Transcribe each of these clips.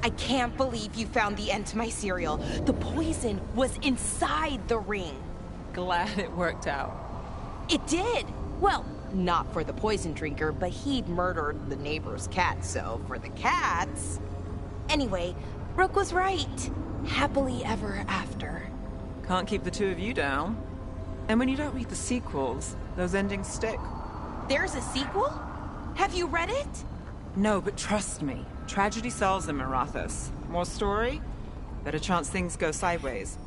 I can't believe you found the end to my cereal. The poison was inside the ring. Glad it worked out. It did! Well, not for the poison drinker, but he'd murdered the neighbor's cat, so for the cats... Anyway, Brooke was right. Happily ever after. Can't keep the two of you down. And when you don't read the sequels, those endings stick. There's a sequel? Have you read it? No, but trust me. Tragedy sells in Marathas. More story? Better chance things go sideways.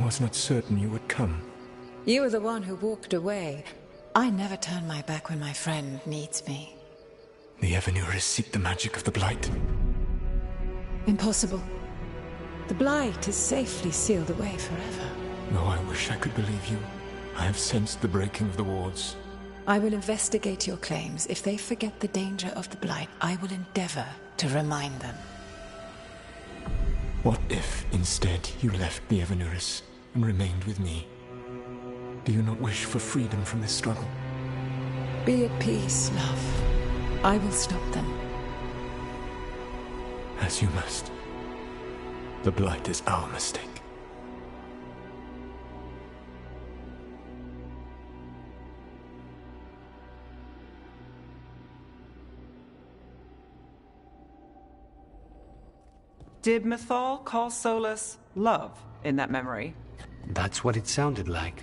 was not certain you would come. You were the one who walked away. I never turn my back when my friend needs me. The Evanurus seek the magic of the Blight. Impossible. The Blight is safely sealed away forever. Though I wish I could believe you. I have sensed the breaking of the wards. I will investigate your claims. If they forget the danger of the Blight, I will endeavor to remind them. What if, instead, you left the Evanurus and remained with me? Do you not wish for freedom from this struggle? Be at peace, love. I will stop them. As you must. The Blight is our mistake. Did Mythal call Solus love in that memory? That's what it sounded like.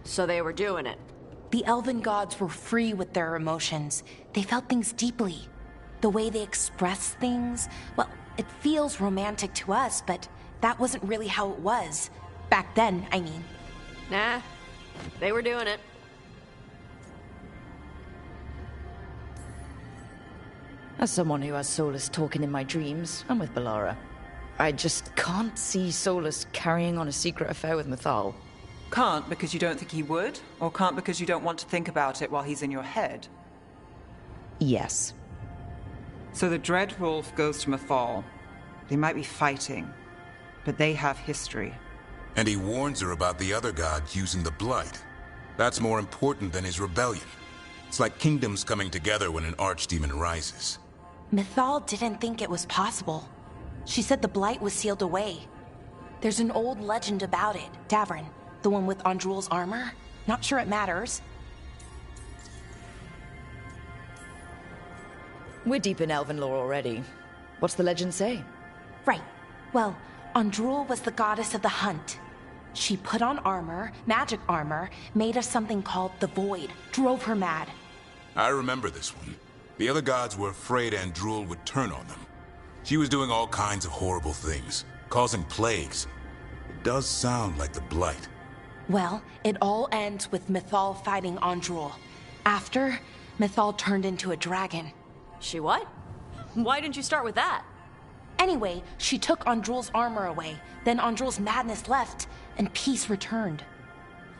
So they were doing it. The elven gods were free with their emotions. They felt things deeply. The way they expressed things, well, it feels romantic to us, but that wasn't really how it was. Back then, I mean. Nah, they were doing it. As someone who has Solus talking in my dreams, I'm with Balara. I just can't see Solus carrying on a secret affair with Mythal. Can't because you don't think he would? Or can't because you don't want to think about it while he's in your head? Yes. So the Dread Wolf goes to Mythal. They might be fighting, but they have history. And he warns her about the other gods using the Blight. That's more important than his rebellion. It's like kingdoms coming together when an archdemon rises. Mythal didn't think it was possible. She said the Blight was sealed away. There's an old legend about it. Davrin, the one with Andrul's armor. Not sure it matters. We're deep in elven lore already. What's the legend say? Right. Well, Andrul was the goddess of the hunt. She put on armor, magic armor, made us something called the Void, drove her mad. I remember this one. The other gods were afraid Andrul would turn on them. She was doing all kinds of horrible things, causing plagues. It does sound like the Blight. Well, it all ends with Mythal fighting Andrul. After, Mythal turned into a dragon. She what? Why didn't you start with that? Anyway, she took Andrul's armor away, then Andrul's madness left, and peace returned.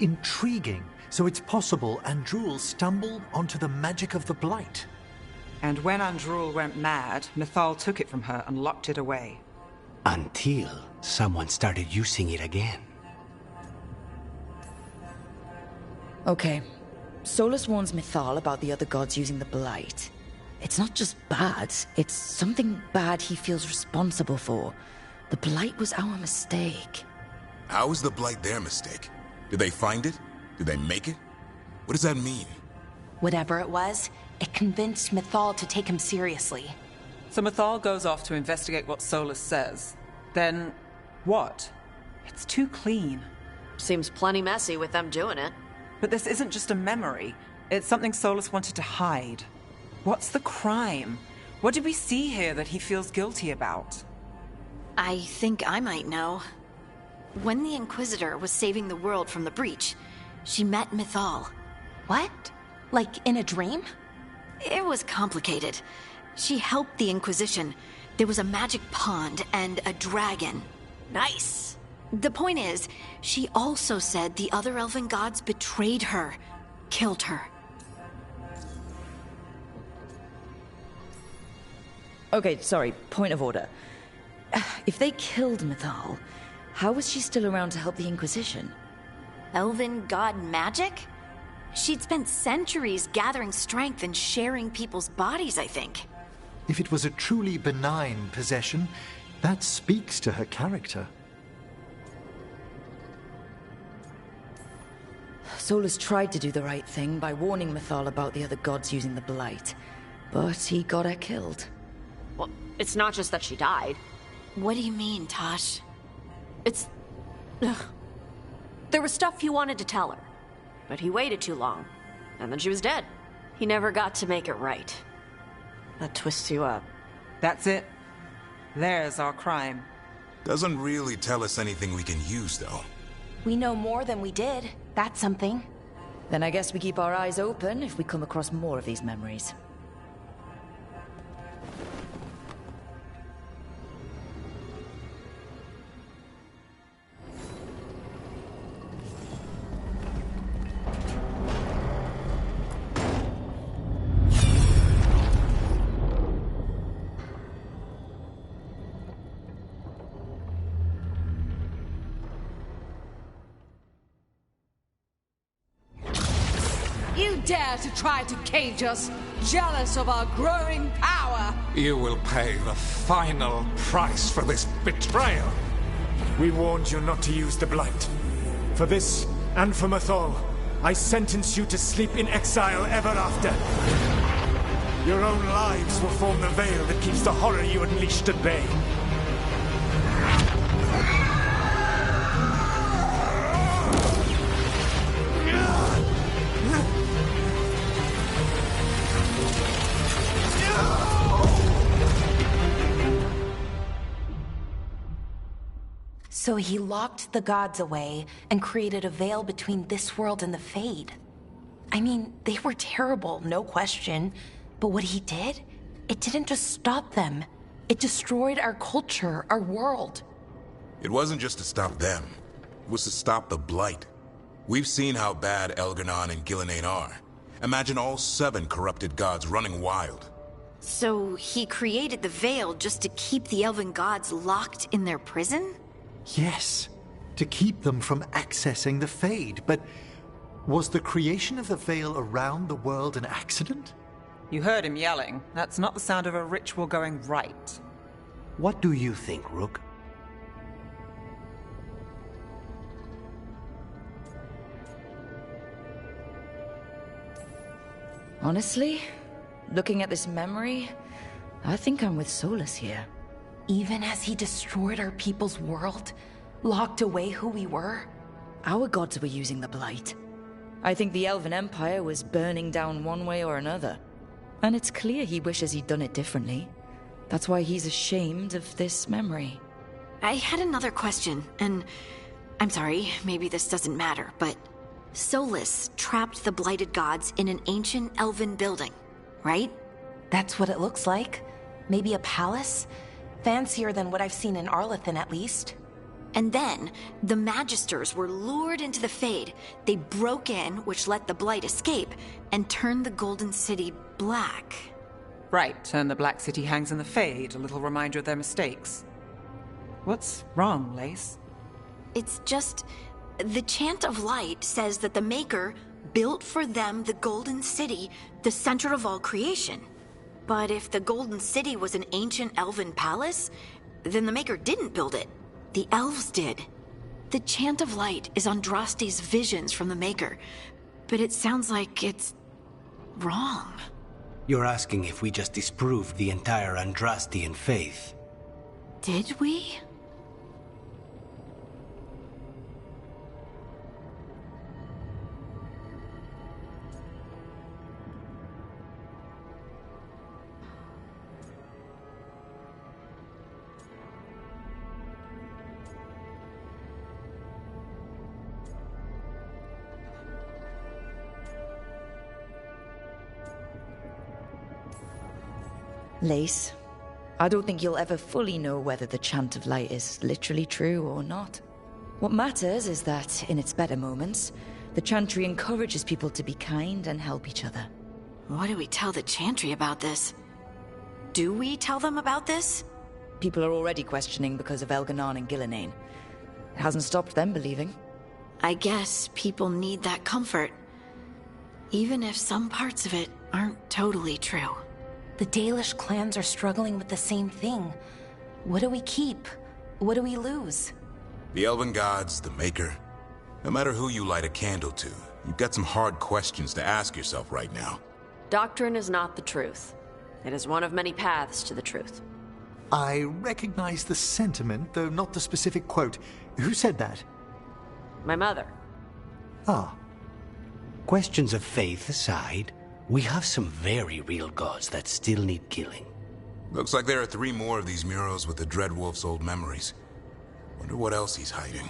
Intriguing. So it's possible Andrul stumbled onto the magic of the Blight. And when Andrul went mad, Mythal took it from her and locked it away. Until someone started using it again. Okay. Solus warns Mythal about the other gods using the Blight. It's not just bad, it's something bad he feels responsible for. The Blight was our mistake. How is the Blight their mistake? Did they find it? Did they make it? What does that mean? Whatever it was, it convinced Mythal to take him seriously. So Mythal goes off to investigate what Solus says. Then, what? It's too clean. Seems plenty messy with them doing it. But this isn't just a memory. It's something Solus wanted to hide. What's the crime? What did we see here that he feels guilty about? I think I might know. When the Inquisitor was saving the world from the breach, she met Mythal. What? Like in a dream? It was complicated. She helped the Inquisition. There was a magic pond and a dragon. Nice. The point is, she also said the other elven gods betrayed her, killed her. Okay, sorry, point of order. If they killed Mythal, how was she still around to help the Inquisition? Elven god magic? She'd spent centuries gathering strength and sharing people's bodies, I think. If it was a truly benign possession, that speaks to her character. Solus tried to do the right thing by warning Mythal about the other gods using the Blight, but he got her killed. Well, it's not just that she died. What do you mean, Tosh? It's... Ugh. There was stuff he wanted to tell her, but he waited too long, and then she was dead. He never got to make it right. That twists you up. That's it. There's our crime. Doesn't really tell us anything we can use, though. We know more than we did. That's something. Then I guess we keep our eyes open if we come across more of these memories. You dare to try to cage us, jealous of our growing power! You will pay the final price for this betrayal. We warned you not to use the Blight. For this, and for Mathol, I sentence you to sleep in exile ever after. Your own lives will form the veil that keeps the horror you unleashed at bay. So he locked the gods away and created a veil between this world and the Fade. I mean, they were terrible, no question. But what he did, it didn't just stop them. It destroyed our culture, our world. It wasn't just to stop them. It was to stop the Blight. We've seen how bad Elgar'nan and Gillenane are. Imagine all 7 corrupted gods running wild. So he created the Veil just to keep the elven gods locked in their prison? Yes, to keep them from accessing the Fade. But was the creation of the Veil around the world an accident? You heard him yelling. That's not the sound of a ritual going right. What do you think, Rook? Honestly, looking at this memory, I think I'm with Solus here. Even as he destroyed our people's world, locked away who we were. Our gods were using the Blight. I think the Elven Empire was burning down one way or another. And it's clear he wishes he'd done it differently. That's why he's ashamed of this memory. I had another question, and I'm sorry, maybe this doesn't matter, but Solus trapped the blighted gods in an ancient elven building, right? That's what it looks like. Maybe a palace? Fancier than what I've seen in Arlathan, at least. And then, the Magisters were lured into the Fade. They broke in, which let the Blight escape, and turned the Golden City black. Right, and the Black City hangs in the Fade, a little reminder of their mistakes. What's wrong, Lace? It's just... the Chant of Light says that the Maker built for them the Golden City, the center of all creation. But if the Golden City was an ancient elven palace, then the Maker didn't build it. The elves did. The Chant of Light is Andraste's visions from the Maker, but it sounds like it's wrong. You're asking if we just disproved the entire Andrastian faith. Did we? Lace, I don't think you'll ever fully know whether the Chant of Light is literally true or not. What matters is that, in its better moments, the Chantry encourages people to be kind and help each other. What do we tell the Chantry about this? Do we tell them about this? People are already questioning because of Elgar'nan and Gillenane. It hasn't stopped them believing. I guess people need that comfort, even if some parts of it aren't totally true. The Dalish clans are struggling with the same thing. What do we keep? What do we lose? The Elven Gods, the Maker. No matter who you light a candle to, you've got some hard questions to ask yourself right now. Doctrine is not the truth. It is one of many paths to the truth. I recognize the sentiment, though not the specific quote. Who said that? My mother. Ah. Questions of faith aside, we have some very real gods that still need killing. Looks like there are 3 more of these murals with the Dreadwolf's old memories. Wonder what else he's hiding.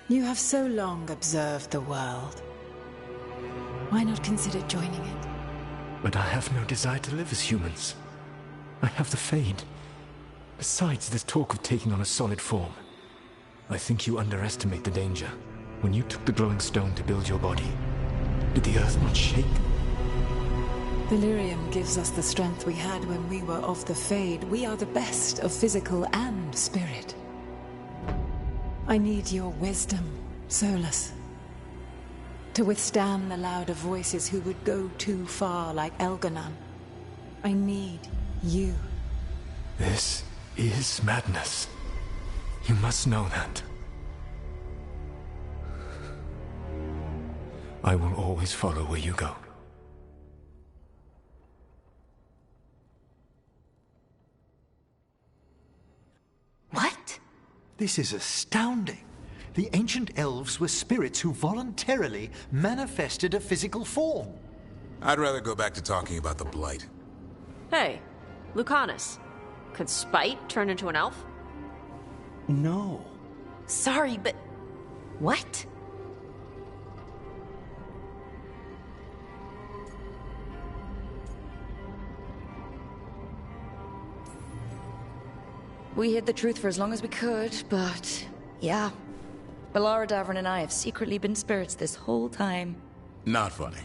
You have so long observed the world. Why not consider joining it? But I have no desire to live as humans. I have the Fade. Besides, this talk of taking on a solid form. I think you underestimate the danger. When you took the glowing stone to build your body, did the earth not shake? Valyrium gives us the strength we had when we were of the Fade. We are the best of physical and spirit. I need your wisdom, Solus. To withstand the louder voices who would go too far like Elganon. I need you. This is madness. You must know that. I will always follow where you go. What? This is astounding. The ancient elves were spirits who voluntarily manifested a physical form. I'd rather go back to talking about the Blight. Hey, Lucanus. Could Spite turn into an elf? No. Sorry, but... what? We hid the truth for as long as we could, but... yeah. Balara Davrin and I have secretly been spirits this whole time. Not funny.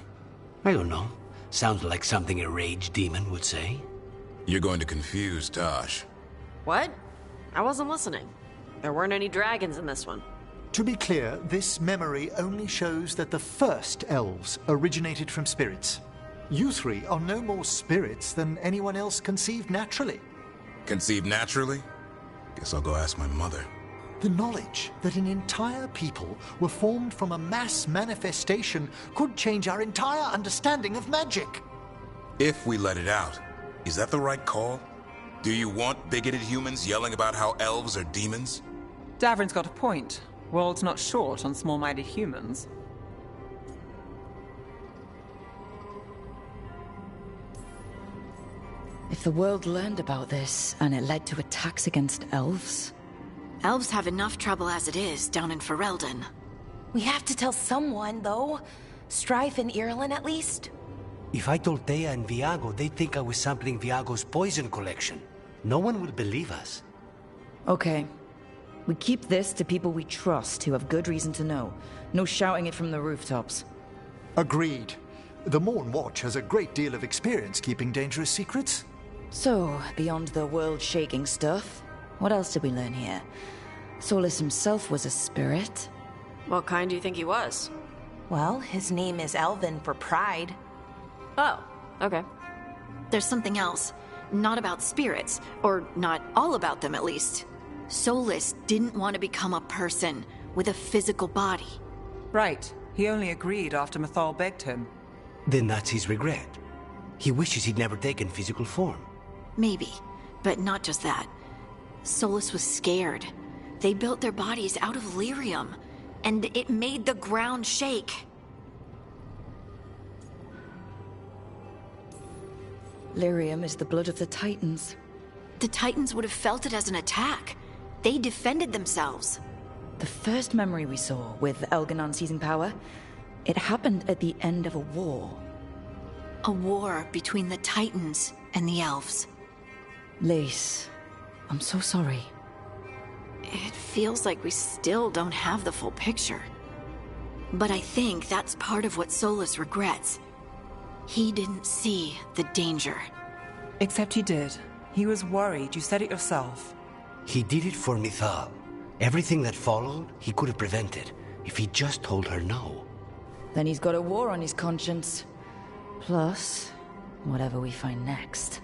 I don't know. Sounds like something a rage demon would say. You're going to confuse Tosh. What? I wasn't listening. There weren't any dragons in this one. To be clear, this memory only shows that the first elves originated from spirits. You three are no more spirits than anyone else conceived naturally. Conceived naturally? Guess I'll go ask my mother. The knowledge that an entire people were formed from a mass manifestation could change our entire understanding of magic. If we let it out, is that the right call? Do you want bigoted humans yelling about how elves are demons? Davrin's got a point. World's not short on small-minded humans. If the world learned about this, and it led to attacks against elves... Elves have enough trouble as it is down in Ferelden. We have to tell someone, though. Strife and Irulan, at least. If I told Thea and Viago, they'd think I was sampling Viago's poison collection. No one will believe us. Okay. We keep this to people we trust, who have good reason to know. No shouting it from the rooftops. Agreed. The Morn Watch has a great deal of experience keeping dangerous secrets. So, beyond the world-shaking stuff, what else did we learn here? Solus himself was a spirit. What kind do you think he was? Well, his name is Elven for pride. Oh, okay. There's something else. Not about spirits, or not all about them at least. Solus didn't want to become a person with a physical body. Right. He only agreed after Mythal begged him. Then that's his regret. He wishes he'd never taken physical form. Maybe, but not just that. Solus was scared. They built their bodies out of lyrium, and it made the ground shake. Lyrium is the blood of the Titans. The Titans would have felt it as an attack. They defended themselves. The first memory we saw, with Elganon seizing power, it happened at the end of a war. A war between the Titans and the elves. Lace, I'm so sorry. It feels like we still don't have the full picture. But I think that's part of what Solus regrets. He didn't see the danger. Except he did. He was worried. You said it yourself. He did it for Mythal. Everything that followed, he could have prevented, if he just told her no. Then he's got a war on his conscience. Plus, whatever we find next.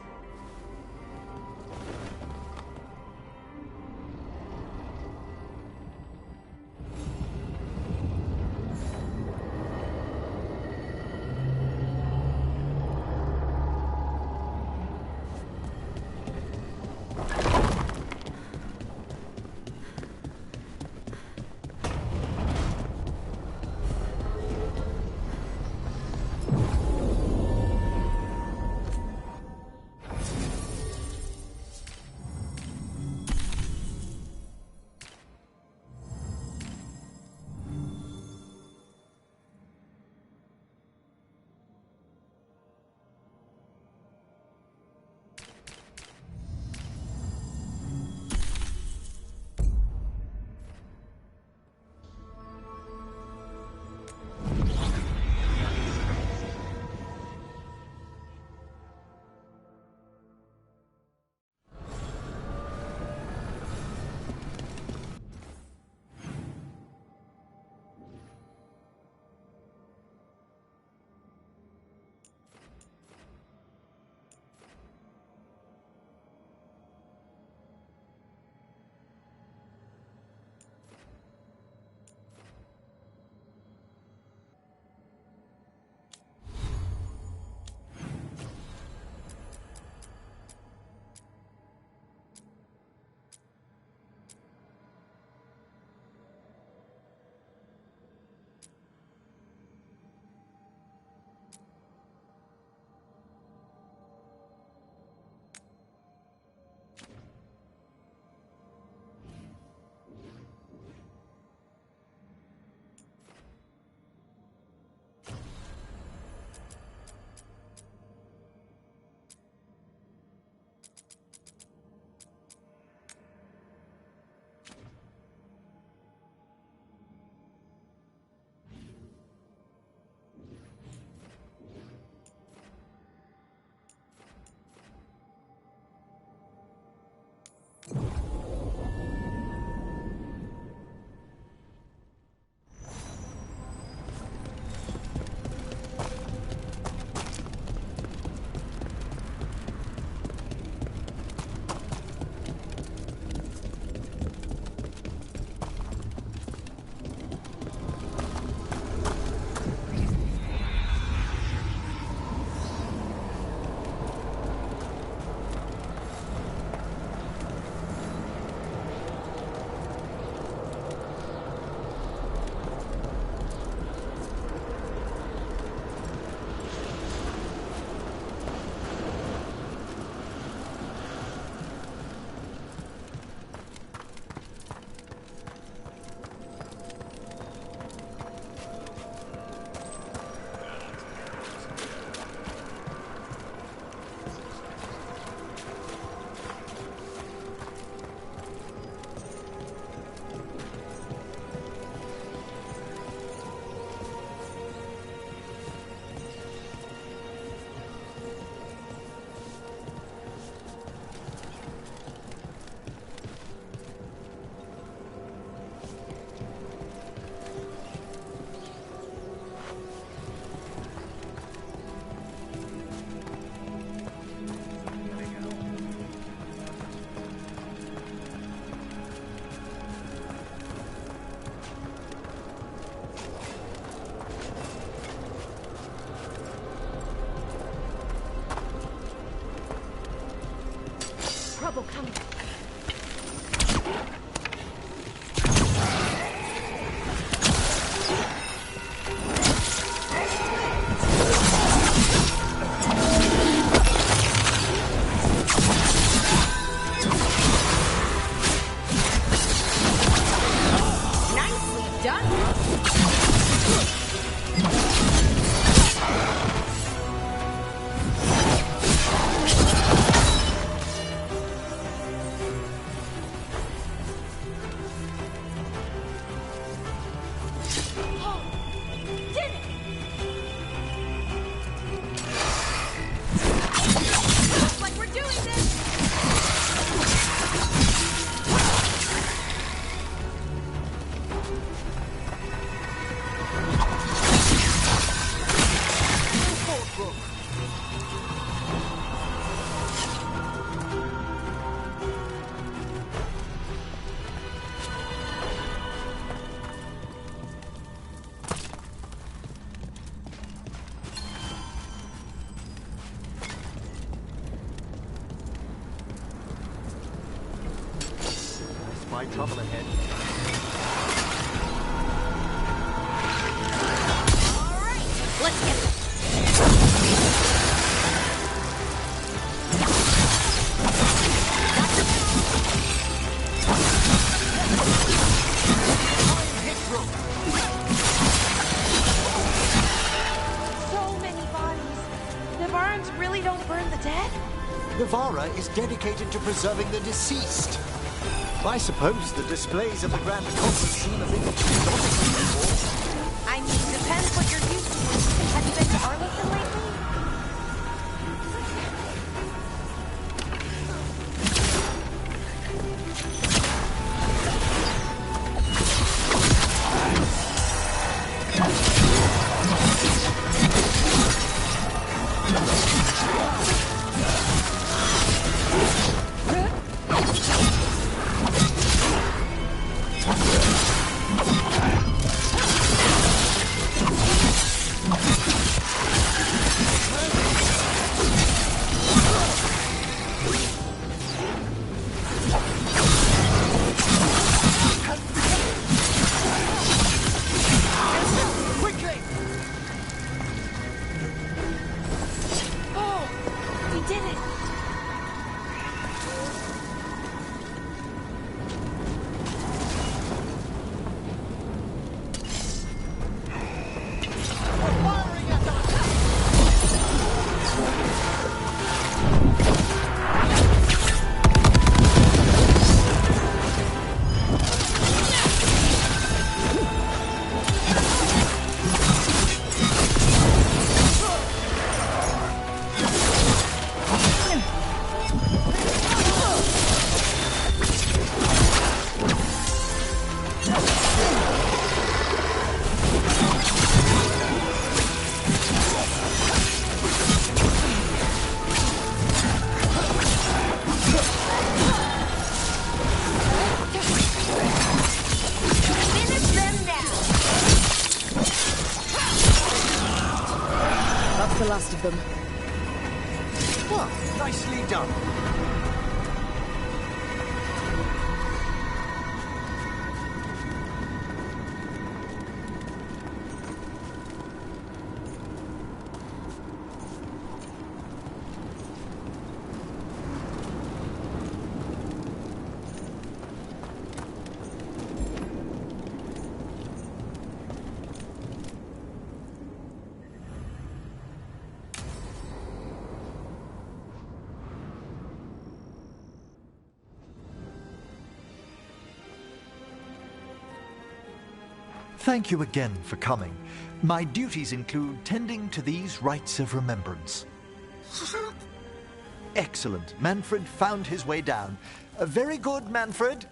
trouble ahead. All right, let's get this. So many bodies. The barns really don't burn the dead? Navara is dedicated to preserving the deceased. I suppose the displays of the Grand Conference seem a bit exotic before. I mean, depends what you're used to. Have you been to Arlington lately? The last of them. Well, nicely done. Thank you again for coming. My duties include tending to these rites of remembrance. Excellent. Manfred found his way down. Very good, Manfred.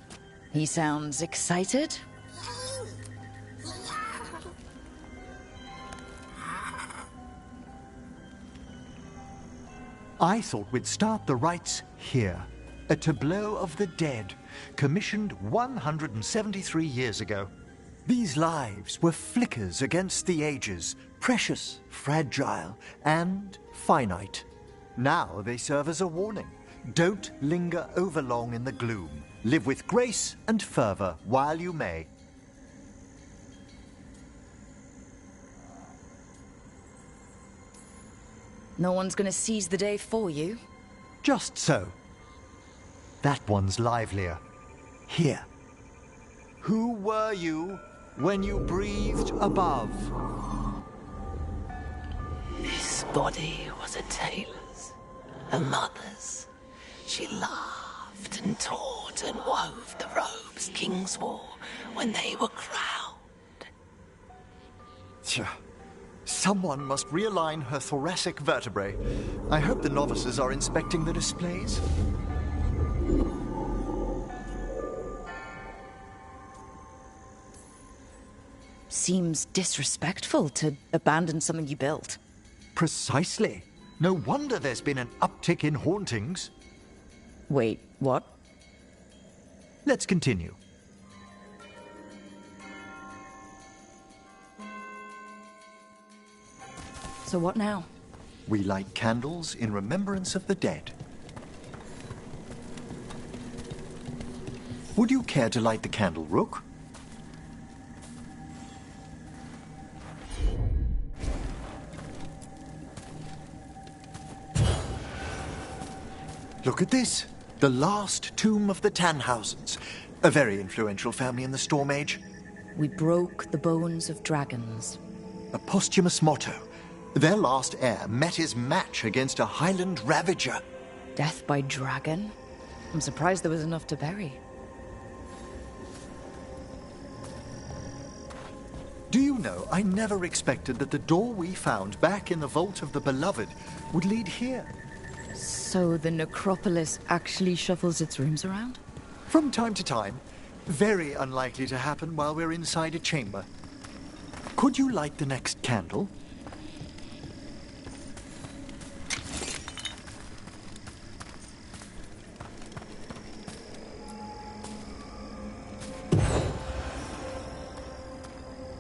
He sounds excited. I thought we'd start the rites here. A tableau of the dead, commissioned 173 years ago. These lives were flickers against the ages, precious, fragile, and finite. Now they serve as a warning. Don't linger overlong in the gloom. Live with grace and fervor while you may. No one's gonna seize the day for you. Just so. That one's livelier. Here. Who were you when you breathed above? This body was a tailor's, a mother's. She laughed and taught and wove the robes kings wore when they were crowned. Tja. Someone must realign her thoracic vertebrae. I hope the novices are inspecting the displays. Seems disrespectful to abandon something you built. Precisely. No wonder there's been an uptick in hauntings. Wait, what? Let's continue. So what now? We light candles in remembrance of the dead. Would you care to light the candle, Rook? Look at this. The last tomb of the Tannhausens. A very influential family in the Storm Age. We broke the bones of dragons. A posthumous motto. Their last heir met his match against a Highland Ravager. Death by dragon? I'm surprised there was enough to bury. Do you know, I never expected that the door we found back in the Vault of the Beloved would lead here. So the necropolis actually shuffles its rooms around? From time to time. Very unlikely to happen while we're inside a chamber. Could you light the next candle?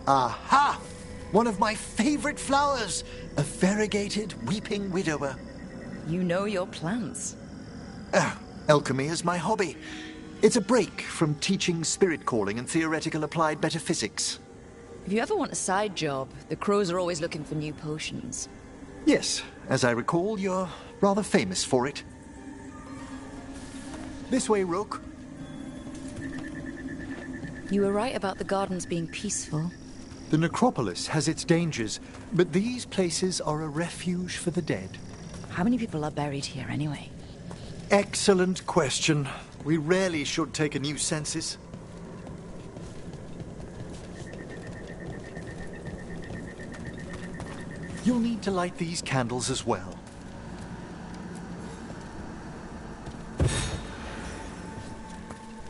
Aha! One of my favorite flowers! A variegated weeping widower. You know your plants. Alchemy is my hobby. It's a break from teaching spirit calling and theoretical applied metaphysics. If you ever want a side job, the crows are always looking for new potions. Yes, as I recall, you're rather famous for it. This way, Rook. You were right about the gardens being peaceful. The necropolis has its dangers, but these places are a refuge for the dead. How many people are buried here, anyway? Excellent question. We rarely should take a new census. You'll need to light these candles as well.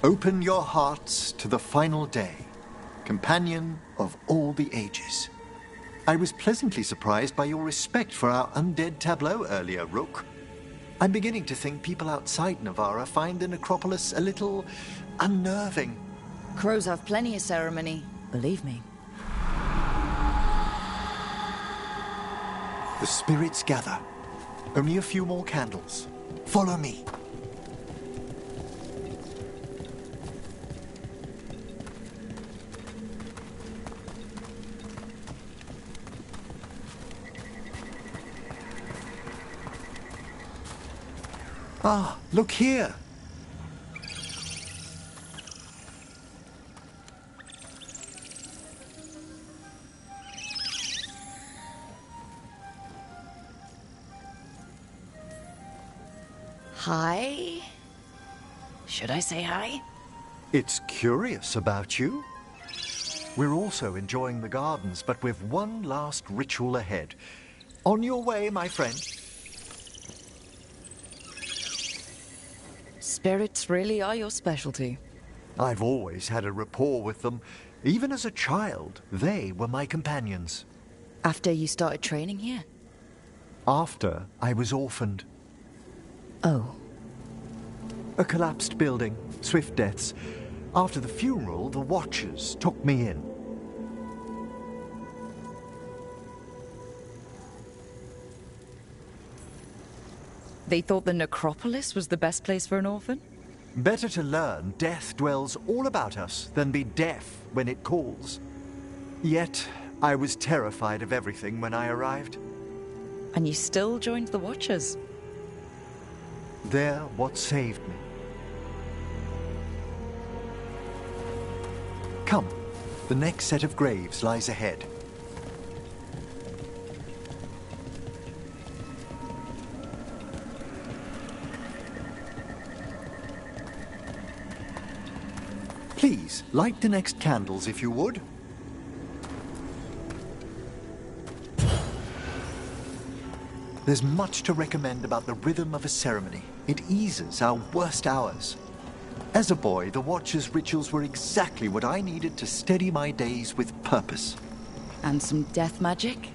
Open your hearts to the final day, companion of all the ages. I was pleasantly surprised by your respect for our undead tableau earlier, Rook. I'm beginning to think people outside Navarra find the necropolis a little unnerving. Crows have plenty of ceremony, believe me. The spirits gather. Only a few more candles. Follow me. Ah, look here. Hi? Should I say hi? It's curious about you. We're also enjoying the gardens, but with one last ritual ahead. On your way, my friend. Spirits really are your specialty. I've always had a rapport with them. Even as a child, they were my companions. After you started training here? After I was orphaned. Oh. A collapsed building, swift deaths. After the funeral, the Watchers took me in. They thought the necropolis was the best place for an orphan? Better to learn death dwells all about us than be deaf when it calls. Yet, I was terrified of everything when I arrived. And you still joined the Watchers? They're what saved me. Come, the next set of graves lies ahead. Please, light the next candles if you would. There's much to recommend about the rhythm of a ceremony. It eases our worst hours. As a boy, the Watcher's rituals were exactly what I needed to steady my days with purpose. And some death magic?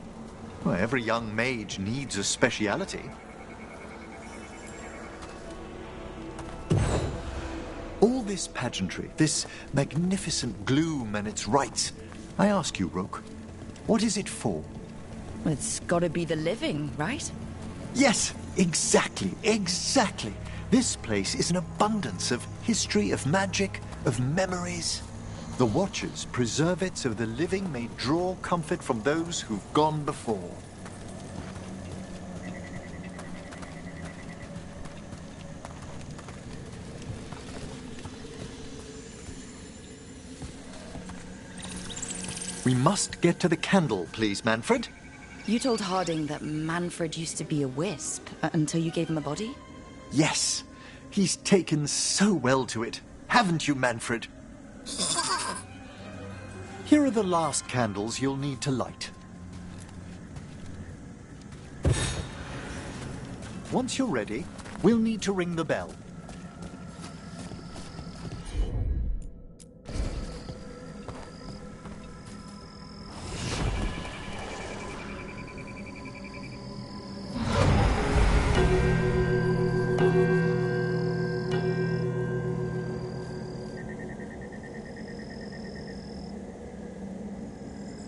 Well, every young mage needs a speciality. All this pageantry, this magnificent gloom and its rites. I ask you, Rook, what is it for? Well, it's gotta be the living, right? Yes, exactly, exactly. This place is an abundance of history of magic, of memories. The Watchers preserve it so the living may draw comfort from those who've gone before. We must get to the candle, please, Manfred. You told Harding that Manfred used to be a wisp until you gave him a body? Yes. He's taken so well to it. Haven't you, Manfred? Here are the last candles you'll need to light. Once you're ready, we'll need to ring the bell.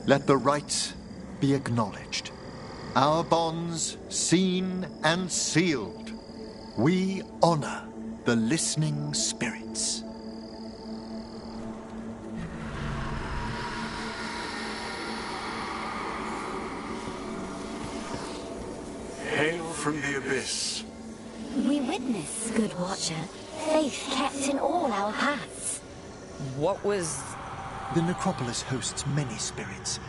Let the rites be acknowledged. Our bonds seen and sealed. We honor the listening spirits. Hail from the abyss. We witness, good Watcher, faith kept in all our paths. What was... The necropolis hosts many spirits.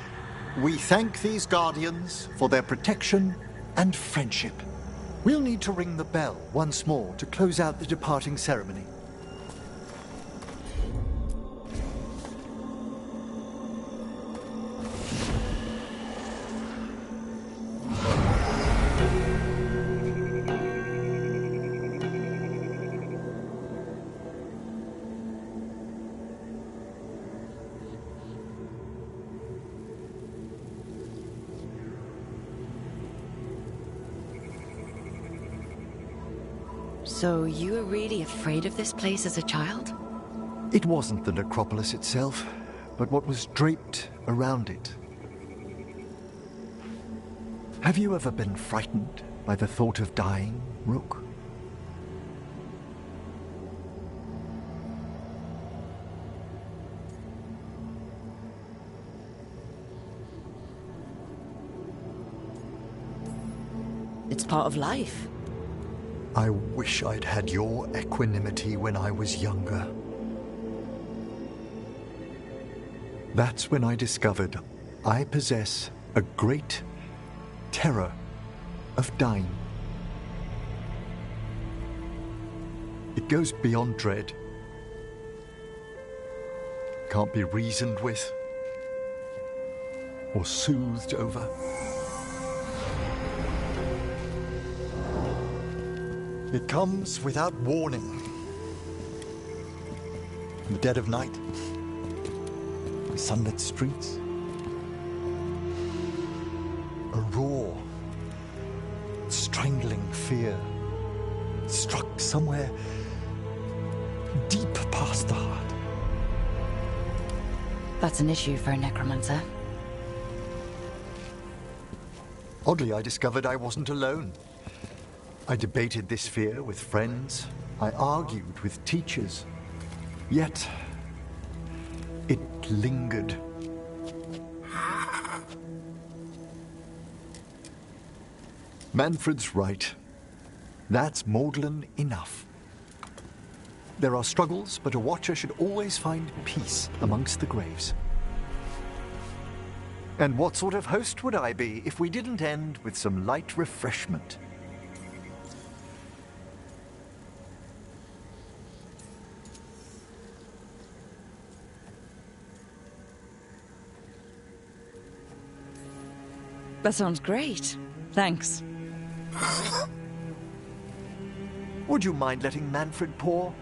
We thank these guardians for their protection and friendship. We'll need to ring the bell once more to close out the departing ceremony. So you were really afraid of this place as a child? It wasn't the necropolis itself, but what was draped around it. Have you ever been frightened by the thought of dying, Rook? It's part of life. I wish I'd had your equanimity when I was younger. That's when I discovered I possess a great terror of dying. It goes beyond dread. Can't be reasoned with or soothed over. It comes without warning. In the dead of night, in sunlit streets, a raw, strangling fear struck somewhere deep past the heart. That's an issue for a necromancer. Oddly, I discovered I wasn't alone. I debated this fear with friends. I argued with teachers. Yet, it lingered. Manfred's right. That's maudlin enough. There are struggles, but a Watcher should always find peace amongst the graves. And what sort of host would I be if we didn't end with some light refreshment? That sounds great. Thanks. Would you mind letting Manfred pour?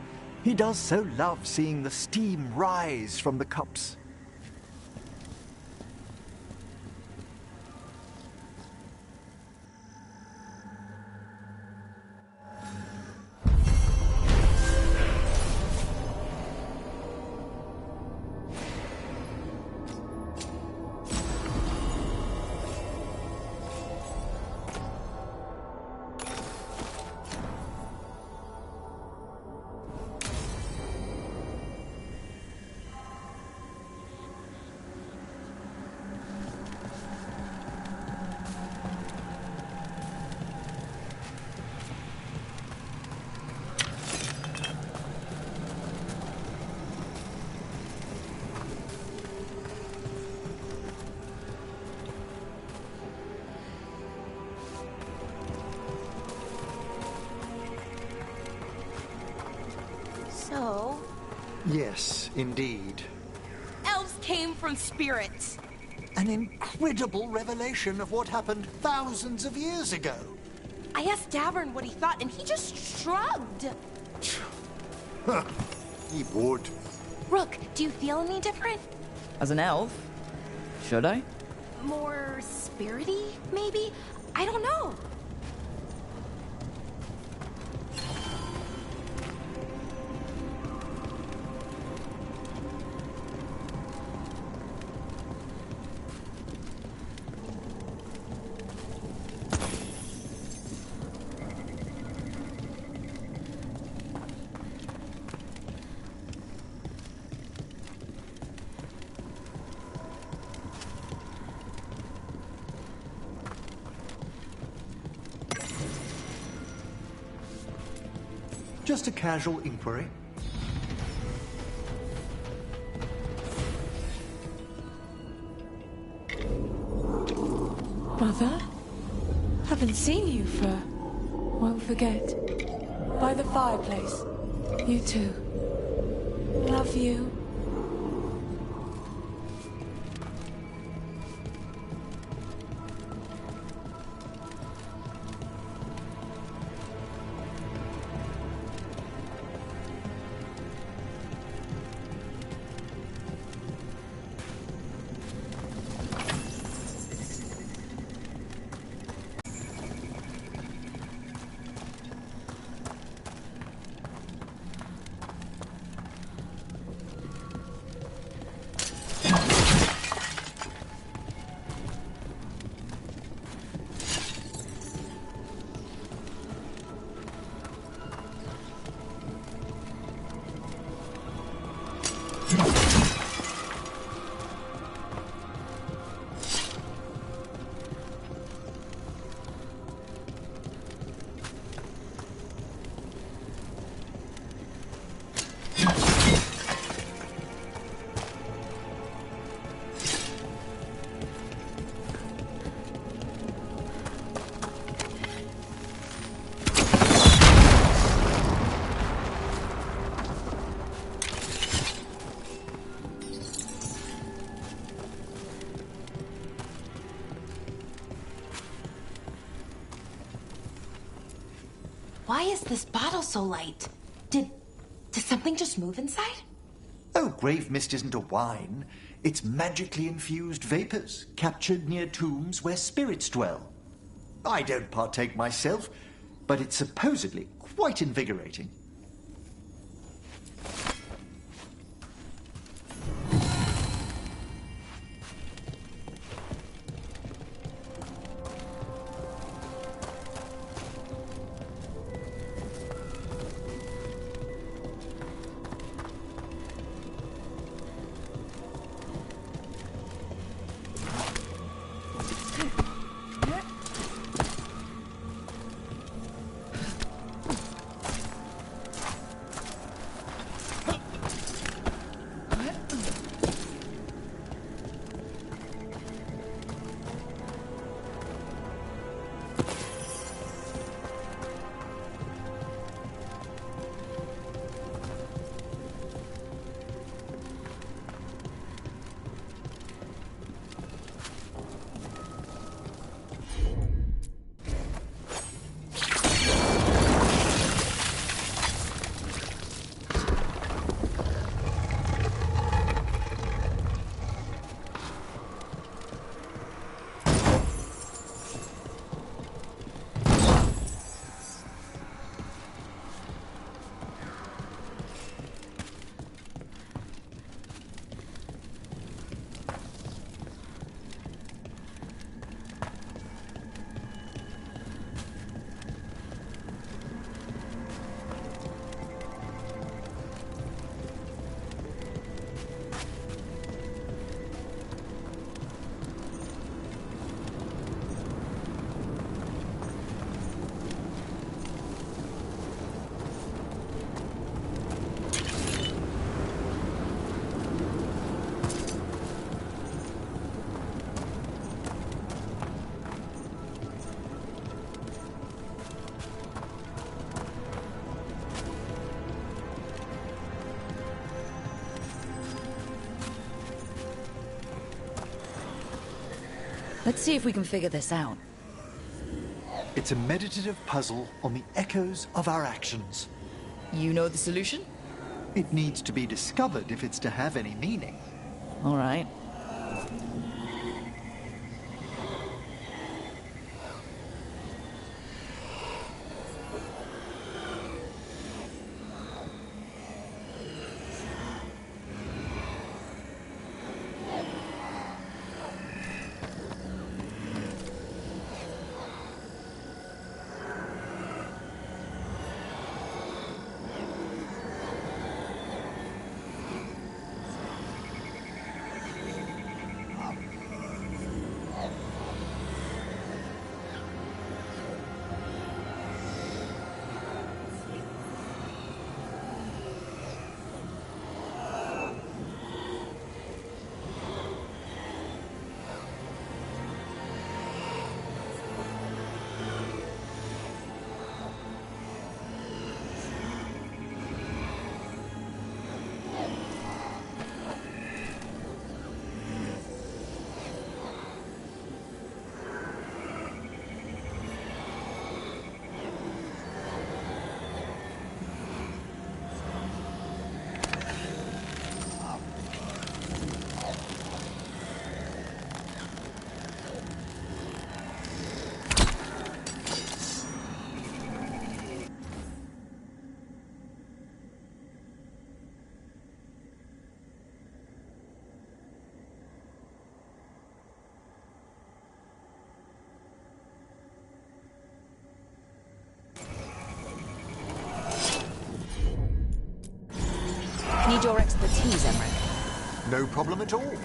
He does so love seeing the steam rise from the cups. Yes, indeed. Elves came from spirits. An incredible revelation of what happened thousands of years ago. I asked Davern what he thought, and he just shrugged. He would. Rook, do you feel any different? As an elf? Should I? More spirity, maybe? I don't know. Just a casual inquiry. Mother? Haven't seen you for... won't forget. By the fireplace. You too. Love you. Why is this bottle so light? Did something just move inside? Oh, grave mist isn't a wine. It's magically infused vapors, captured near tombs where spirits dwell. I don't partake myself, but it's supposedly quite invigorating. Let's see if we can figure this out. It's a meditative puzzle on the echoes of our actions. You know the solution? It needs to be discovered if it's to have any meaning. All right. Need your expertise, Emmerich. No problem at all.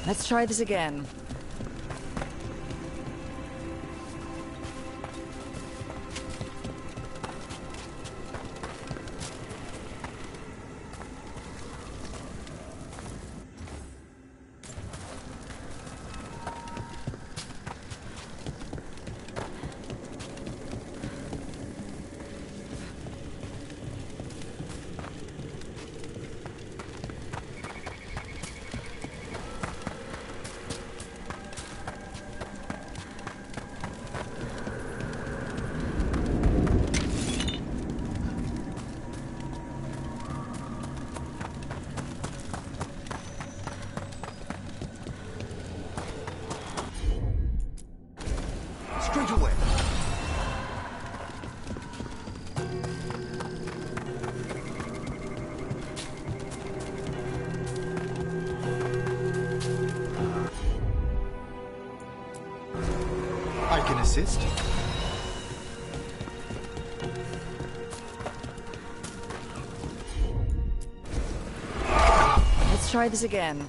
Let's try this again. Straight away. I can assist. Let's try this again.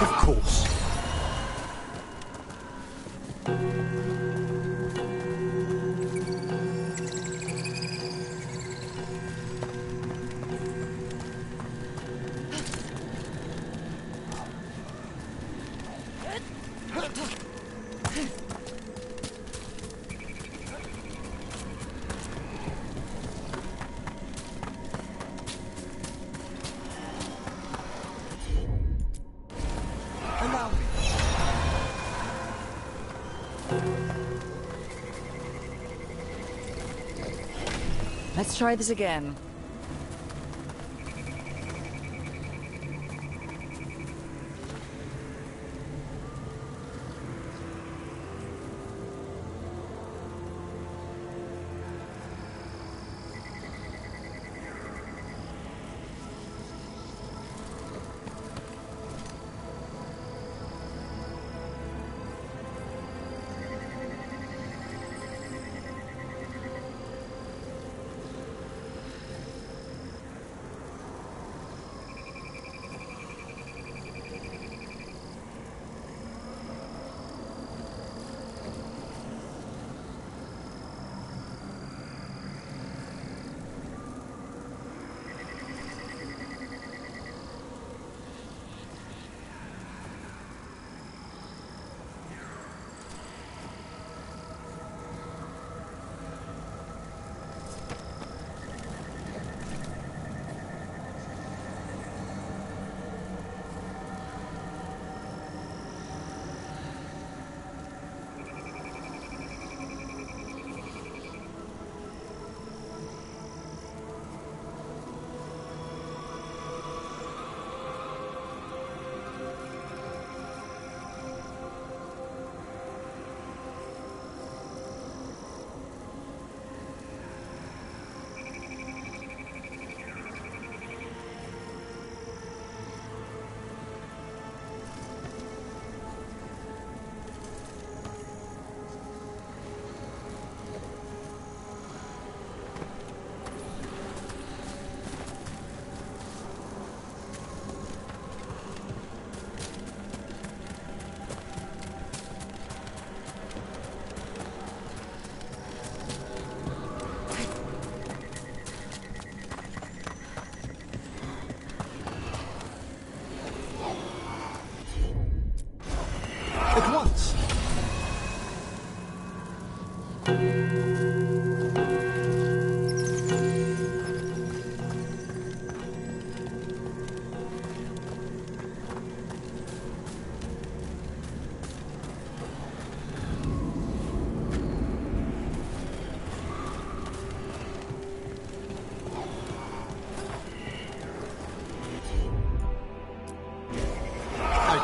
Of course. Let's try this again.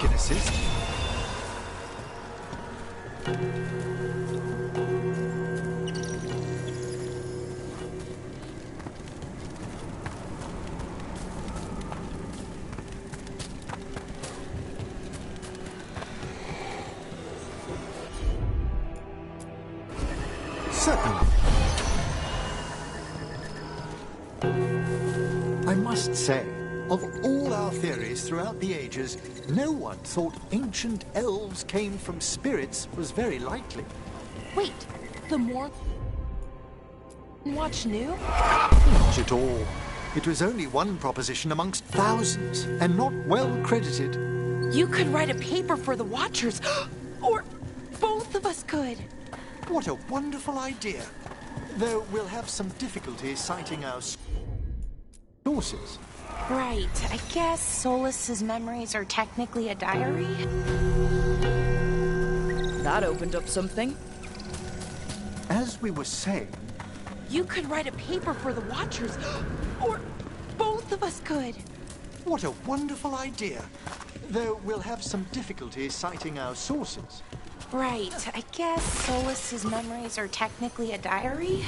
Can assist. Certainly. I must say, of all our theories throughout the ages, no one thought ancient elves came from spirits was very likely. Wait, the more Watch knew? Not at all. It was only one proposition amongst thousands, and not well credited. You could write a paper for the Watchers, or both of us could. What a wonderful idea. Though we'll have some difficulty citing our sources. Right. I guess Solus's memories are technically a diary? That opened up something. As we were saying... You could write a paper for the Watchers, or both of us could. What a wonderful idea. Though we'll have some difficulty citing our sources. Right. I guess Solus's memories are technically a diary?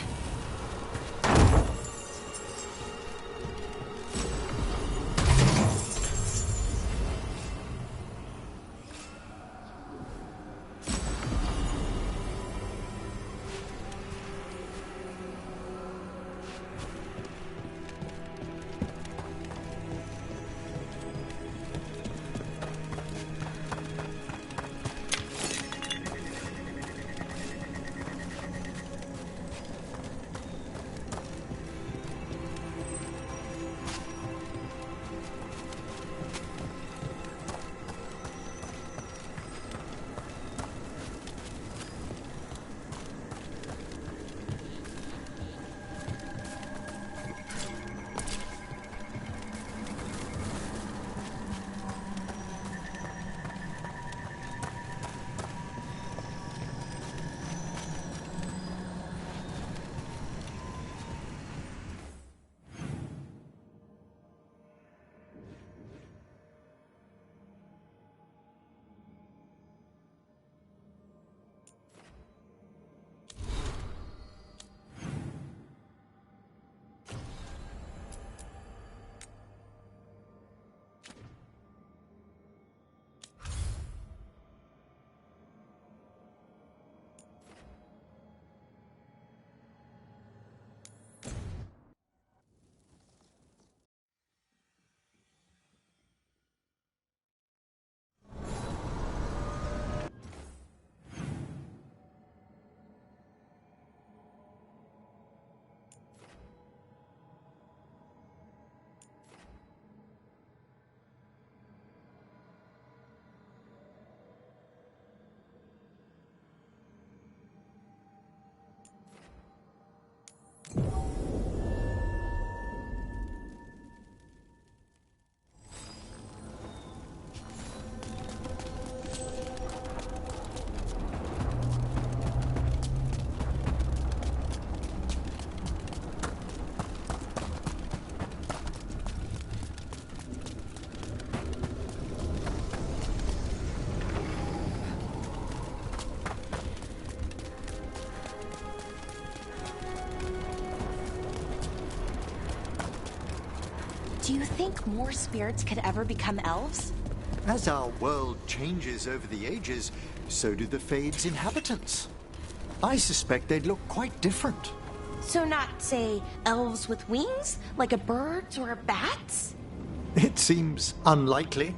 you think more spirits could ever become elves? As our world changes over the ages, so do the Fade's inhabitants. I suspect they'd look quite different. So not, say, elves with wings? Like a bird's or a bat's? It seems unlikely.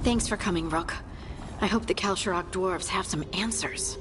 Thanks for coming, Rook. I hope the Kalsharok dwarves have some answers.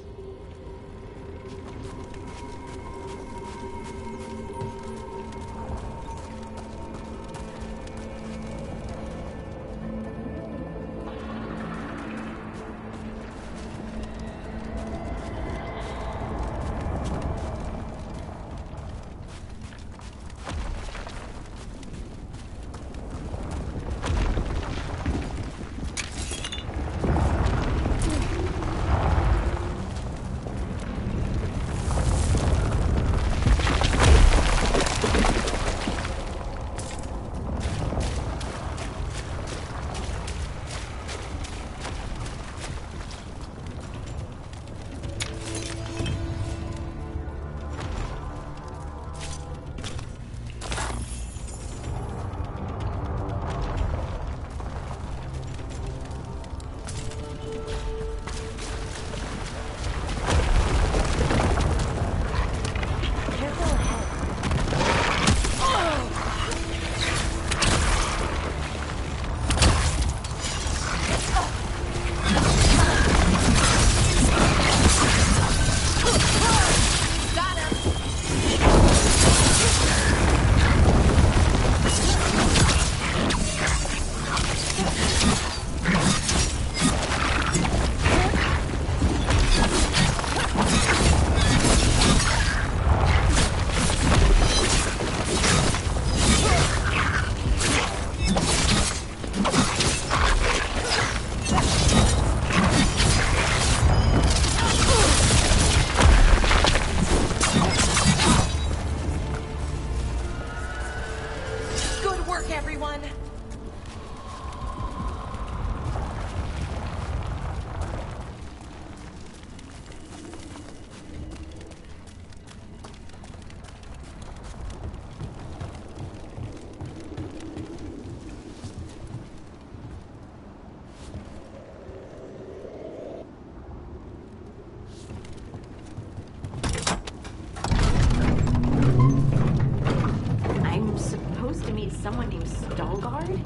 Someone named Veilguard?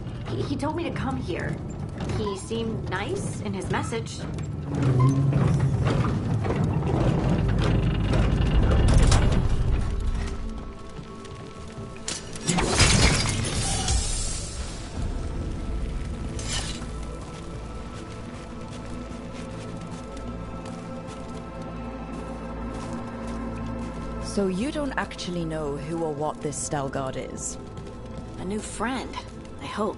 He told me to come here. He seemed nice in his message. So you don't actually know who or what this Veilguard is? A new friend, I hope.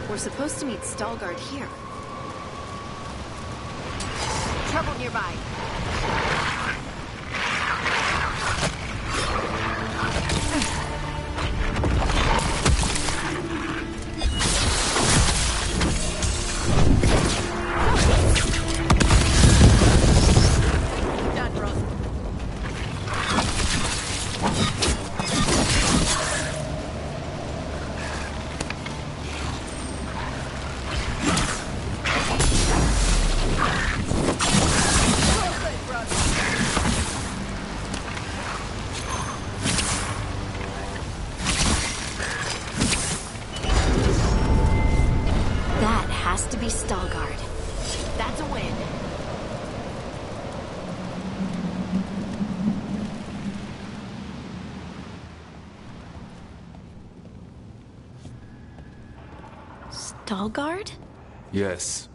We're supposed to meet Veilguard here. Trouble nearby. To be Veilguard. That's a win. Veilguard? Yes.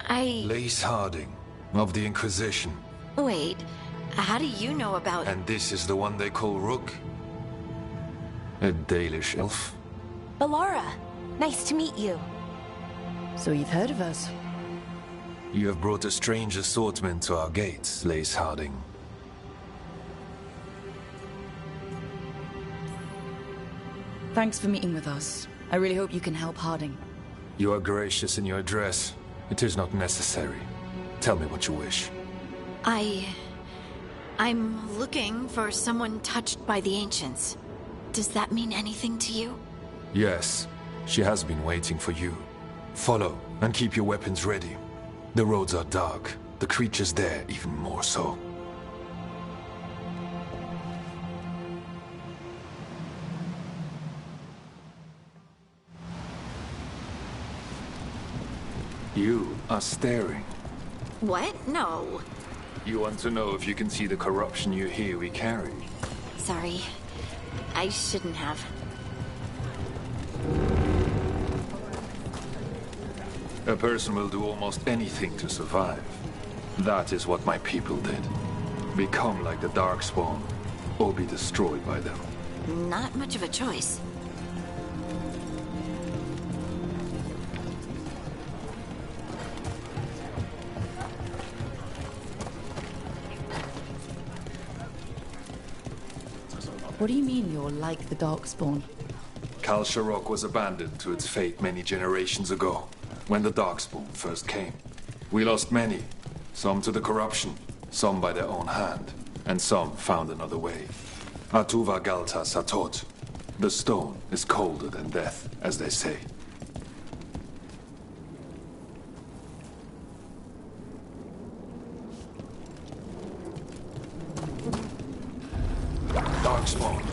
Lace Harding, of the Inquisition. Wait, how do you know about... And this is the one they call Rook? A Dalish elf? Balara, nice to meet you. So you've heard of us? You have brought a strange assortment to our gates, Lace Harding. Thanks for meeting with us. I really hope you can help Harding. You are gracious in your address. It is not necessary. Tell me what you wish. I'm looking for someone touched by the Ancients. Does that mean anything to you? Yes. She has been waiting for you. Follow, and keep your weapons ready. The roads are dark. The creatures there even more so. You are staring. What? No. You want to know if you can see the corruption you hear we carry? Sorry. I shouldn't have. A person will do almost anything to survive. That is what my people did. Become like the Darkspawn, or be destroyed by them. Not much of a choice. What do you mean you're like the Darkspawn? Kal Sharok was abandoned to its fate many generations ago, when the Darkspawn first came. We lost many, some to the corruption, some by their own hand, and some found another way. Atuva Galta Satot. The stone is colder than death, as they say. Darkspawn.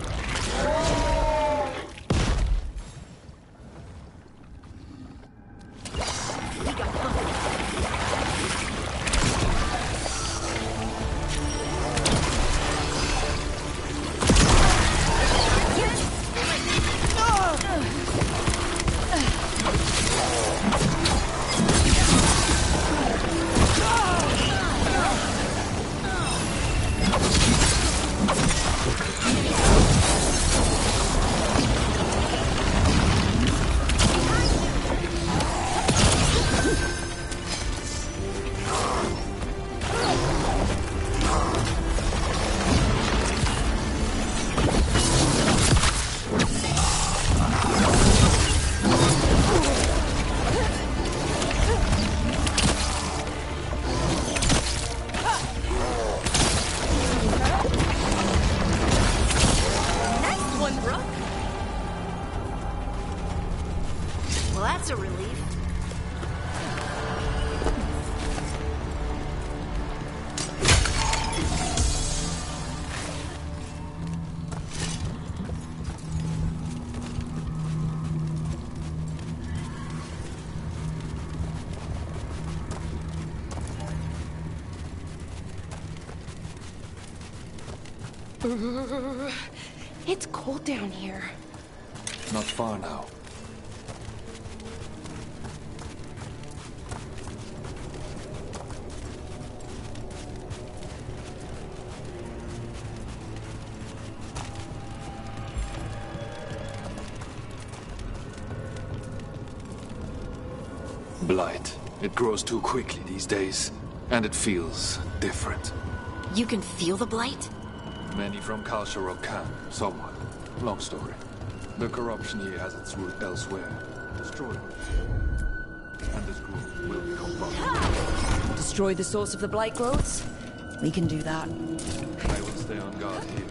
That's a relief. It's cold down here. Not far now. Blight. It grows too quickly these days, and it feels different. You can feel the blight? Many from Kalsharok can, somewhat. Long story. The corruption here has its root elsewhere. Destroy it. And this group will become vulnerable. Destroy the source of the blight growths? We can do that. I will stay on guard here.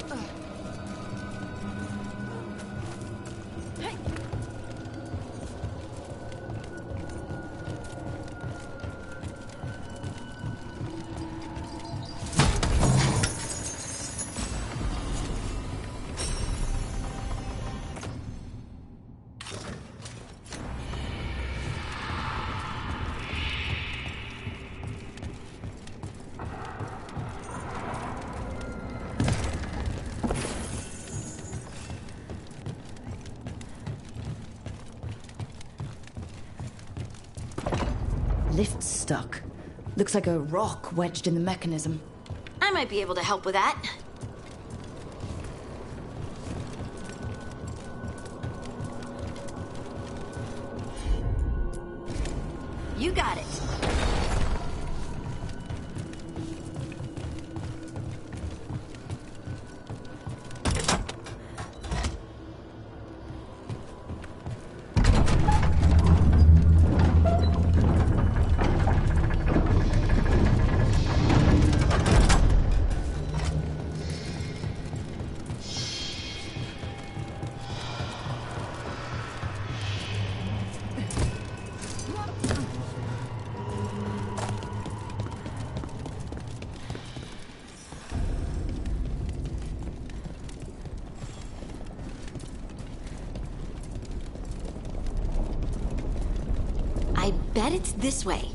Lift's stuck. Looks like a rock wedged in the mechanism. I might be able to help with that. You got it. I bet it's this way.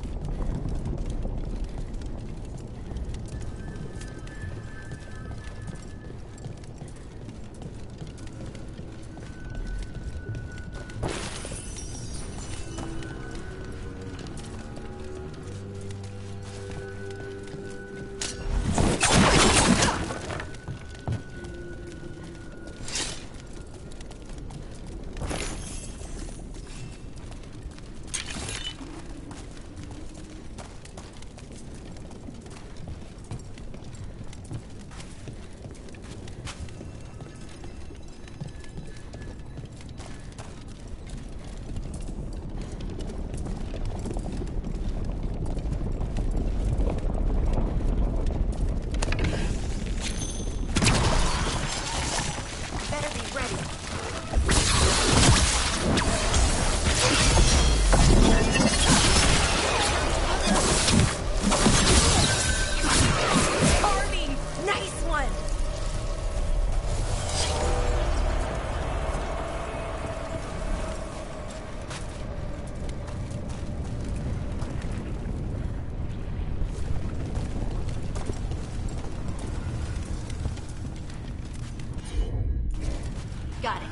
Got it.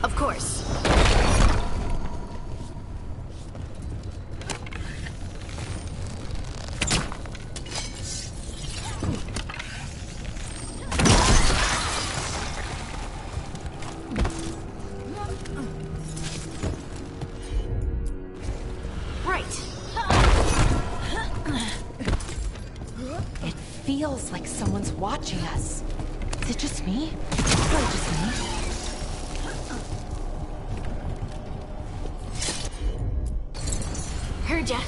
Of course. Feels like someone's watching us. Is it just me? Probably just me. Heard ya.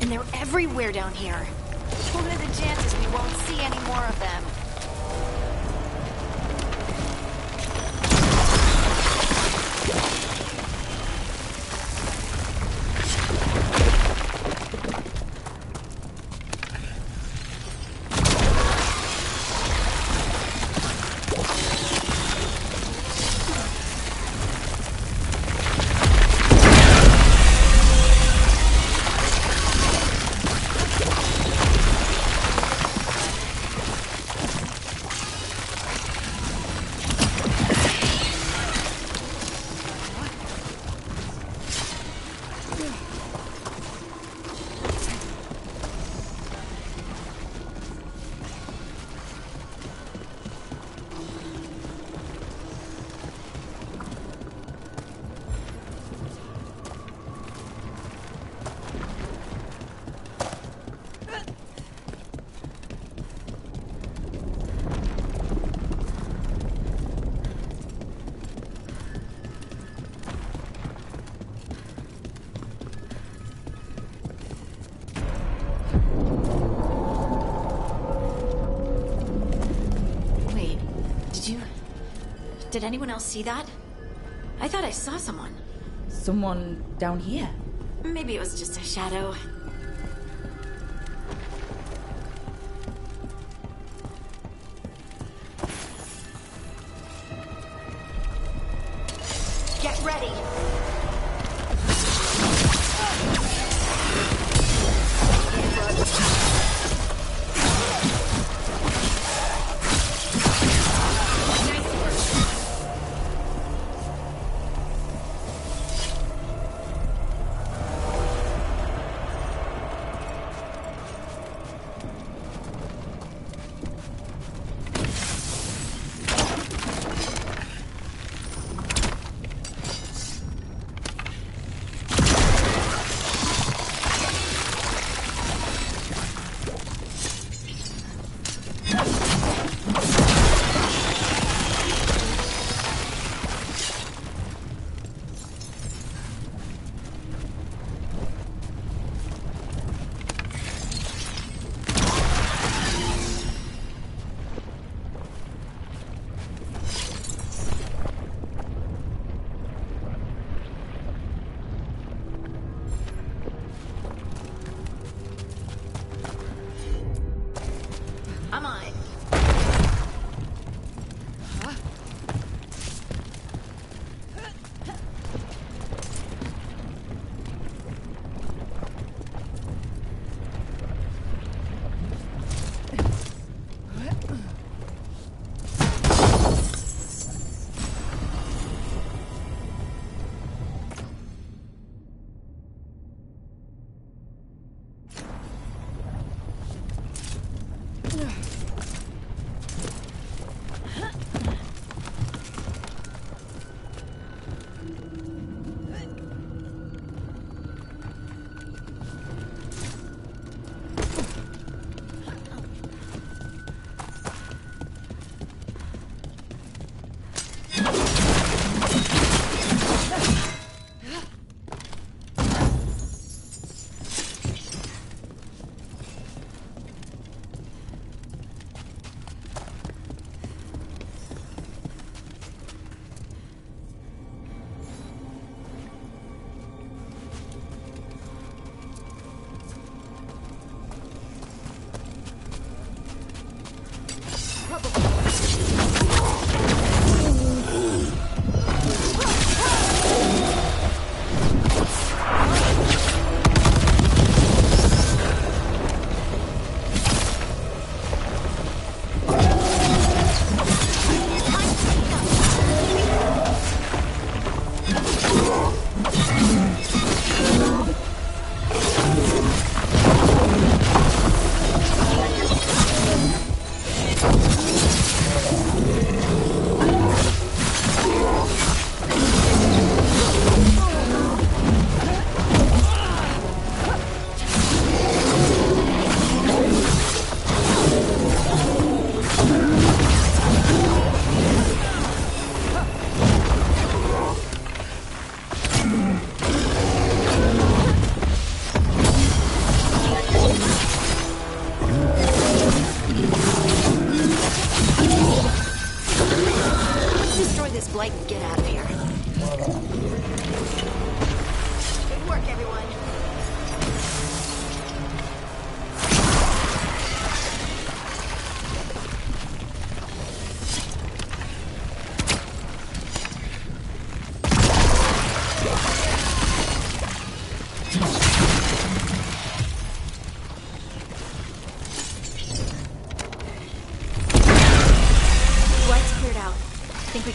And they're everywhere down here. What are the chances we won't see any more of them? Did anyone else see that? I thought I saw someone. Someone down here? Maybe it was just a shadow. Get ready!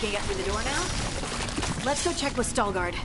can get through the door now? Let's go check with Veilguard.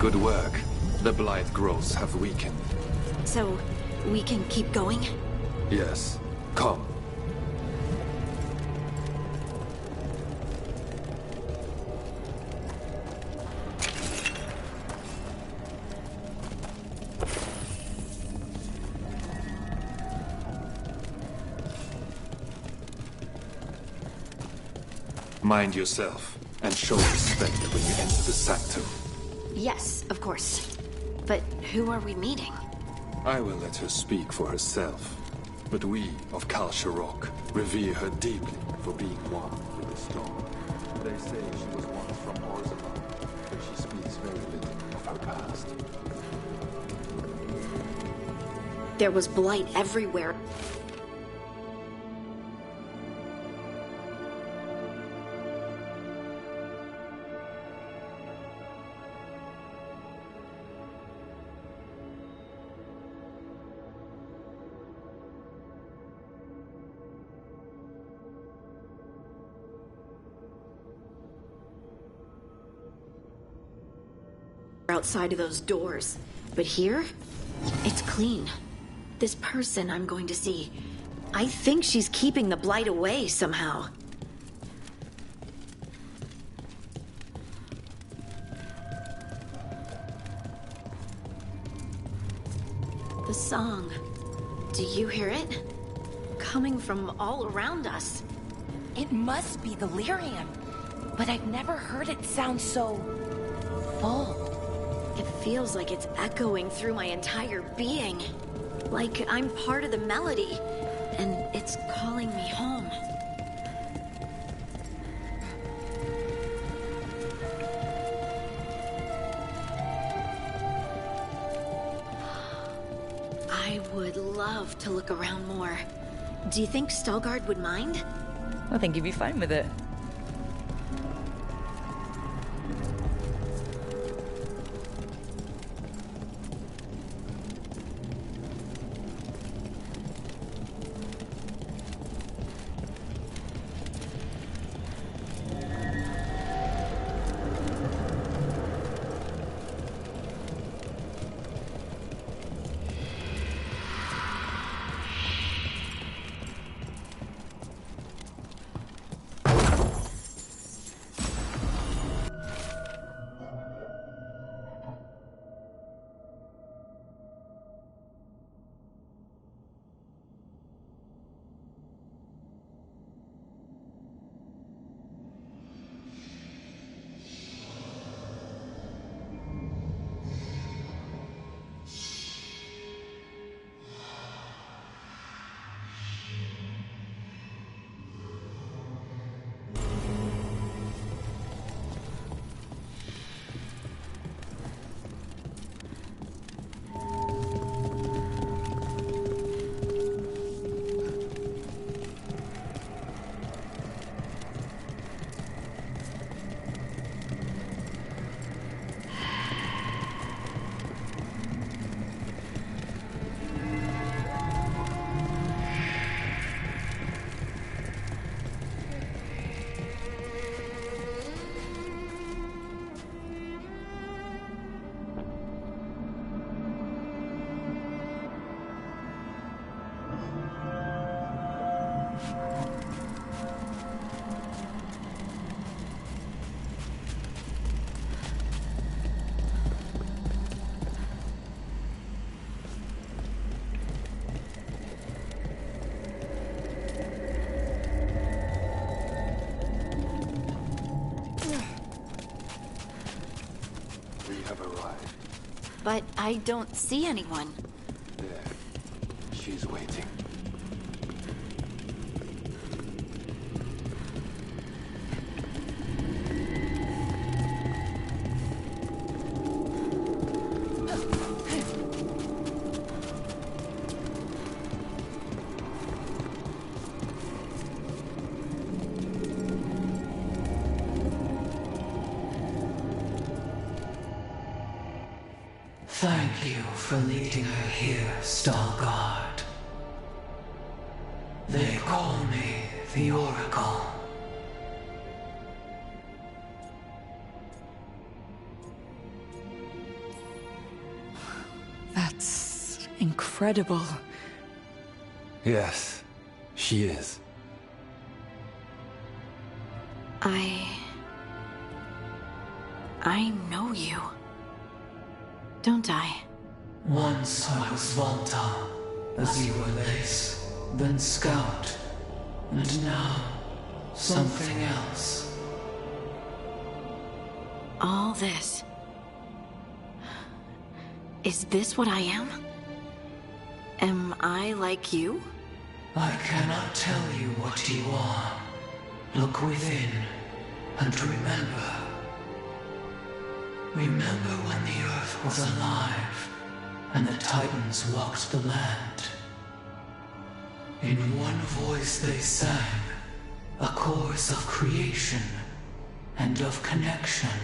Good work. The blight growths have weakened. So, we can keep going? Yes. Come. Mind yourself, and show respect when you enter the sanctum. Yes, of course. But who are we meeting? I will let her speak for herself. But we of Kal Sharok revere her deeply for being one with the storm. They say she was once from Orzalan, but she speaks very little of her past. There was blight everywhere. Outside of those doors. But here, it's clean. This person I'm going to see, I think she's keeping the blight away somehow. The song. Do you hear it? Coming from all around us. It must be the lyrium, but I've never heard it sound so full. It feels like it's echoing through my entire being. Like I'm part of the melody, and it's calling me home. I would love to look around more. Do you think Veilguard would mind? I think he'd be fine with it. but I don't see anyone. There. She's waiting. Thank you for leading her here, Starguard. They call me the Oracle. That's incredible. Yes, she is. I know you. Don't I? Once I was Volta, as you were Lace, then Scout, and now something else. All this. Is this what I am? Am I like you? I cannot tell you what you are. Look within, and remember. Remember when the Earth was alive, and the Titans walked the land. In one voice they sang, a chorus of creation and of connection.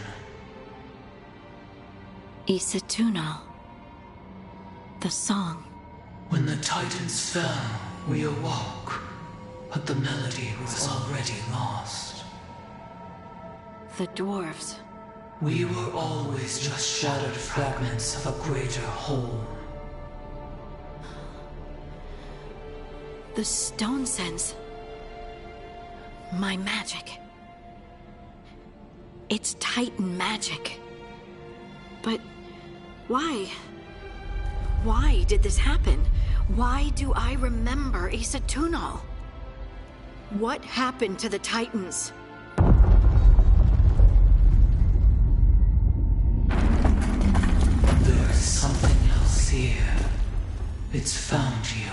Isatunal. The song. When the Titans fell, we awoke, but the melody was already lost. The dwarves. We were always just shattered fragments of a greater whole. The stone sense. My magic. It's Titan magic. But why? Why did this happen? Why do I remember Isatunal? What happened to the Titans? There's something else here. It's found you.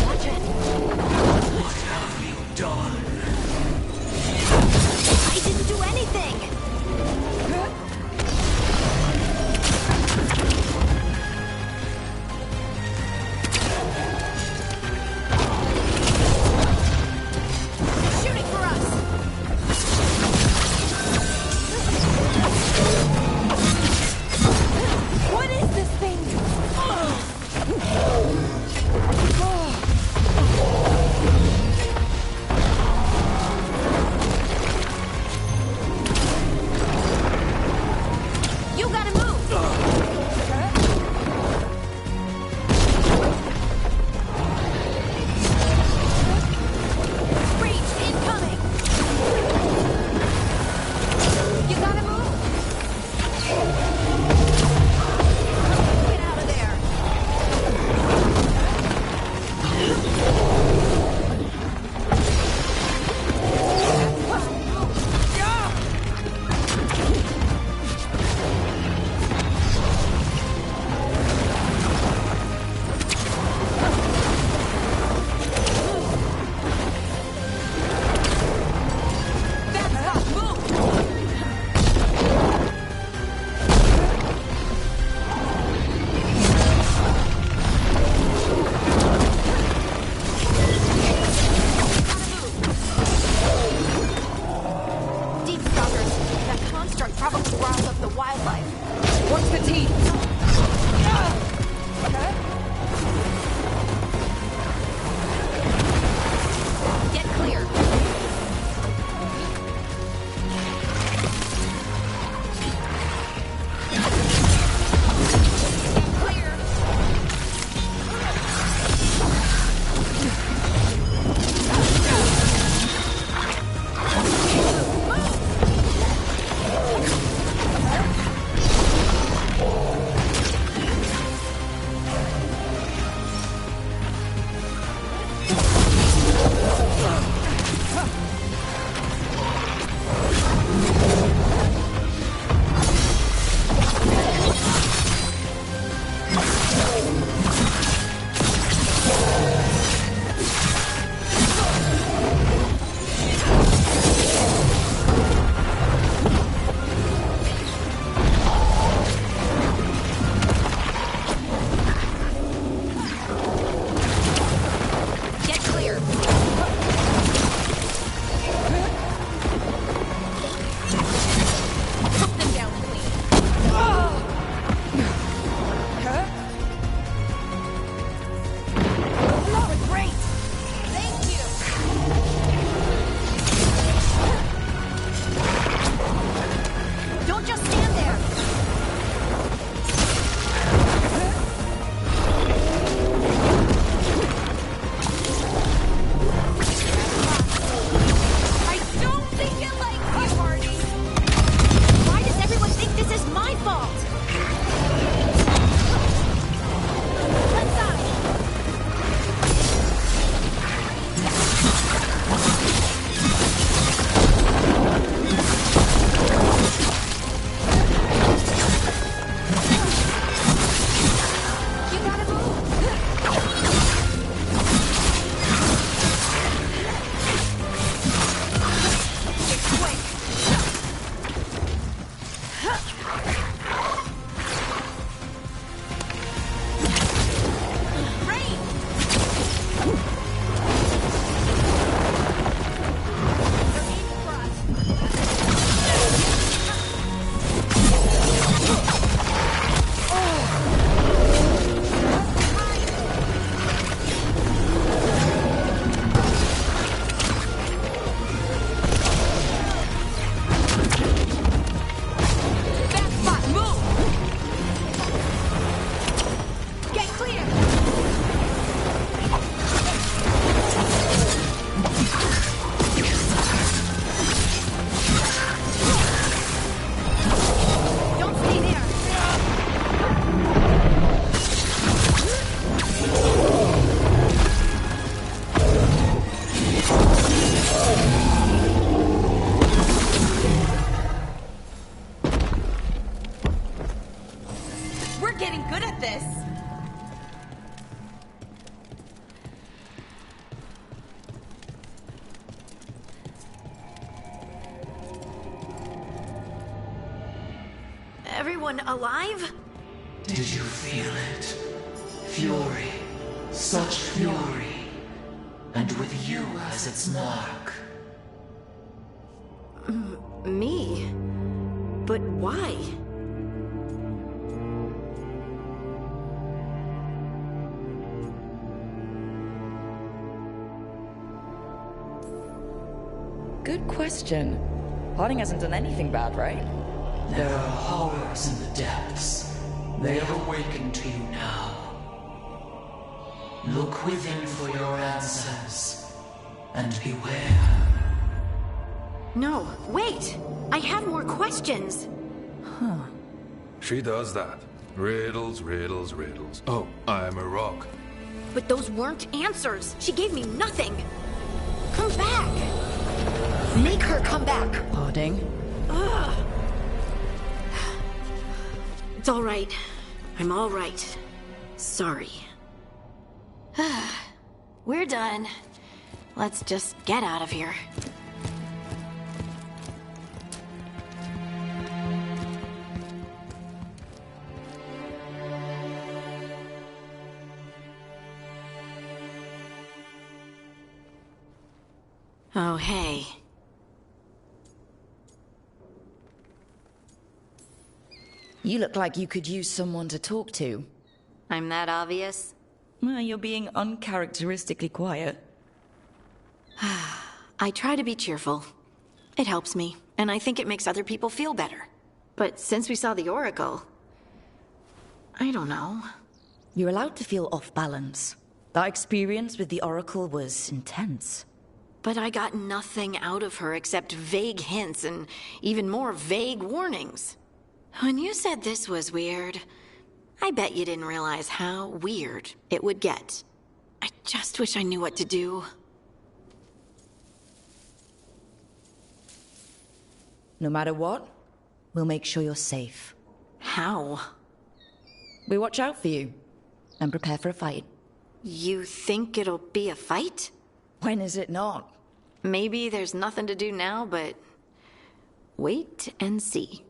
Watch it. What have you done? I didn't do anything! Shooting for us! everyone alive? Did you feel it? Fury. Such fury. And with you as its mark. Me? But why? Good question. Harding hasn't done anything bad, right? There are horrors in the depths. They have awakened to you now. Look within for your answers. And beware. No, wait! I have more questions! Huh. She does that. Riddles, riddles, riddles. Oh, I'm a rock. But those weren't answers! She gave me nothing! Come back! Make her come back! Harding? Ugh. It's all right. I'm all right. Sorry. We're done. Let's just get out of here. Oh, hey. You look like you could use someone to talk to. I'm that obvious? Well, you're being uncharacteristically quiet. I try to be cheerful. It helps me, and I think it makes other people feel better. But since we saw the Oracle... I don't know. You're allowed to feel off balance. That experience with the Oracle was intense. But I got nothing out of her except vague hints and even more vague warnings. When you said this was weird, I bet you didn't realize how weird it would get. I just wish I knew what to do. No matter what, we'll make sure you're safe. How? We watch out for you and prepare for a fight. You think it'll be a fight? When is it not? Maybe there's nothing to do now, but wait and see.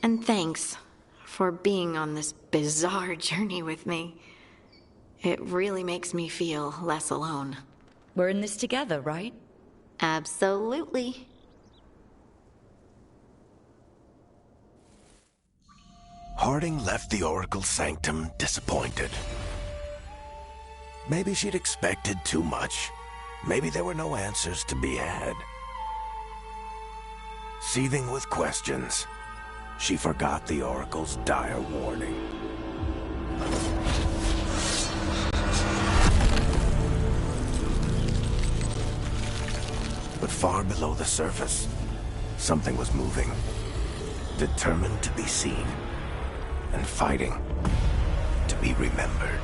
And thanks for being on this bizarre journey with me. It really makes me feel less alone. We're in this together, right? Absolutely. Harding left the Oracle Sanctum disappointed. Maybe she'd expected too much. Maybe there were no answers to be had. Seething with questions, she forgot the Oracle's dire warning. But far below the surface, something was moving, determined to be seen, and fighting to be remembered.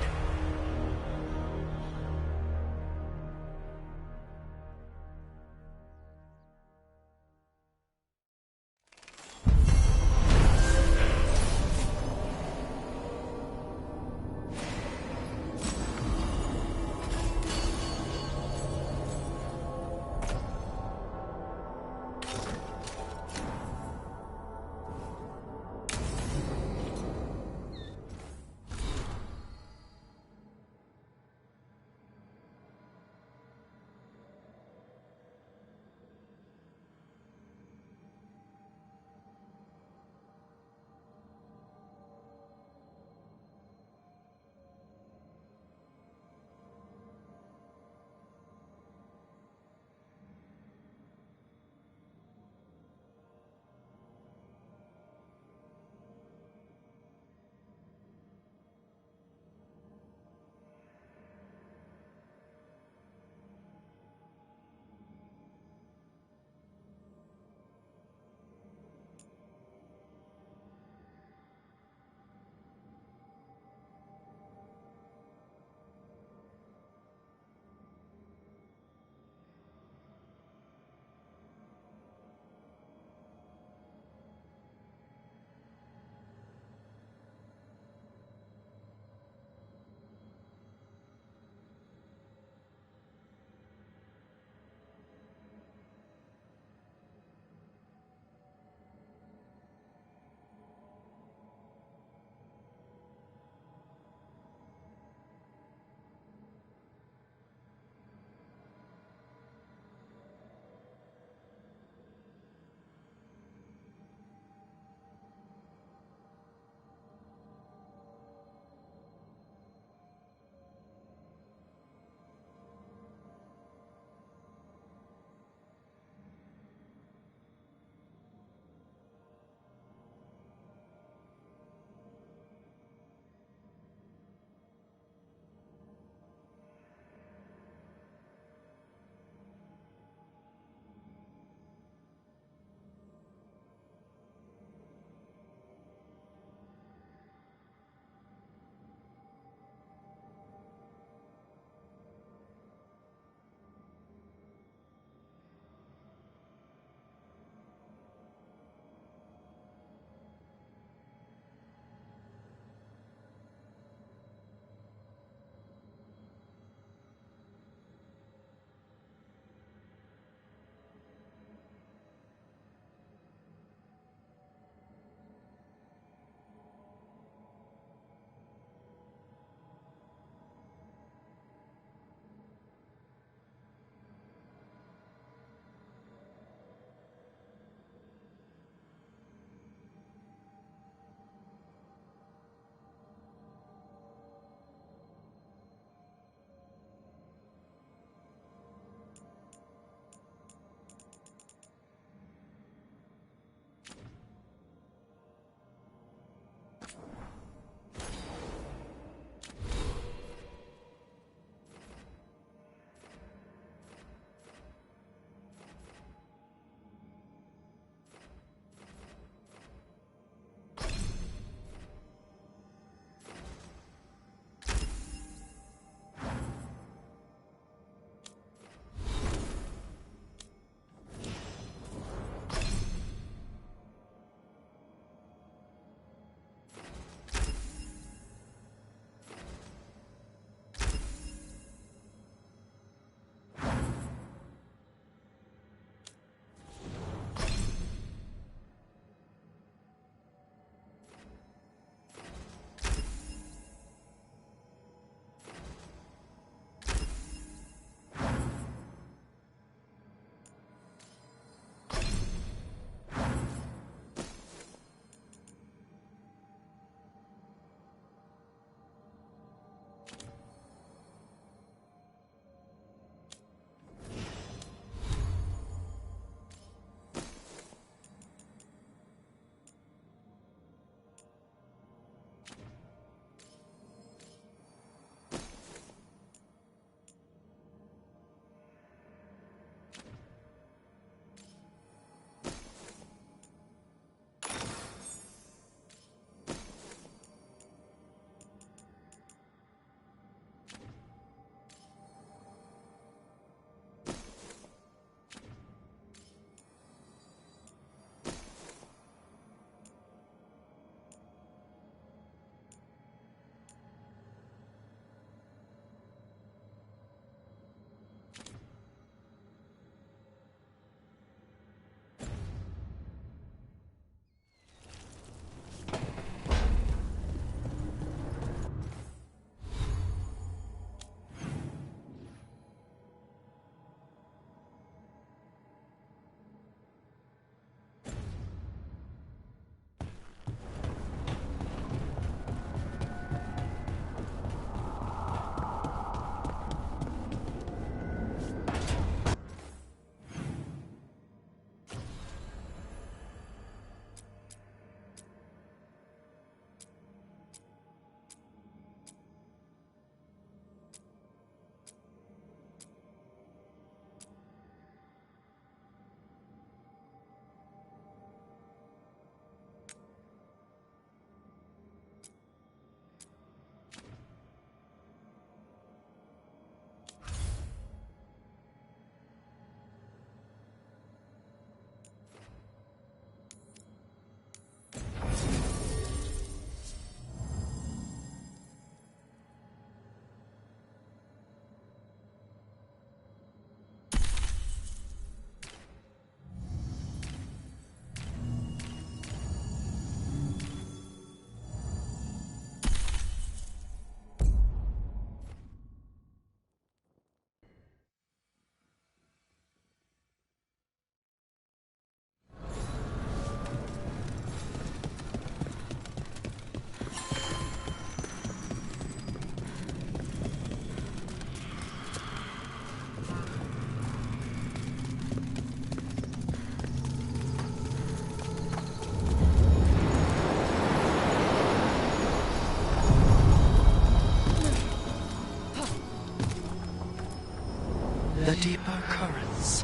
the deeper currents.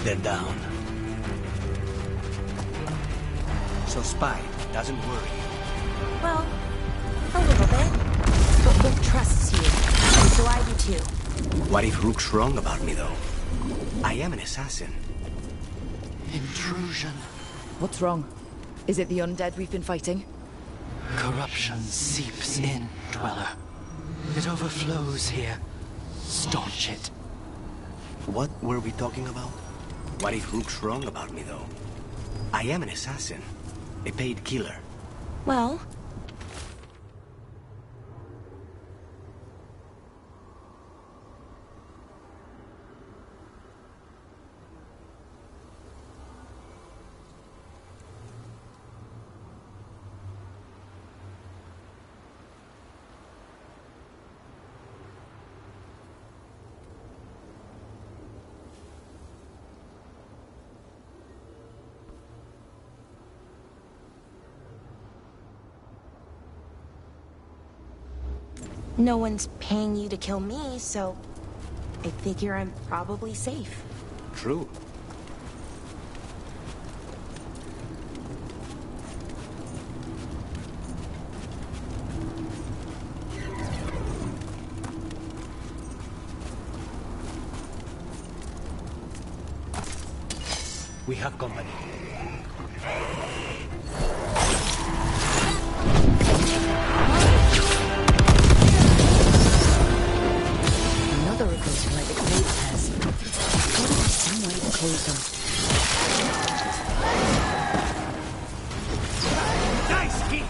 They're down. So Spy doesn't worry. Well, a little bit. But Rook trusts you, and so I do too. What if Rook's wrong about me, though? I am an assassin. Intrusion. What's wrong? Is it the undead we've been fighting? Corruption seeps in, Dweller. It overflows here. Staunch it. What were we talking about? What if Rook's wrong about me, though? I am an assassin. A paid killer. Well... No one's paying you to kill me, so I figure I'm probably safe. True. We have company. Another of those blighted blade pairs. There's gotta be some way to close them. Nice kick!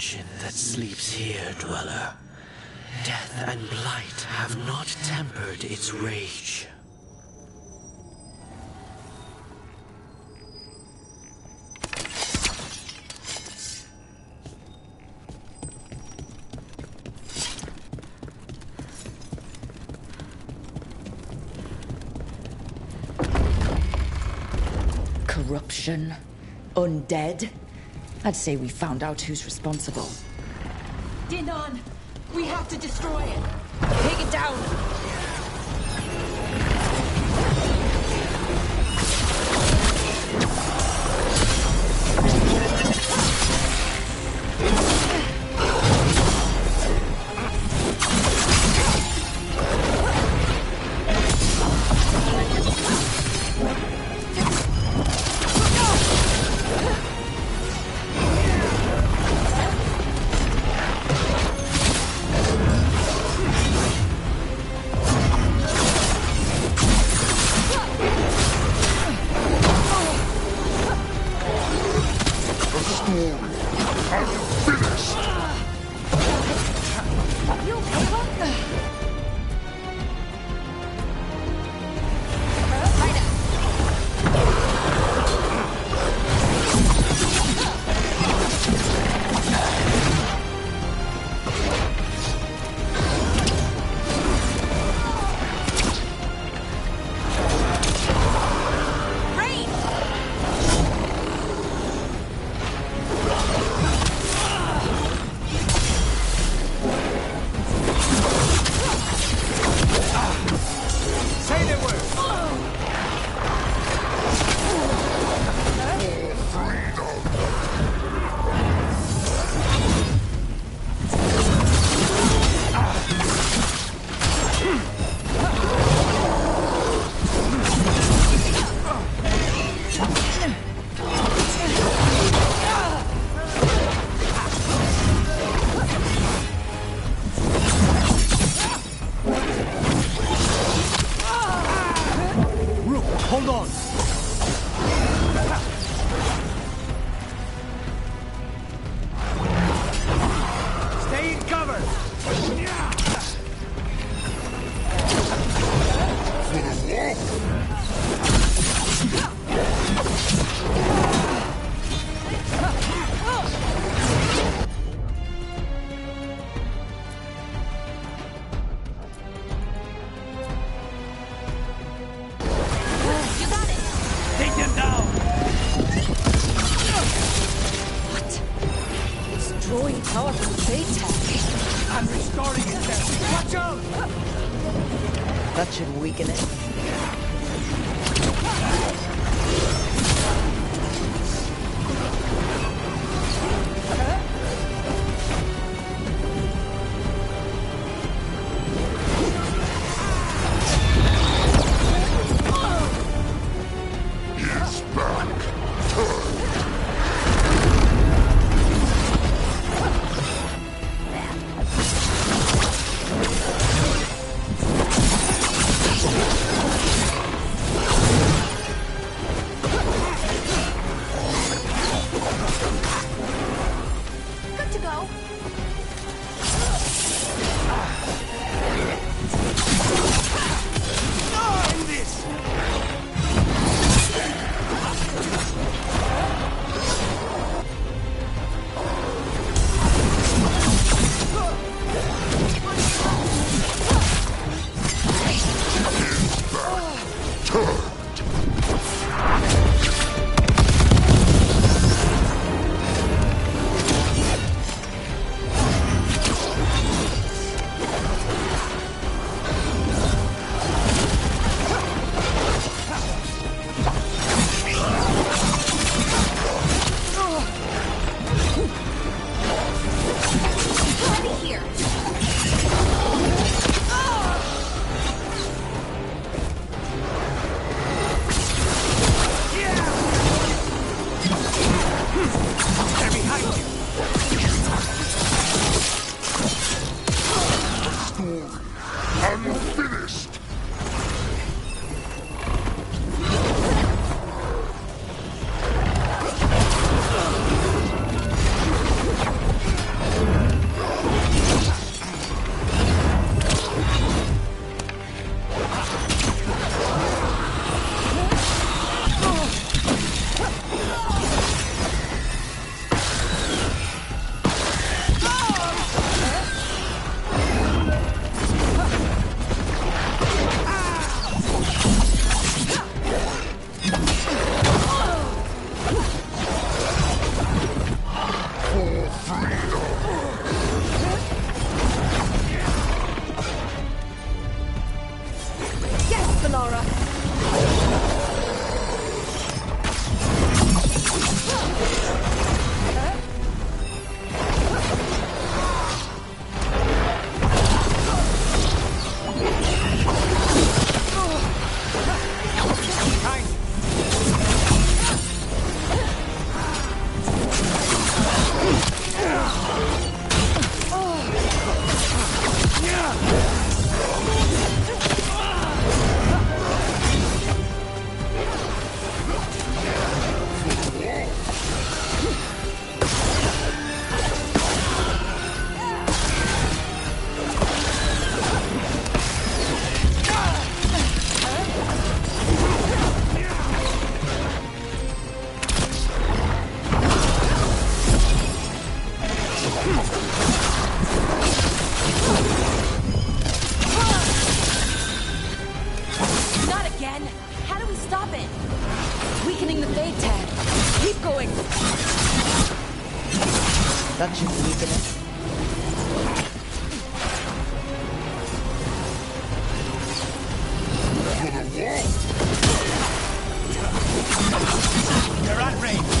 engine that sleeps here, dweller. Death and blight have not tempered its rage. Corruption. Undead. I'd say we found out who's responsible. Dinon, we have to destroy it. Take it down! That should weaken it. again. How do we stop it? Weakening the fade tag. Keep going. That should weaken it. You're at range.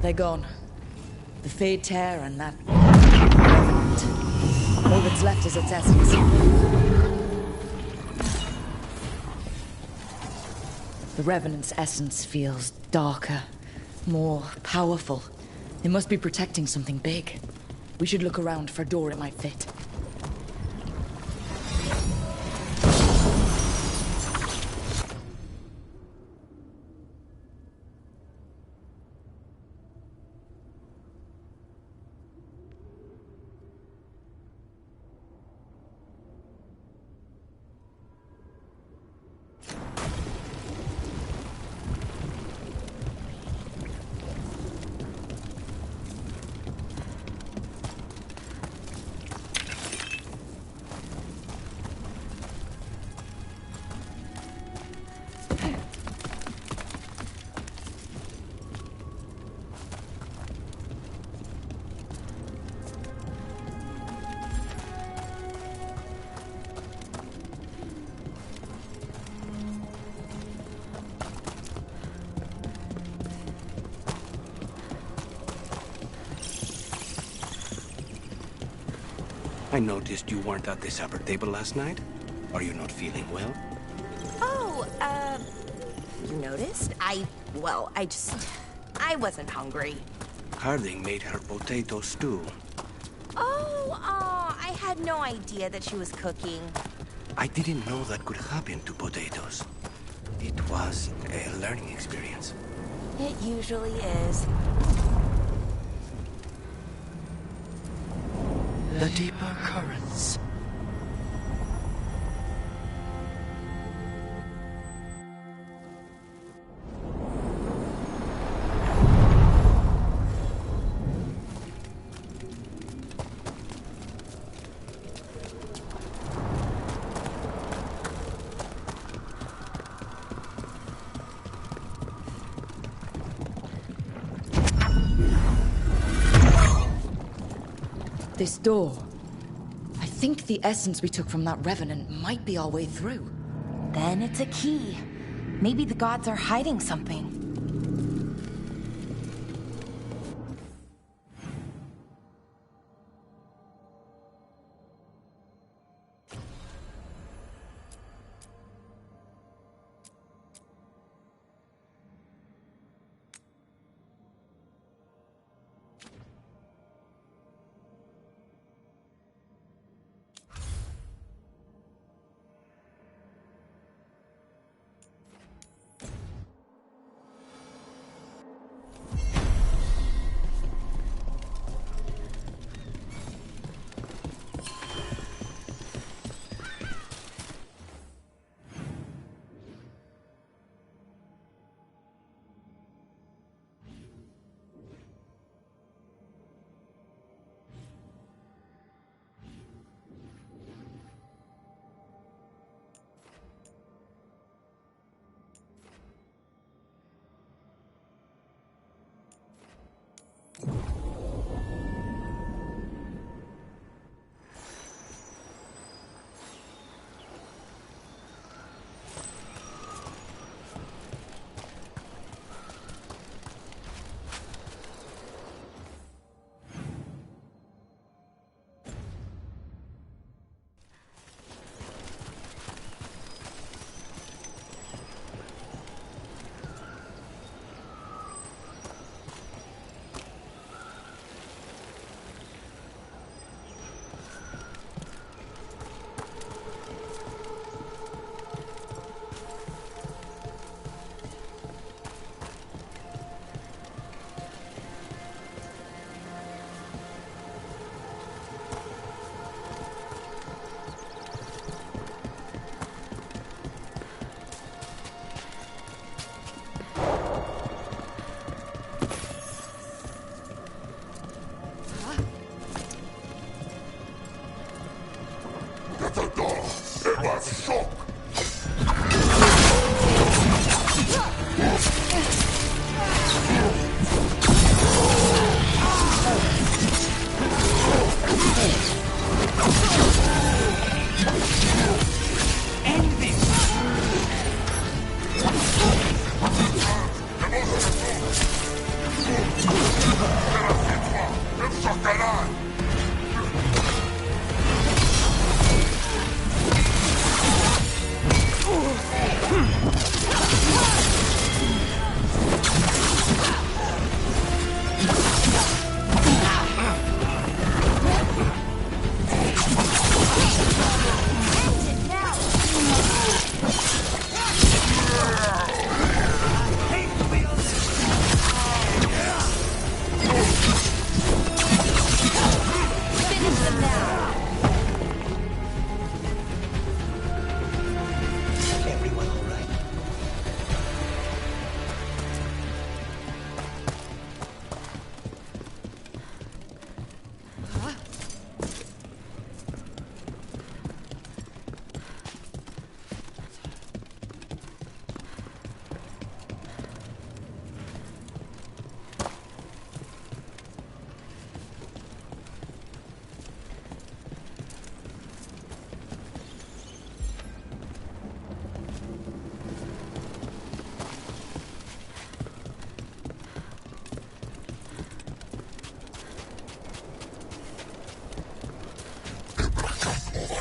They're gone. The Fade Tear and that Revenant. All that's left is its essence. The Revenant's essence feels darker, more powerful. It must be protecting something big. We should look around for a door it might fit. I noticed you weren't at the supper table last night. Are you not feeling well? Oh, you noticed? I wasn't hungry. Harding made her potato stew. I had no idea that she was cooking. I didn't know that could happen to potatoes. It was a learning experience. It usually is. The deeper currents. This door. I think the essence we took from that Revenant might be our way through. Then it's a key. Maybe the gods are hiding something.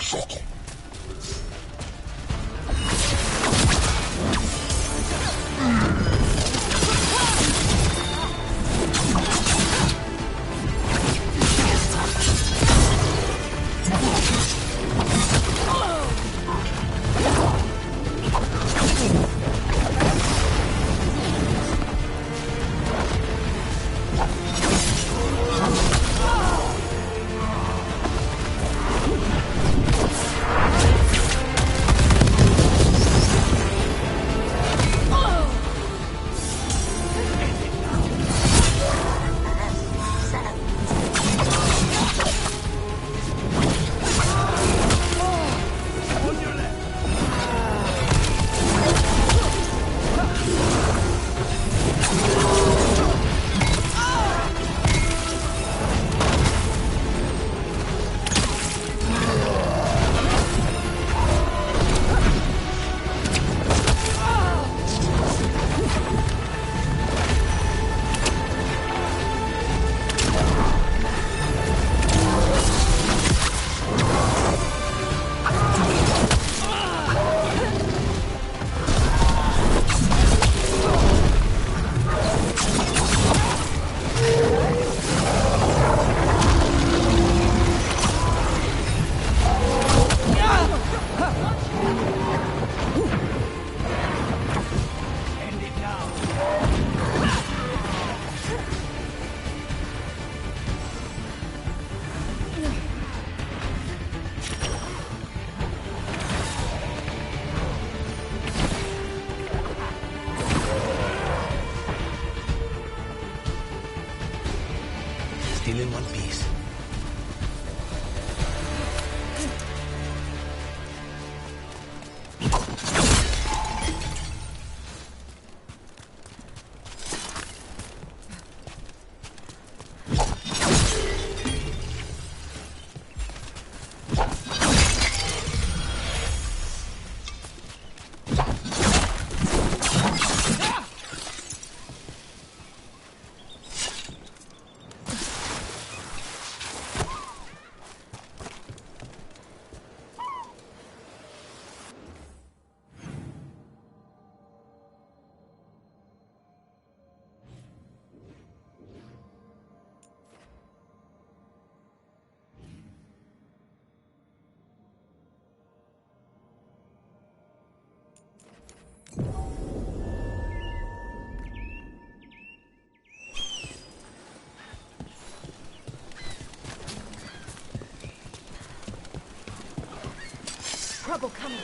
Still in one piece. Trouble coming.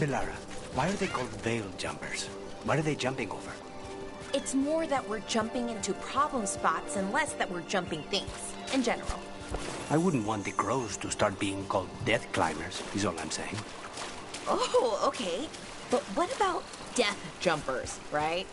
Bilara, why are they called veil jumpers? What are they jumping over? It's more that we're jumping into problem spots and less that we're jumping things, in general. I wouldn't want the crows to start being called death climbers, is all I'm saying. Oh, okay. But what about death jumpers, right?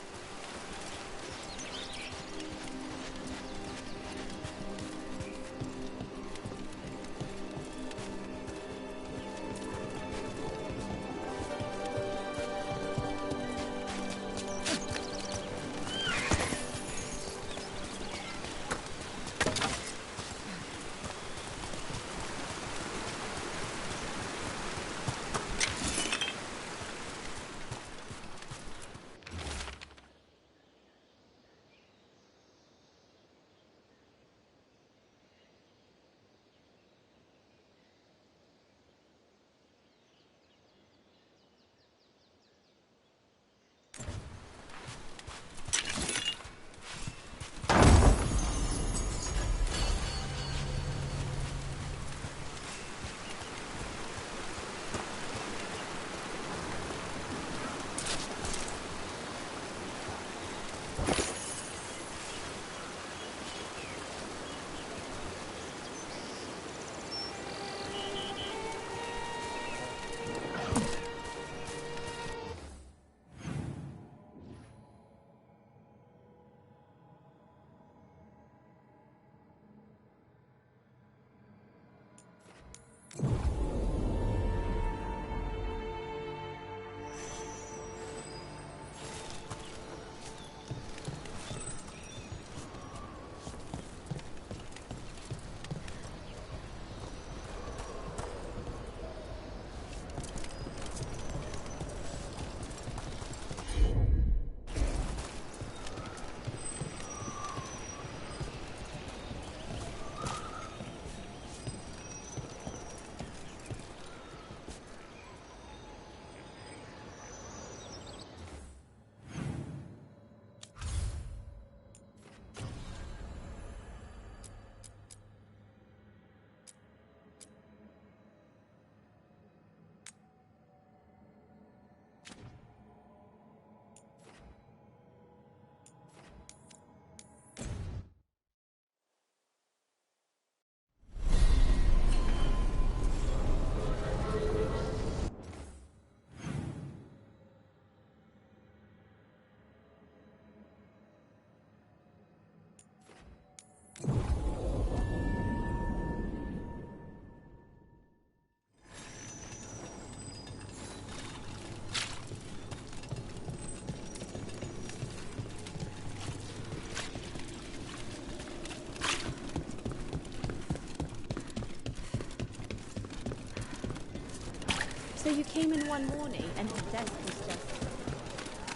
So you came in one morning and the desk was just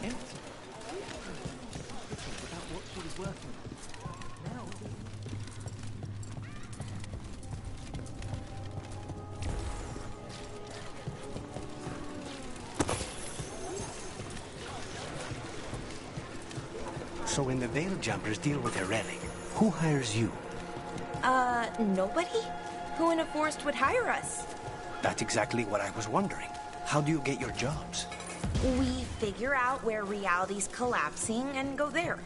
Empty. About what she was working on. Now. So when the Veil Jumpers deal with a relic, who hires you? Nobody? Who in a forest would hire us? That's exactly what I was wondering. How do you get your jobs? We figure out where reality's collapsing and go there.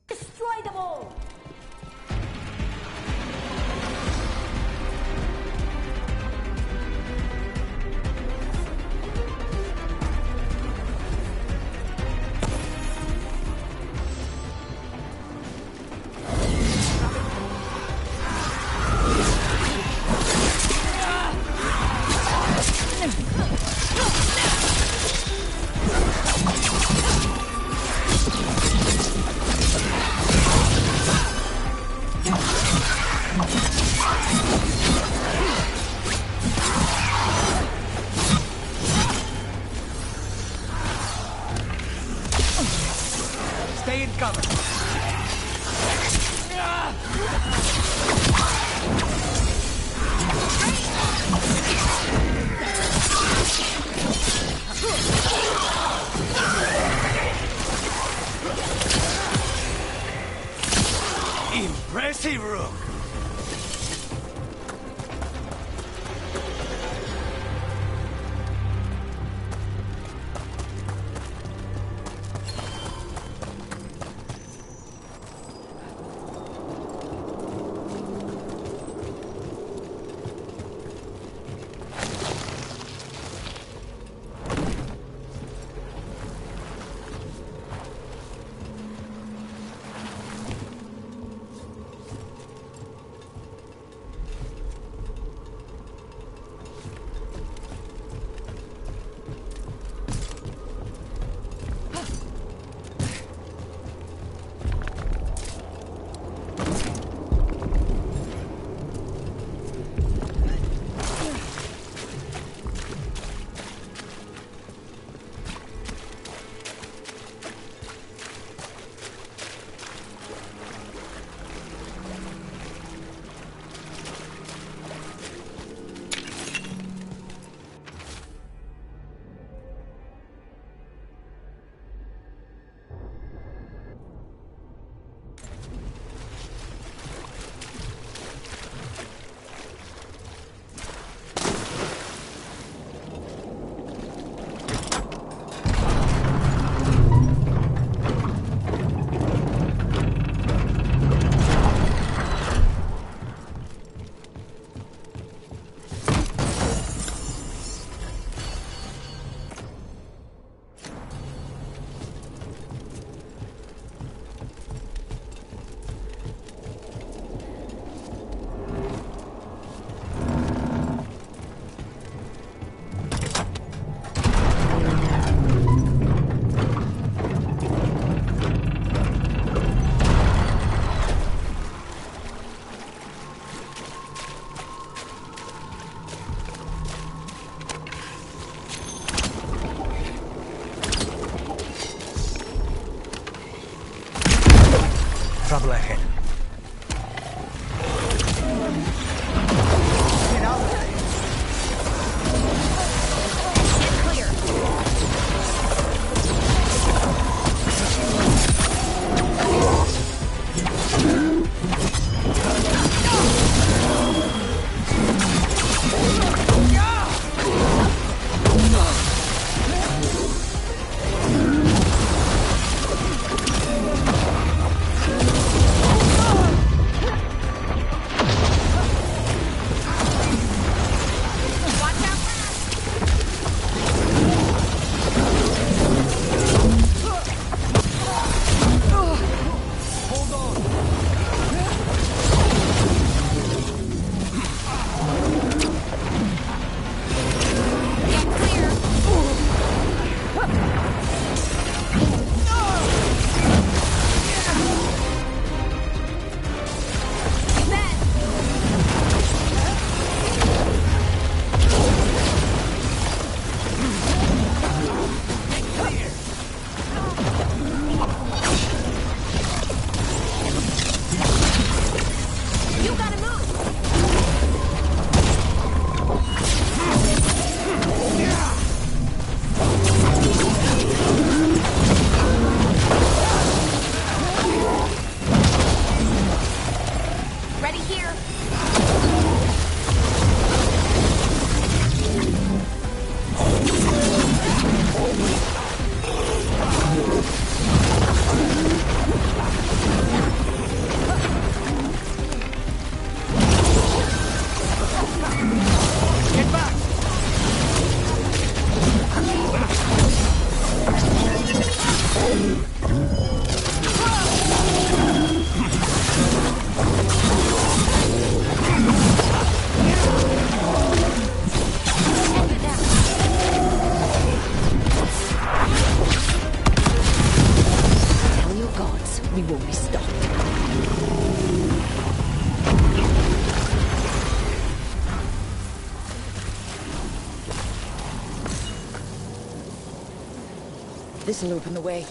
Destroy them all! Stay in cover. Impressive, Rook. Trouble ahead. Get out of there. Get clear. This'll open the way.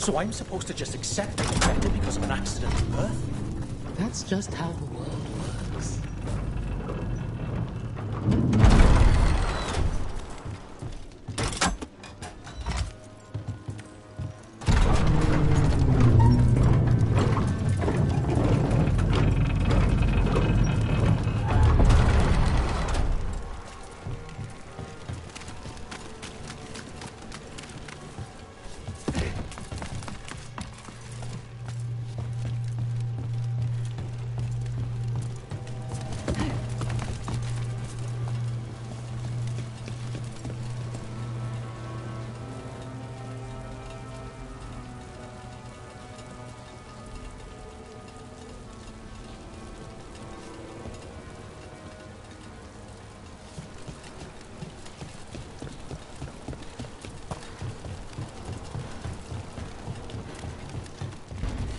So I'm supposed to just accept being infected because of an accidental birth? That's just how the world works.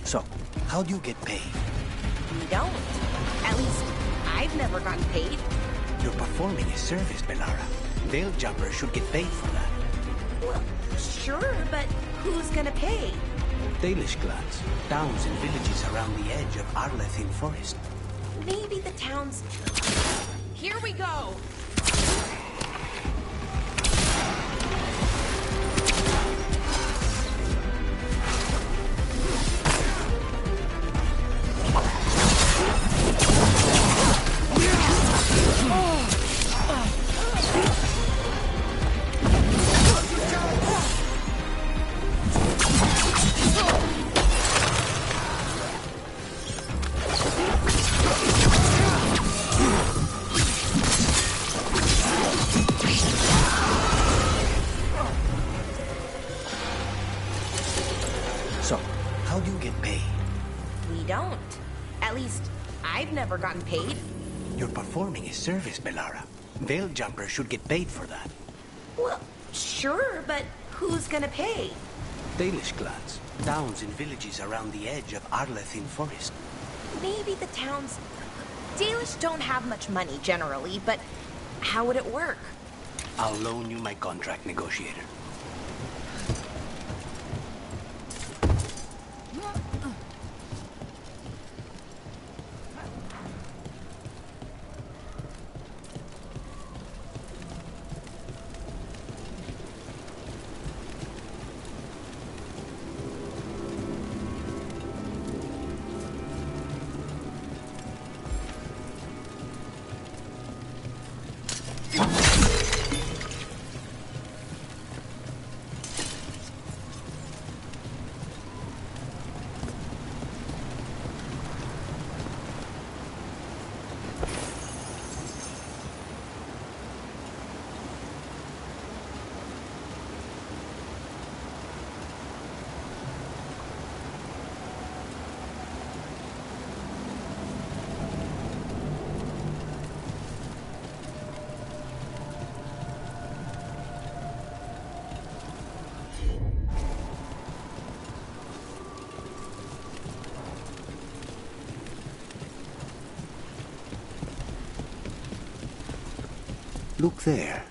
So, how do you get paid? We don't. At least, I've never gotten paid. You're performing a service, Bellara. Veil Jumper should get paid for that. Well, sure, but who's gonna pay? Dalish clans, towns and villages around the edge of Arlethin Forest. Maybe the towns... Here we go! Never gotten paid. You're performing a service, Bellara. Veil Jumper should get paid for that. Well, sure, but who's gonna pay? Dalish clans, towns and villages around the edge of Arlethin Forest. Maybe the towns... Dalish don't have much money generally, but how would it work? I'll loan you my contract negotiator. Look there.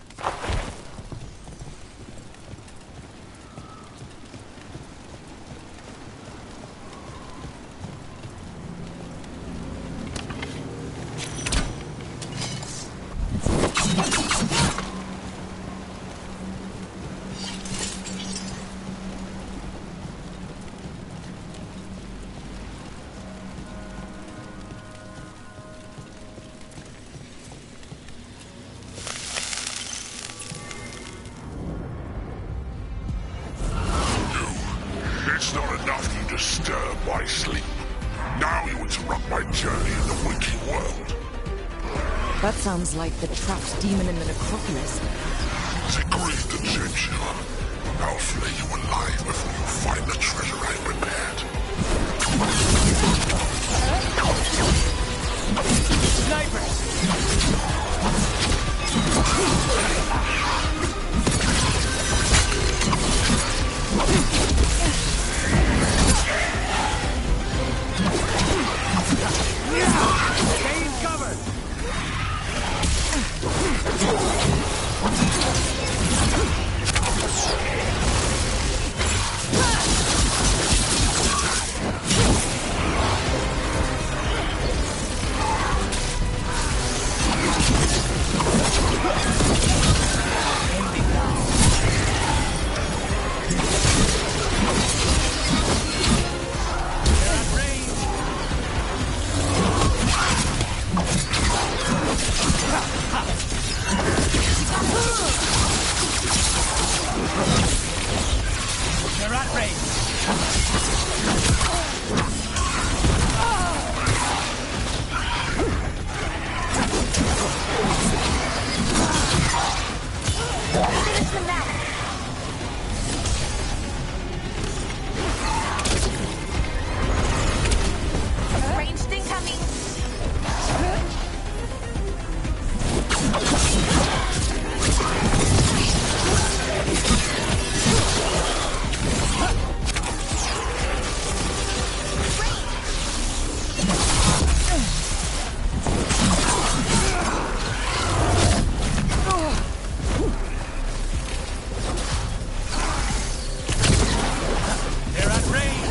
It's not enough you disturb my sleep. Now you interrupt my journey in the waking world. That sounds like the trapped demon in the necropolis. The grief that shapes you. I'll flay you alive before you find the treasure I prepared. Stay in cover! Ranged incoming. They're at range!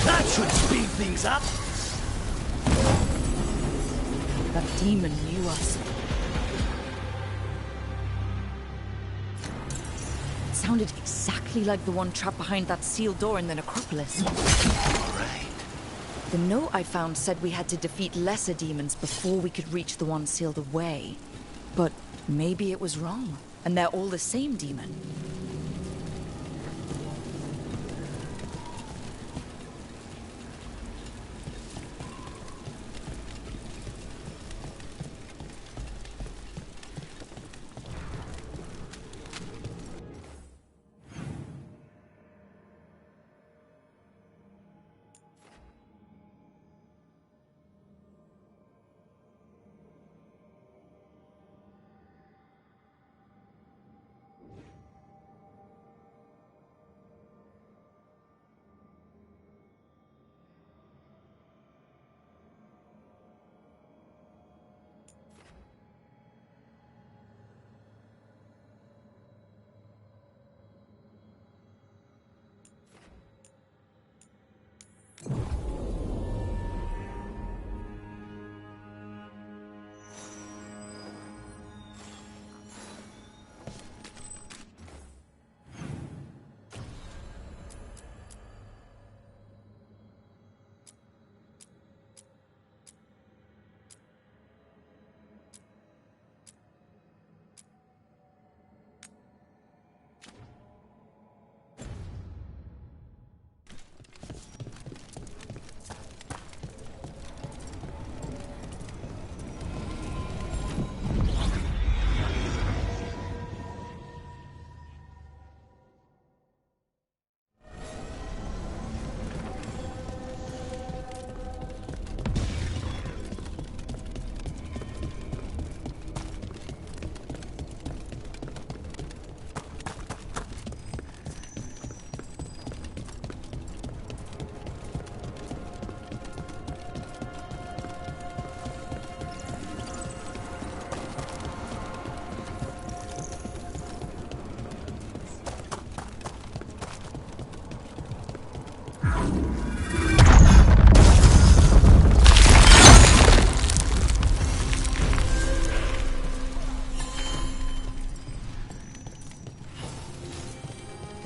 That should speed things up. That demon knew us. It sounded exactly like the one trapped behind that sealed door in the necropolis. Right. The note I found said we had to defeat lesser demons before we could reach the one sealed away. But maybe it was wrong, and they're all the same demon.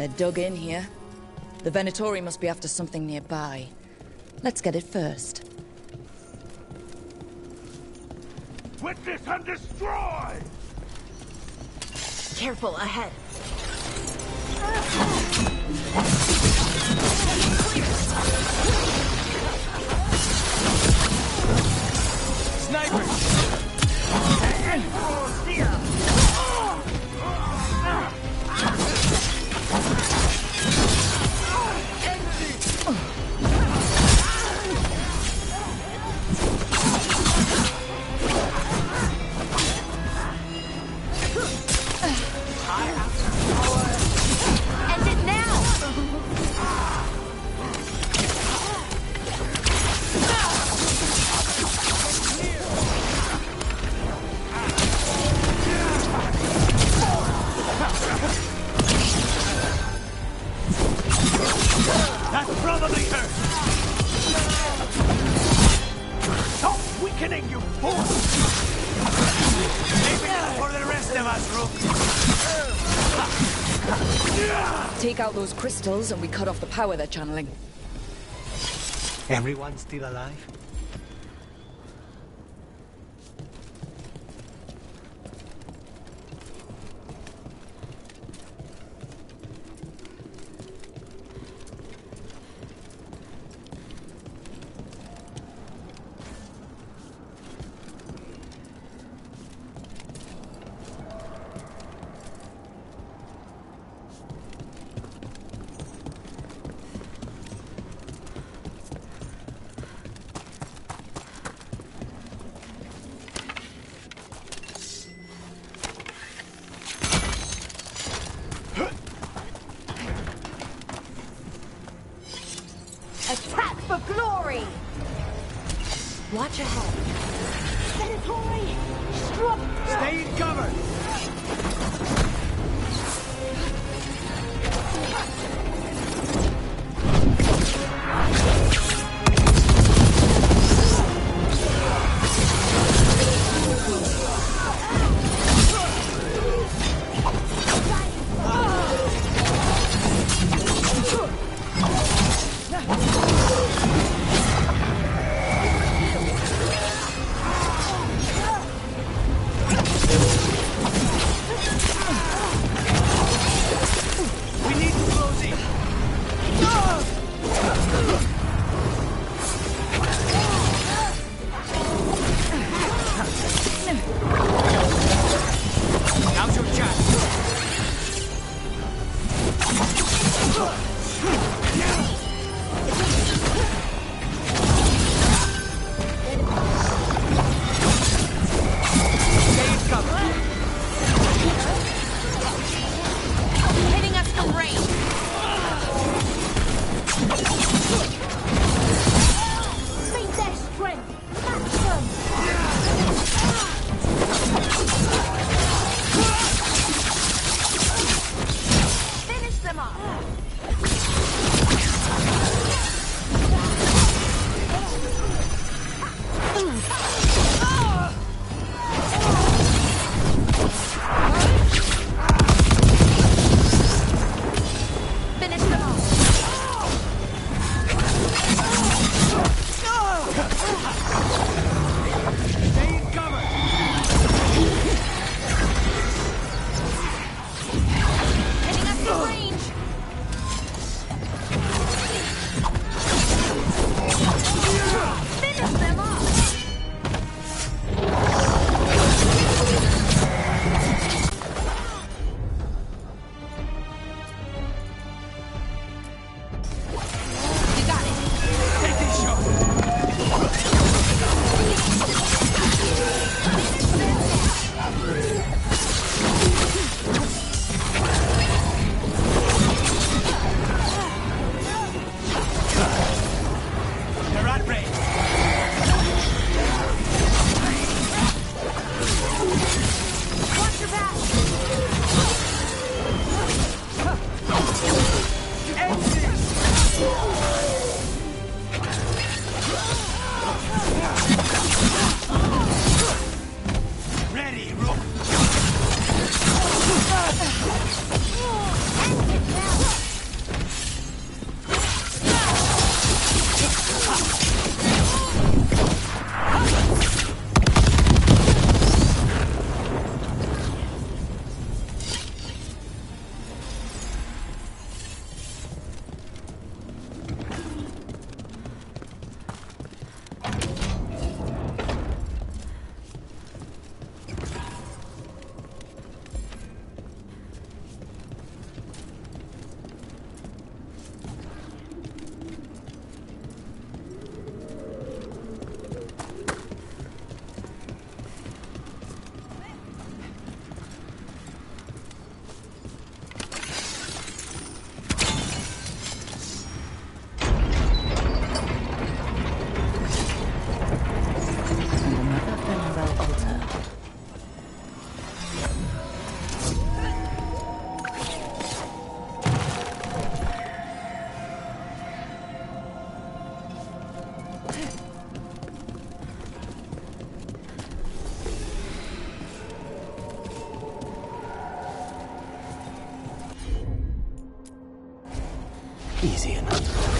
They're dug in here. The Venatori must be after something nearby. Let's get it first. Witness and destroy! Careful, ahead. Sniper! That's probably her! Stop weakening, you fool! Leave it for the rest of us, Rook! Take out those crystals and we cut off the power they're channeling. Everyone still alive? Attack for glory! Watch ahead. Venatori! Struck! Stay in cover! Easy enough.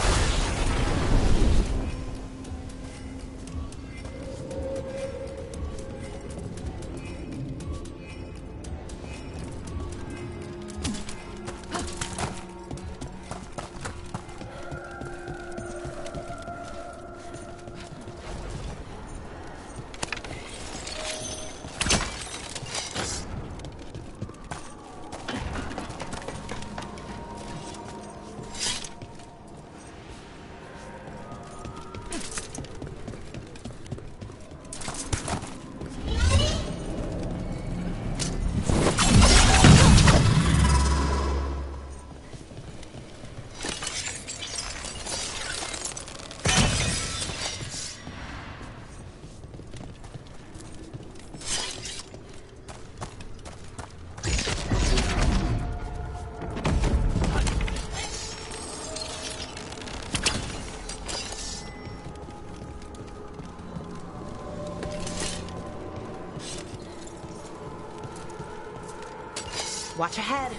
Watch ahead.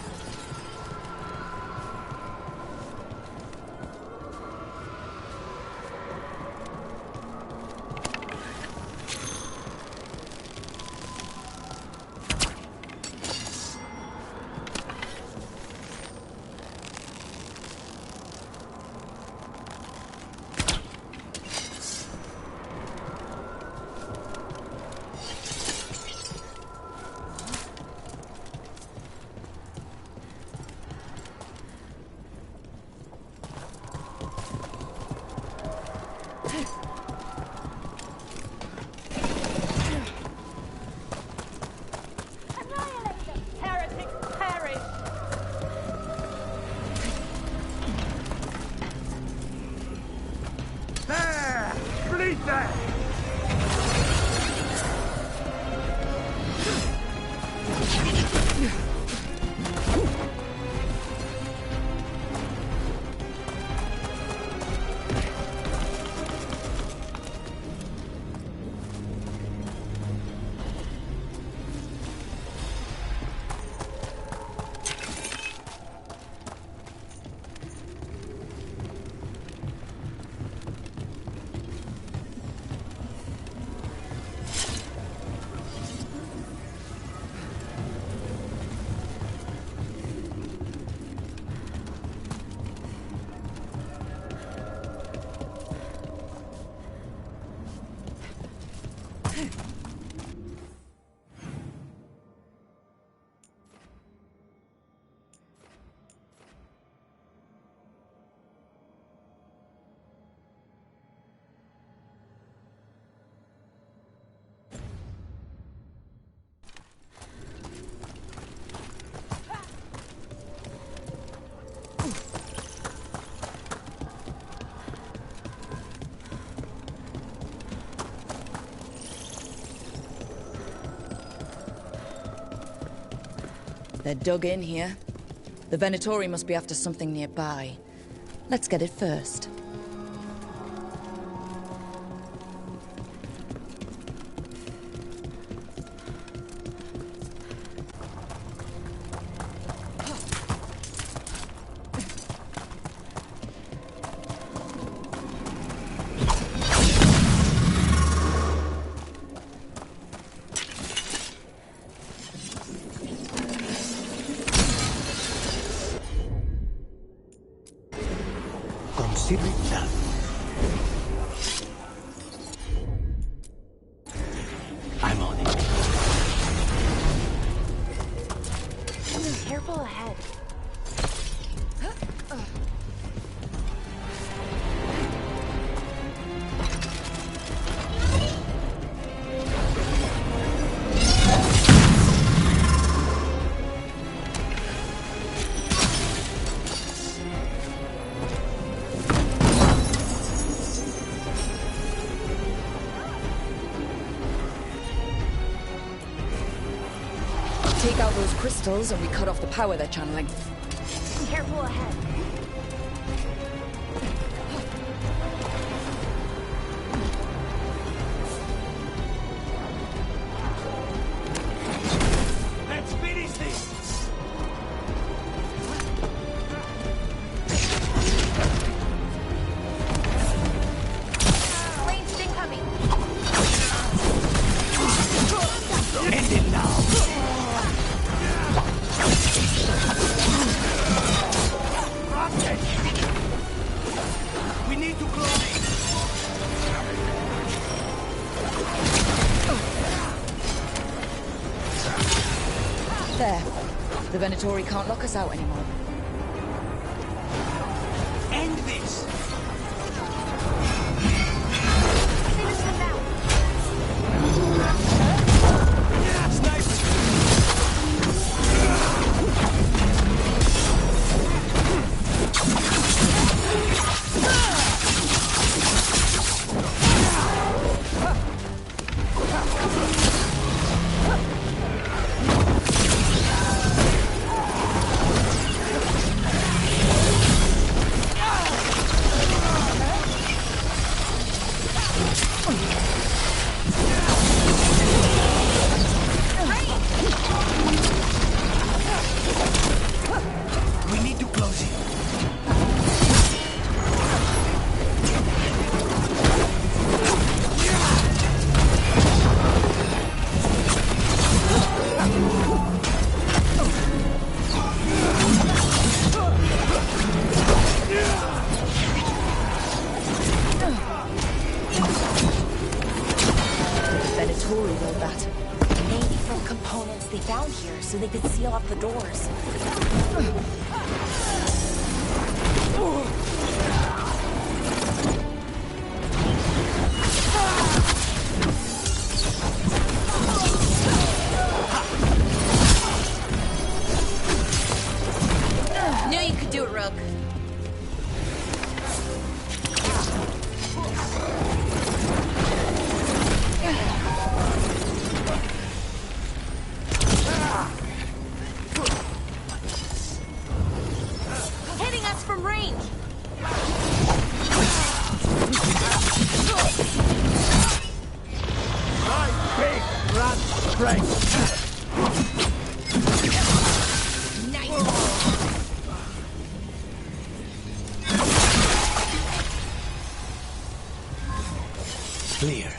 They're dug in here. The Venatori must be after something nearby. Let's get it first. Consider it done. I'm on it. Careful ahead. Take out those crystals and we cut off the power they're channeling. Careful ahead. Let's finish this! Venatori can't lock us out anymore. End this! So they could seal off the doors. Knew you could do it, Rook. Hitting us from range. Big rat strength. Clear.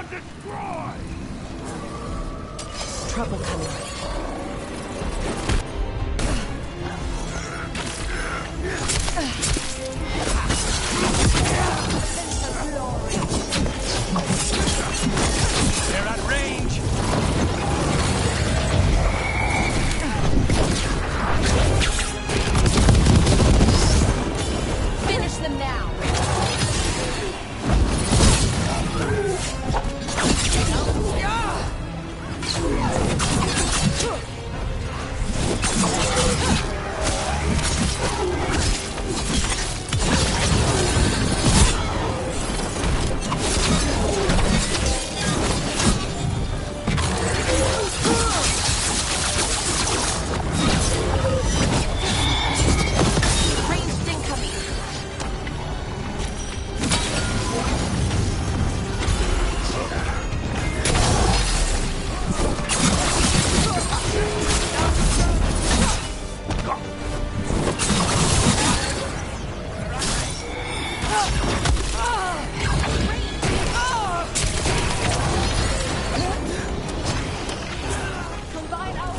to destroy! Trouble coming. They're at range! Finish them now! Ranged incoming! Combine our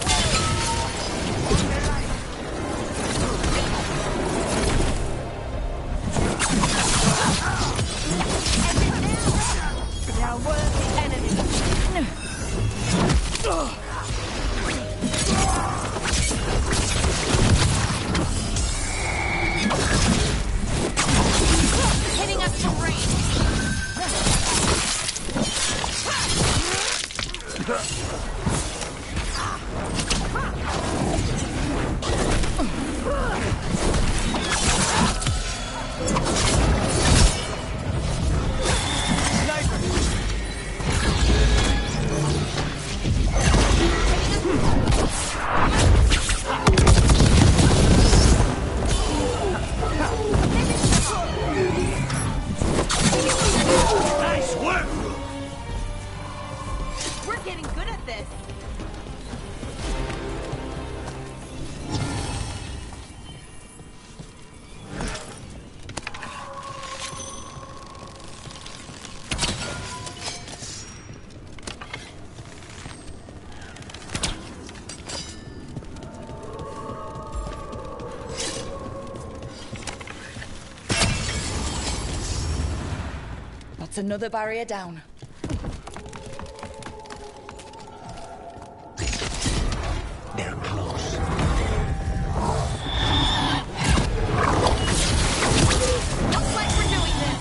now work the enemy. Hitting us from range. Nice work! We're getting good at this. That's another barrier down. They're close. Looks like we're doing this.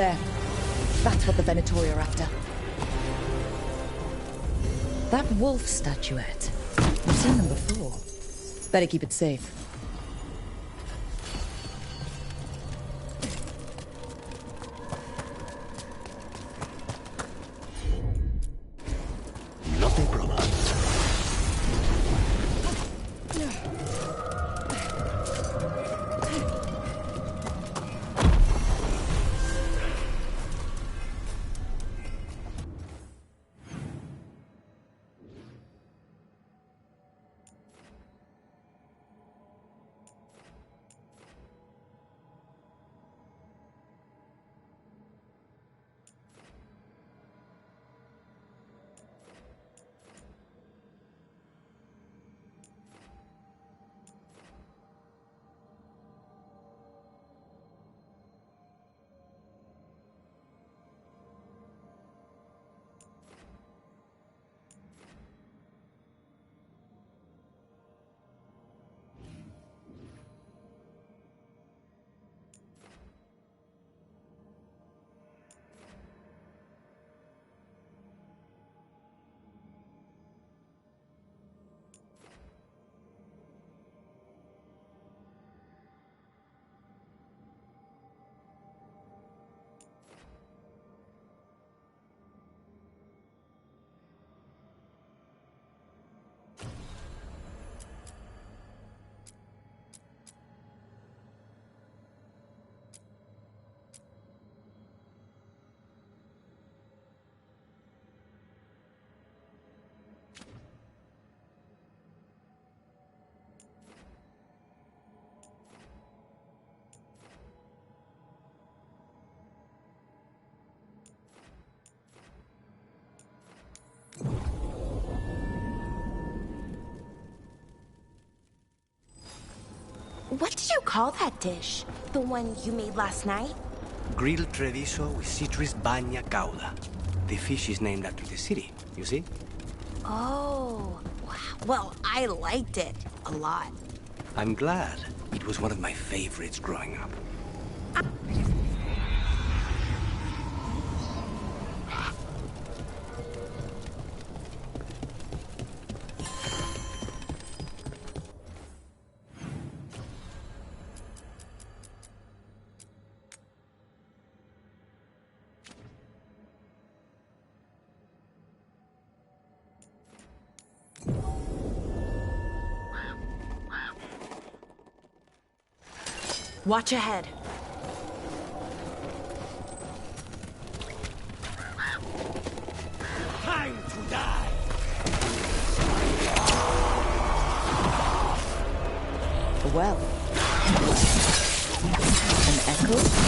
There. That's what the Venatori are after. That wolf statuette. We've seen them before. Better keep it safe. Nothing problem. What did you call that dish? The one you made last night? Grilled treviso with citrus bagna cauda. The fish is named after the city, you see? Oh, well, I liked it a lot. I'm glad. It was one of my favorites growing up. Watch ahead. Time to die! Well. An echo?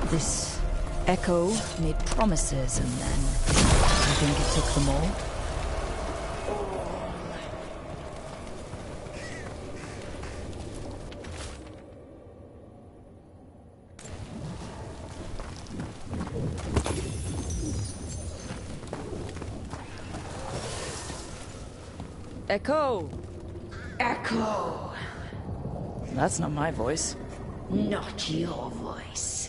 This echo made promises and then I think it took them all. Echo! Echo! That's not my voice. Not your voice.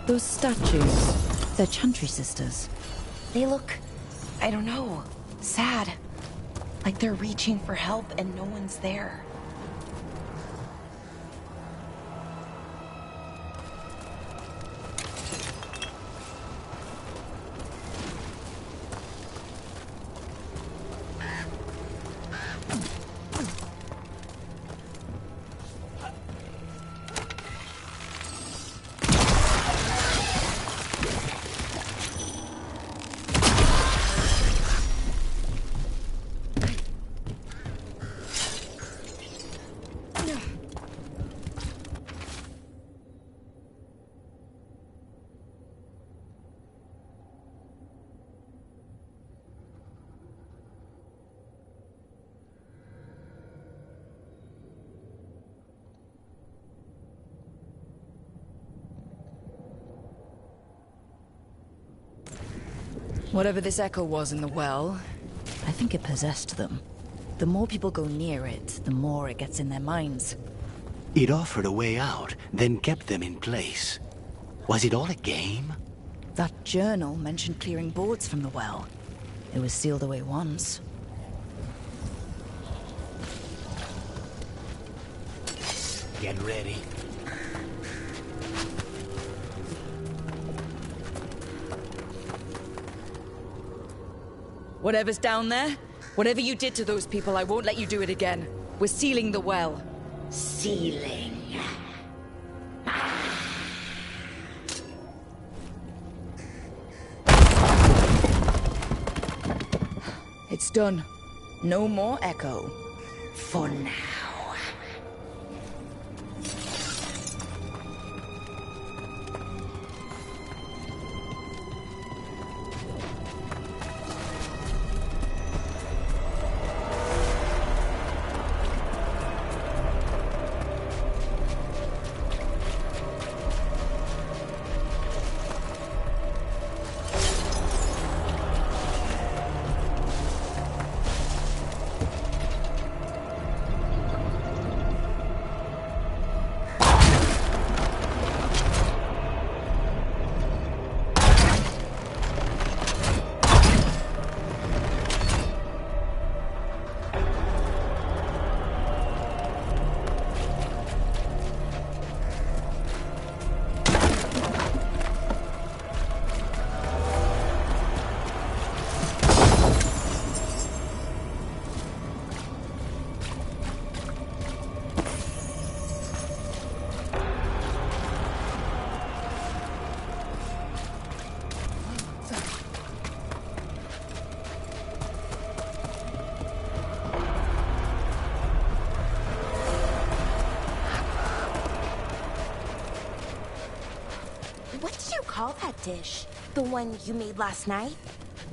Those statues, they're Chantry sisters. They look, I don't know, sad. Like they're reaching for help and no one's there. Whatever this echo was in the well, I think it possessed them. The more people go near it, the more it gets in their minds. It offered a way out, then kept them in place. Was it all a game? That journal mentioned clearing boards from the well. It was sealed away once. Get ready. Whatever's down there, whatever you did to those people, I won't let you do it again. We're sealing the well. Sealing. It's done. No more echo. For now. Call that dish? The one you made last night?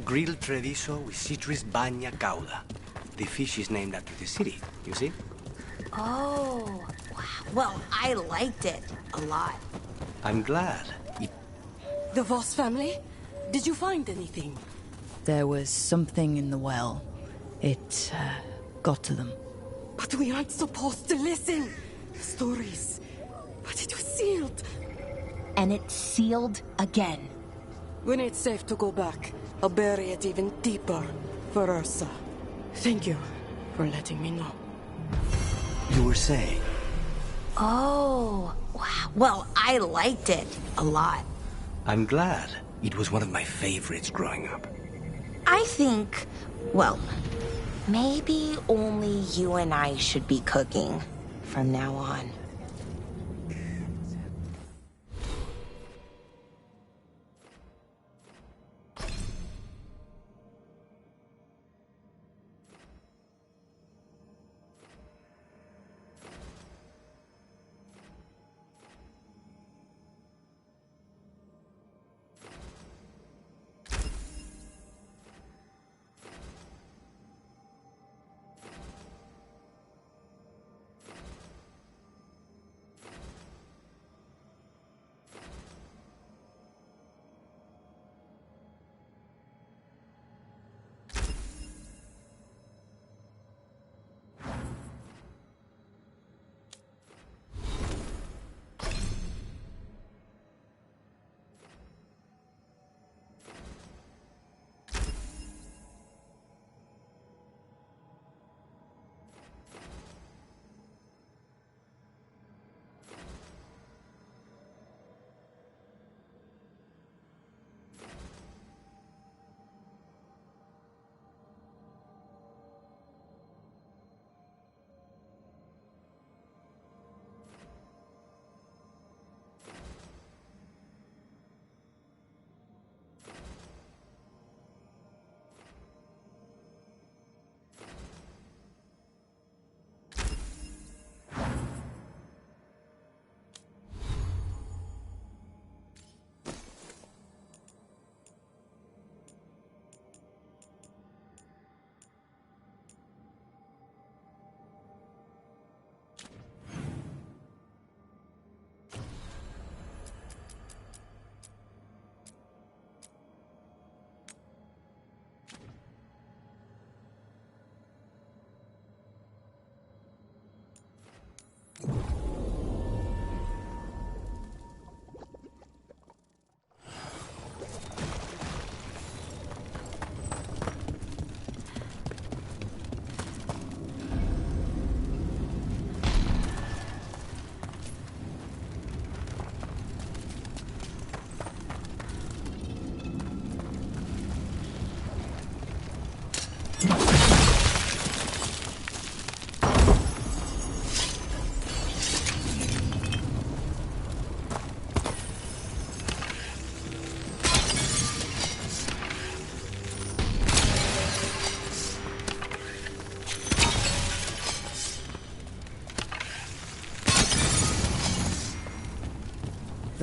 Grilled chorizo with citrus bagna cauda. The fish is named after the city, you see? Oh, well, I liked it a lot. I'm glad. The Voss family? Did you find anything? There was something in the well. It, got to them. But we aren't supposed to listen. Stories. But it was sealed. And it's sealed again. When it's safe to go back, I'll bury it even deeper for Ursa. Thank you for letting me know. You were saying? Oh, well, I liked it a lot. I'm glad. It was one of my favorites growing up. I think, well, maybe only you and I should be cooking from now on.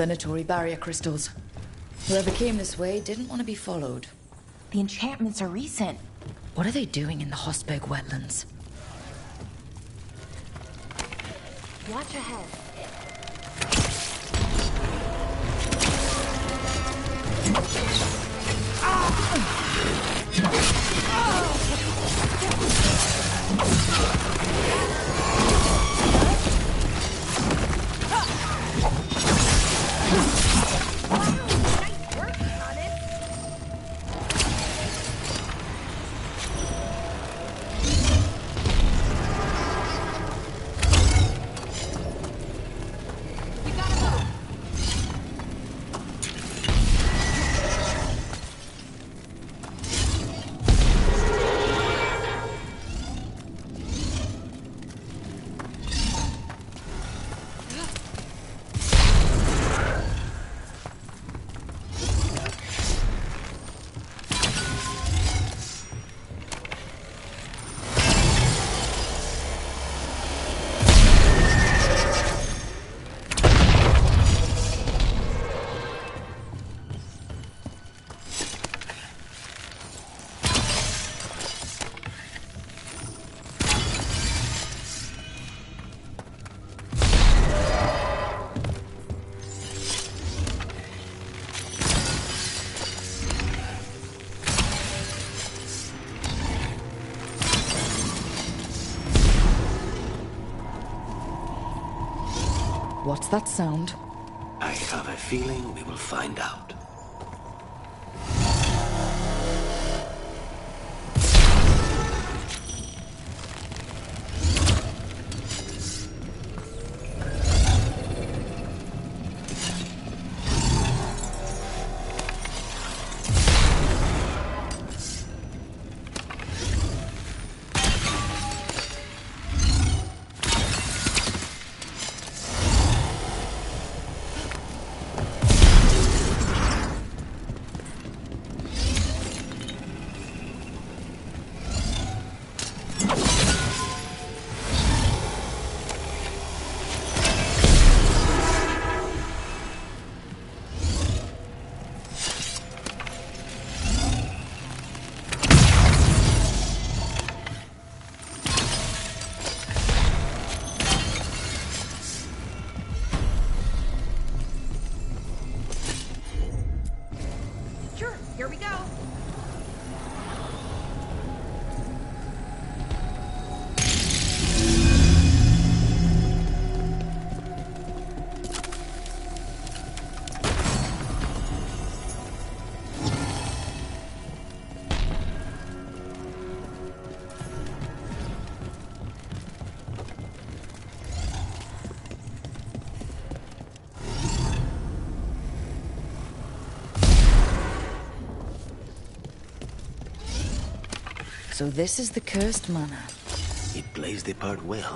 Veneratory barrier crystals. Whoever came this way didn't want to be followed. The enchantments are recent. What are they doing in the Hosberg wetlands? Watch ahead. What's that sound? I have a feeling we will find out. Here we go. So this is the cursed manor. It plays the part well.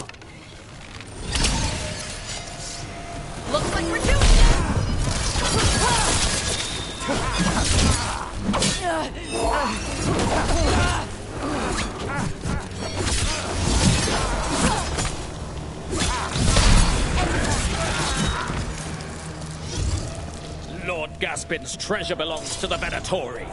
Looks like we're doing Lord Gaspin's treasure belongs to the Venatori.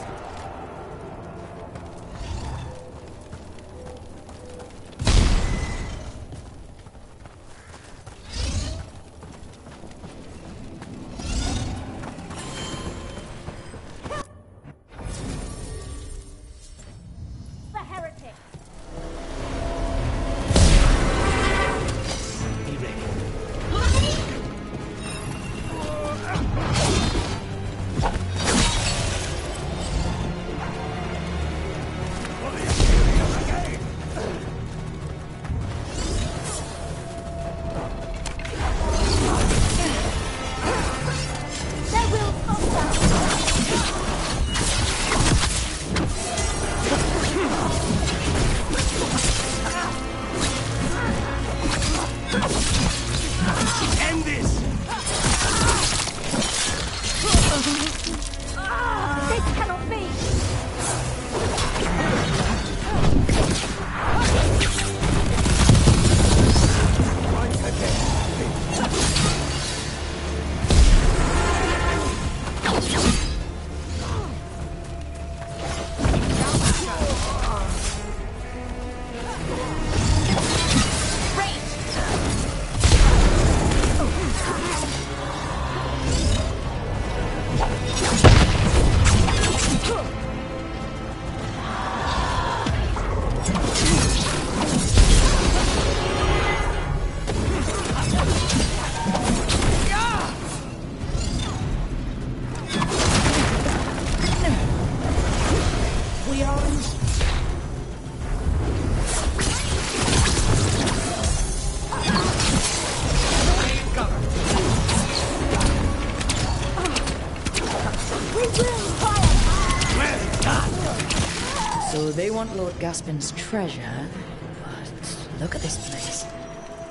So they want Lord Gaspin's treasure, but look at this place.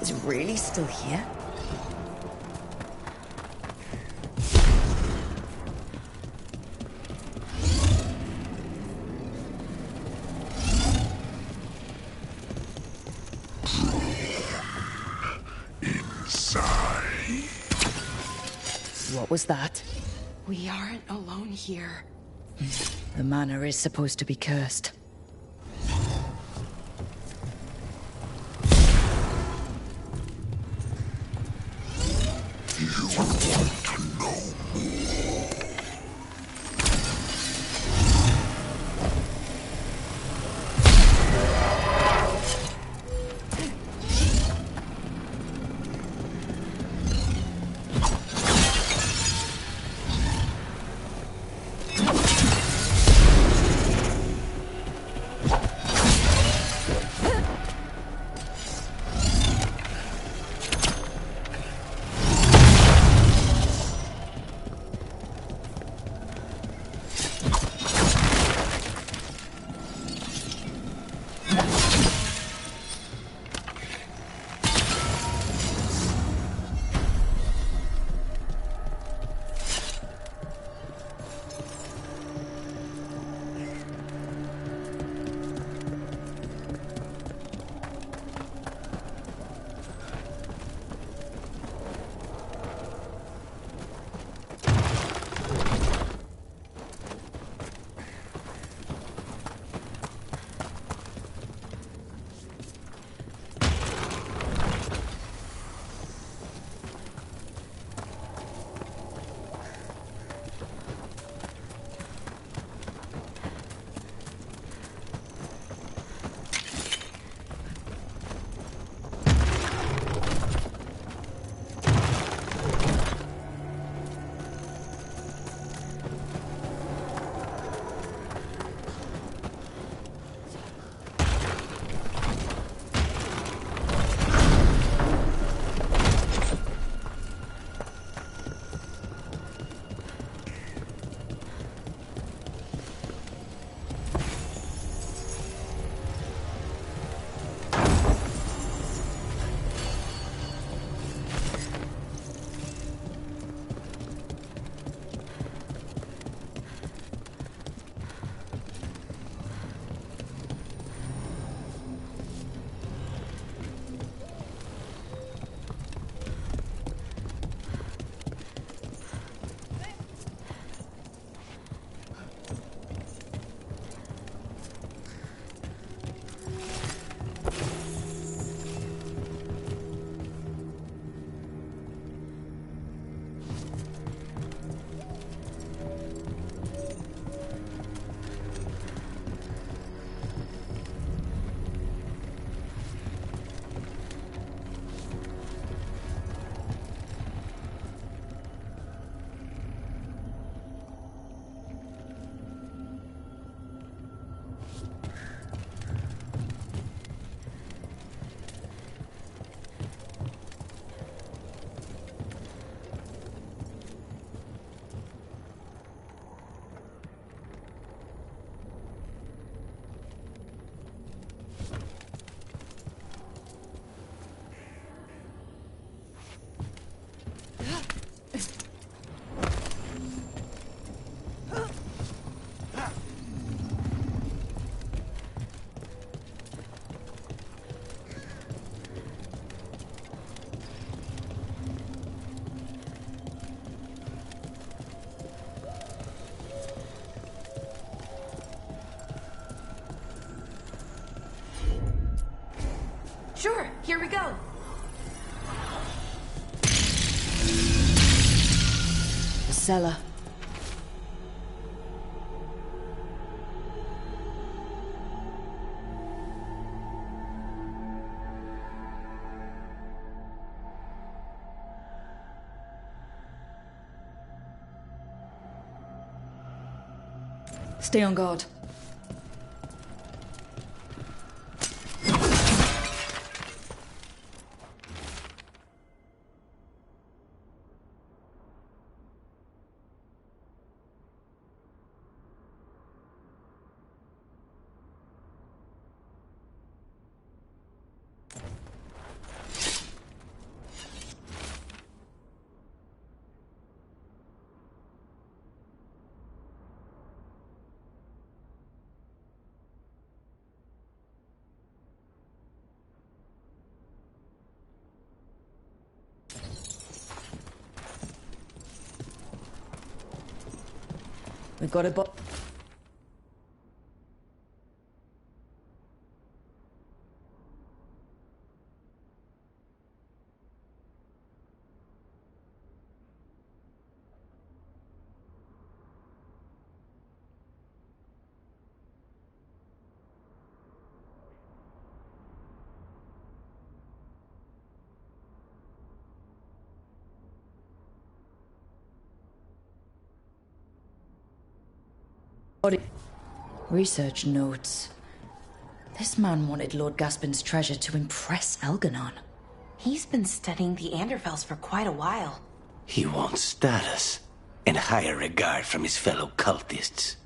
Is it really still here? What was that? We aren't alone here. The manor is supposed to be cursed. Sure, here we go. The cellar. Stay on guard. We've got a research notes. This man wanted Lord Gaspin's treasure to impress Elganon. He's been studying the Anderfels for quite a while. He wants status and higher regard from his fellow cultists.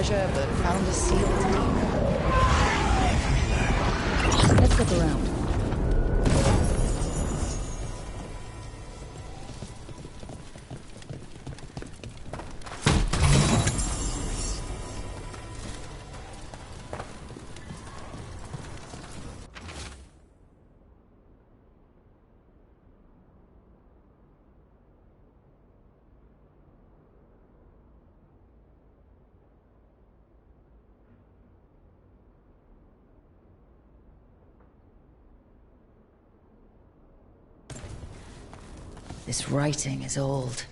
treasure, but found a sealed demon. Let's look around. This writing is old.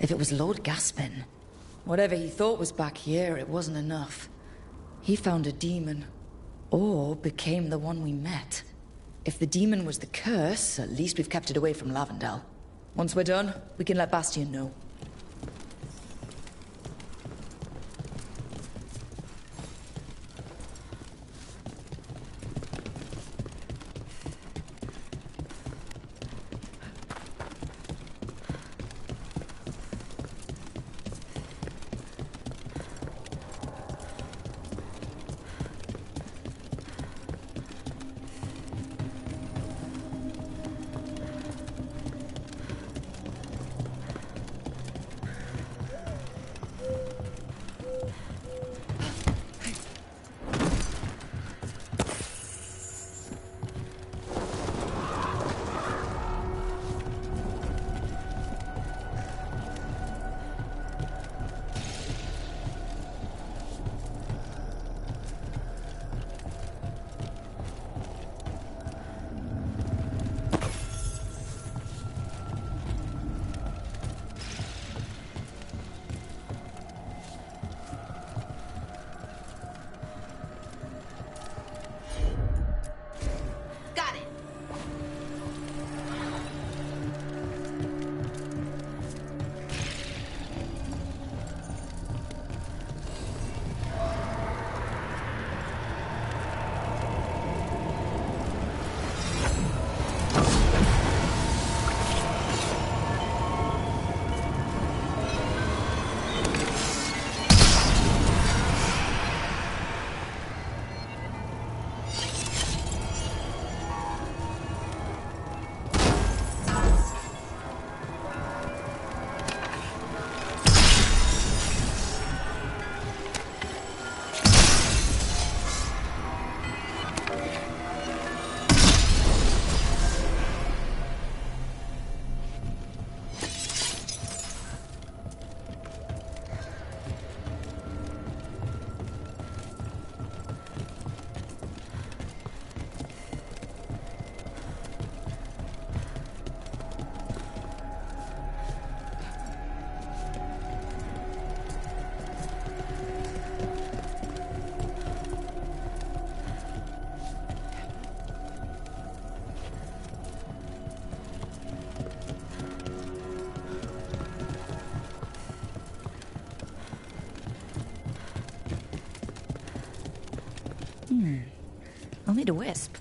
If it was Lord Gaspin, whatever he thought was back here, it wasn't enough. He found a demon, or became the one we met. If the demon was the curse, at least we've kept it away from Lavendel. Once we're done, we can let Bastion know. I'll need a wisp.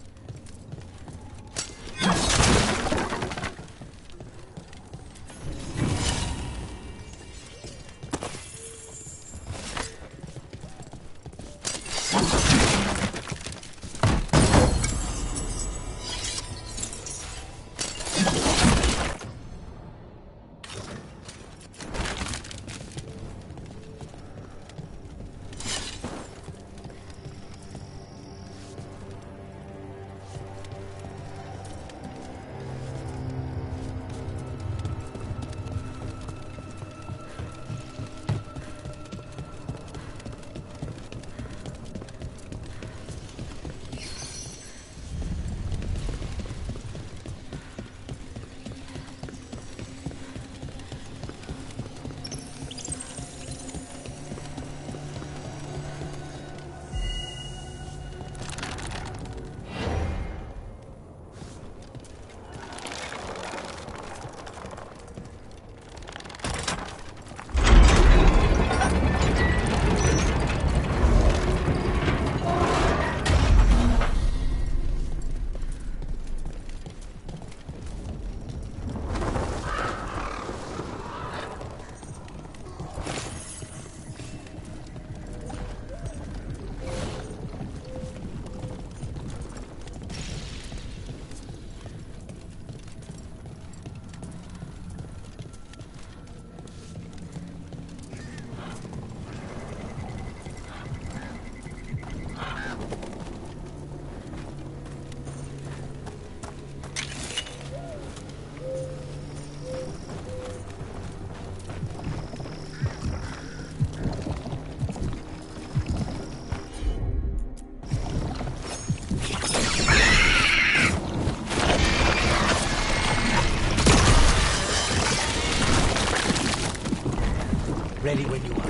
Ready when you are.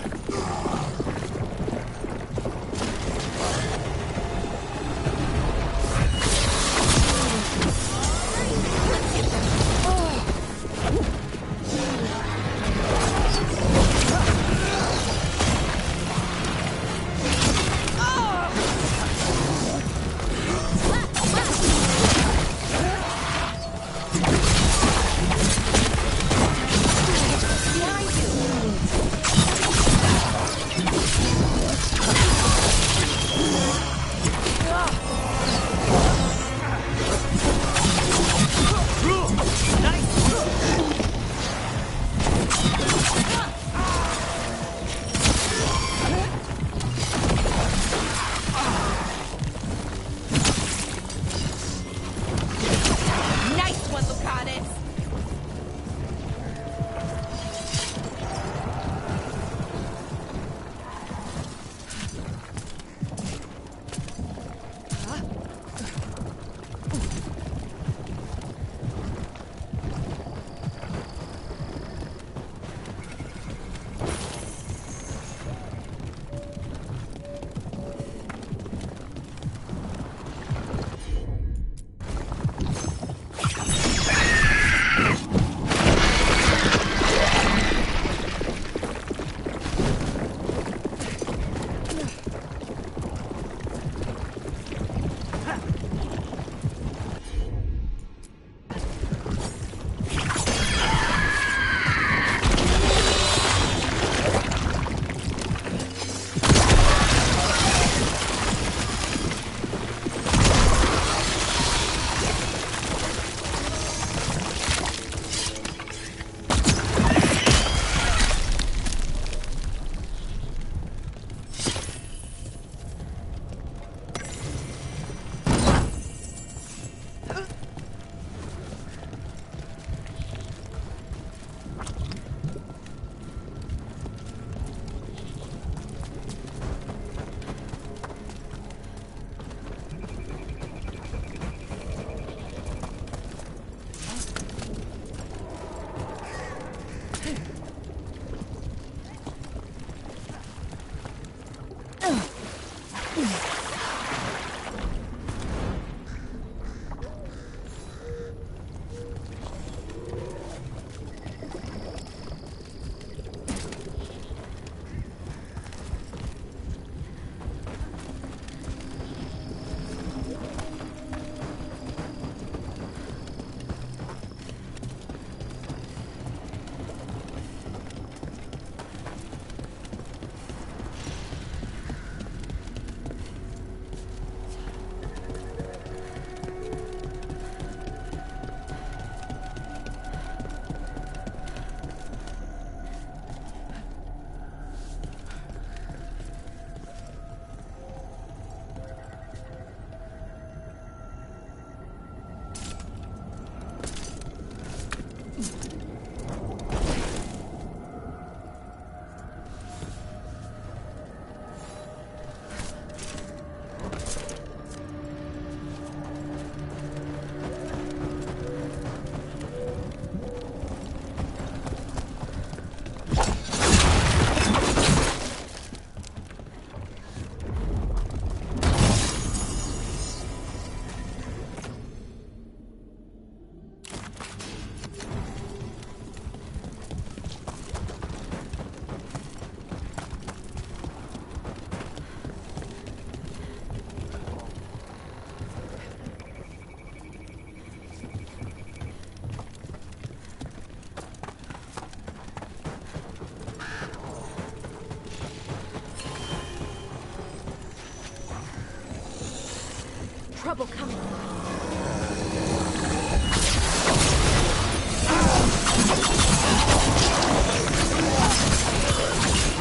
trouble coming.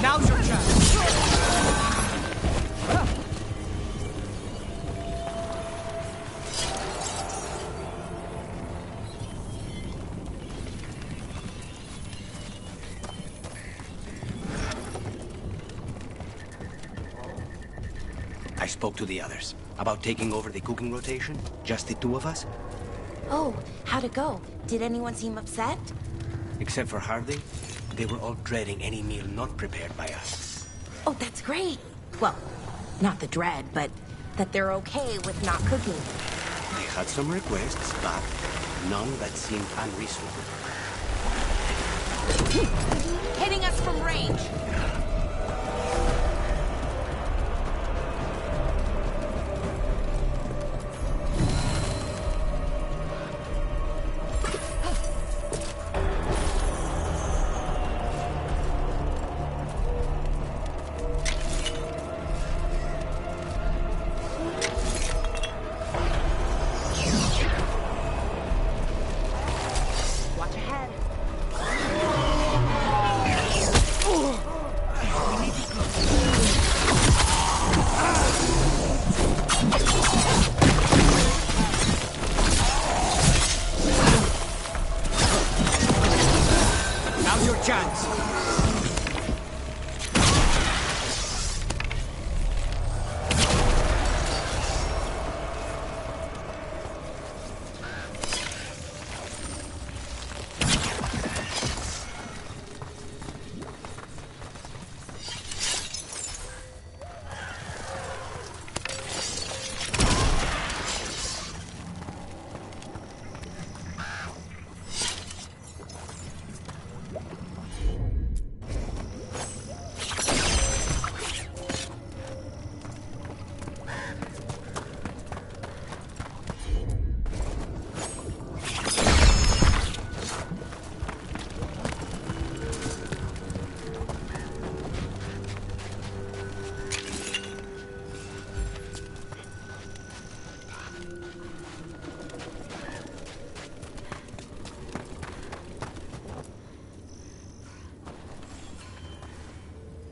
Now's your chance. I spoke to the others about taking over the cooking rotation. Just the two of us. Oh, how'd it go? Did anyone seem upset? Except for Hardy, they were all dreading any meal not prepared by us. Oh, that's great. Well, not the dread, but that they're okay with not cooking. I had some requests, but none that seemed unreasonable. Hitting us from range.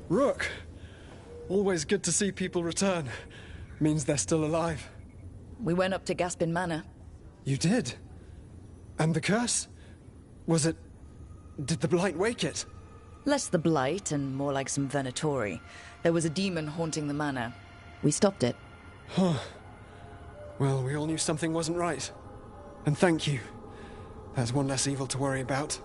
Rook! Always good to see people return. Means they're still alive. We went up to Gaspin Manor. You did? And the curse? Was it... Did the Blight wake it? Less the Blight and more like some Venatori. There was a demon haunting the manor. We stopped it. Huh. Well, we all knew something wasn't right. And thank you. There's one less evil to worry about.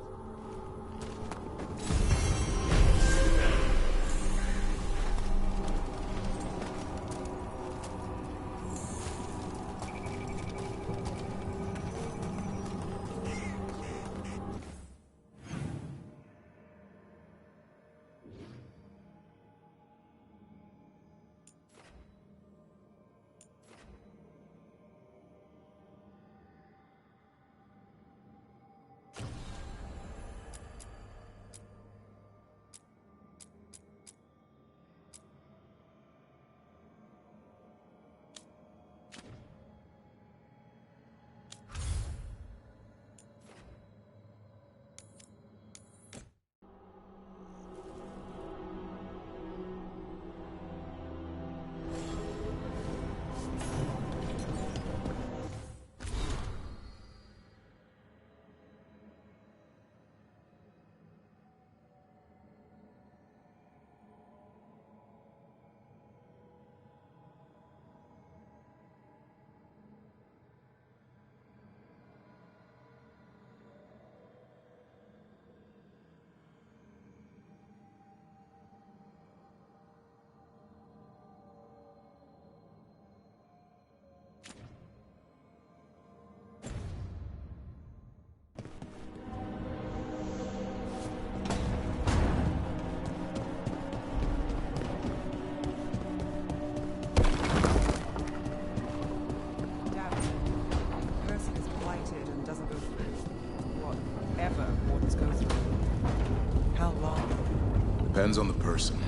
Depends on the person.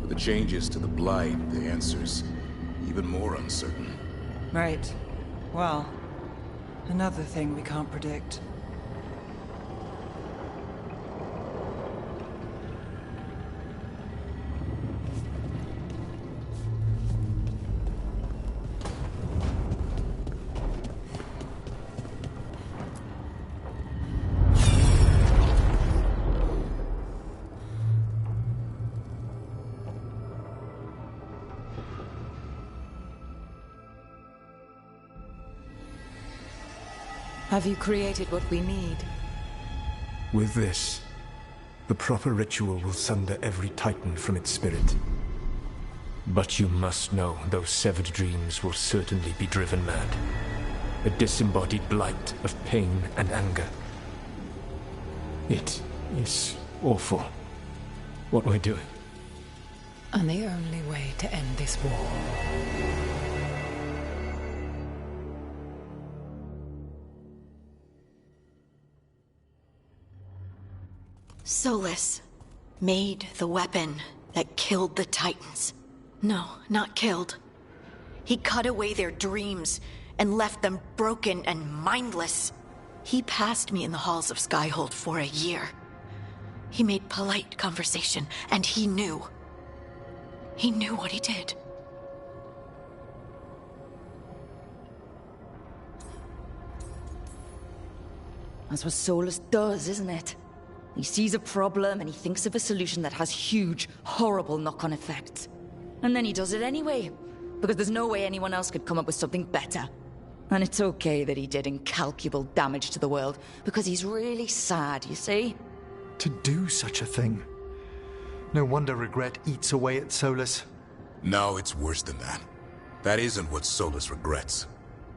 With the changes to the Blight, the answer's even more uncertain. Right. Well, another thing we can't predict. Have you created what we need? With this, the proper ritual will sunder every titan from its spirit. But you must know those severed dreams will certainly be driven mad. A disembodied blight of pain and anger. It is awful what we're doing. And the only way to end this war. Solus made the weapon that killed the Titans. No, not killed. He cut away their dreams and left them broken and mindless. He passed me in the halls of Skyhold for a year. He made polite conversation, and he knew. He knew what he did. That's what Solus does, isn't it? He sees a problem and he thinks of a solution that has huge, horrible knock-on effects. And then he does it anyway, because there's no way anyone else could come up with something better. And it's okay that he did incalculable damage to the world, because he's really sad, you see? To do such a thing. No wonder regret eats away at Solus. No, it's worse than that. That isn't what Solus regrets.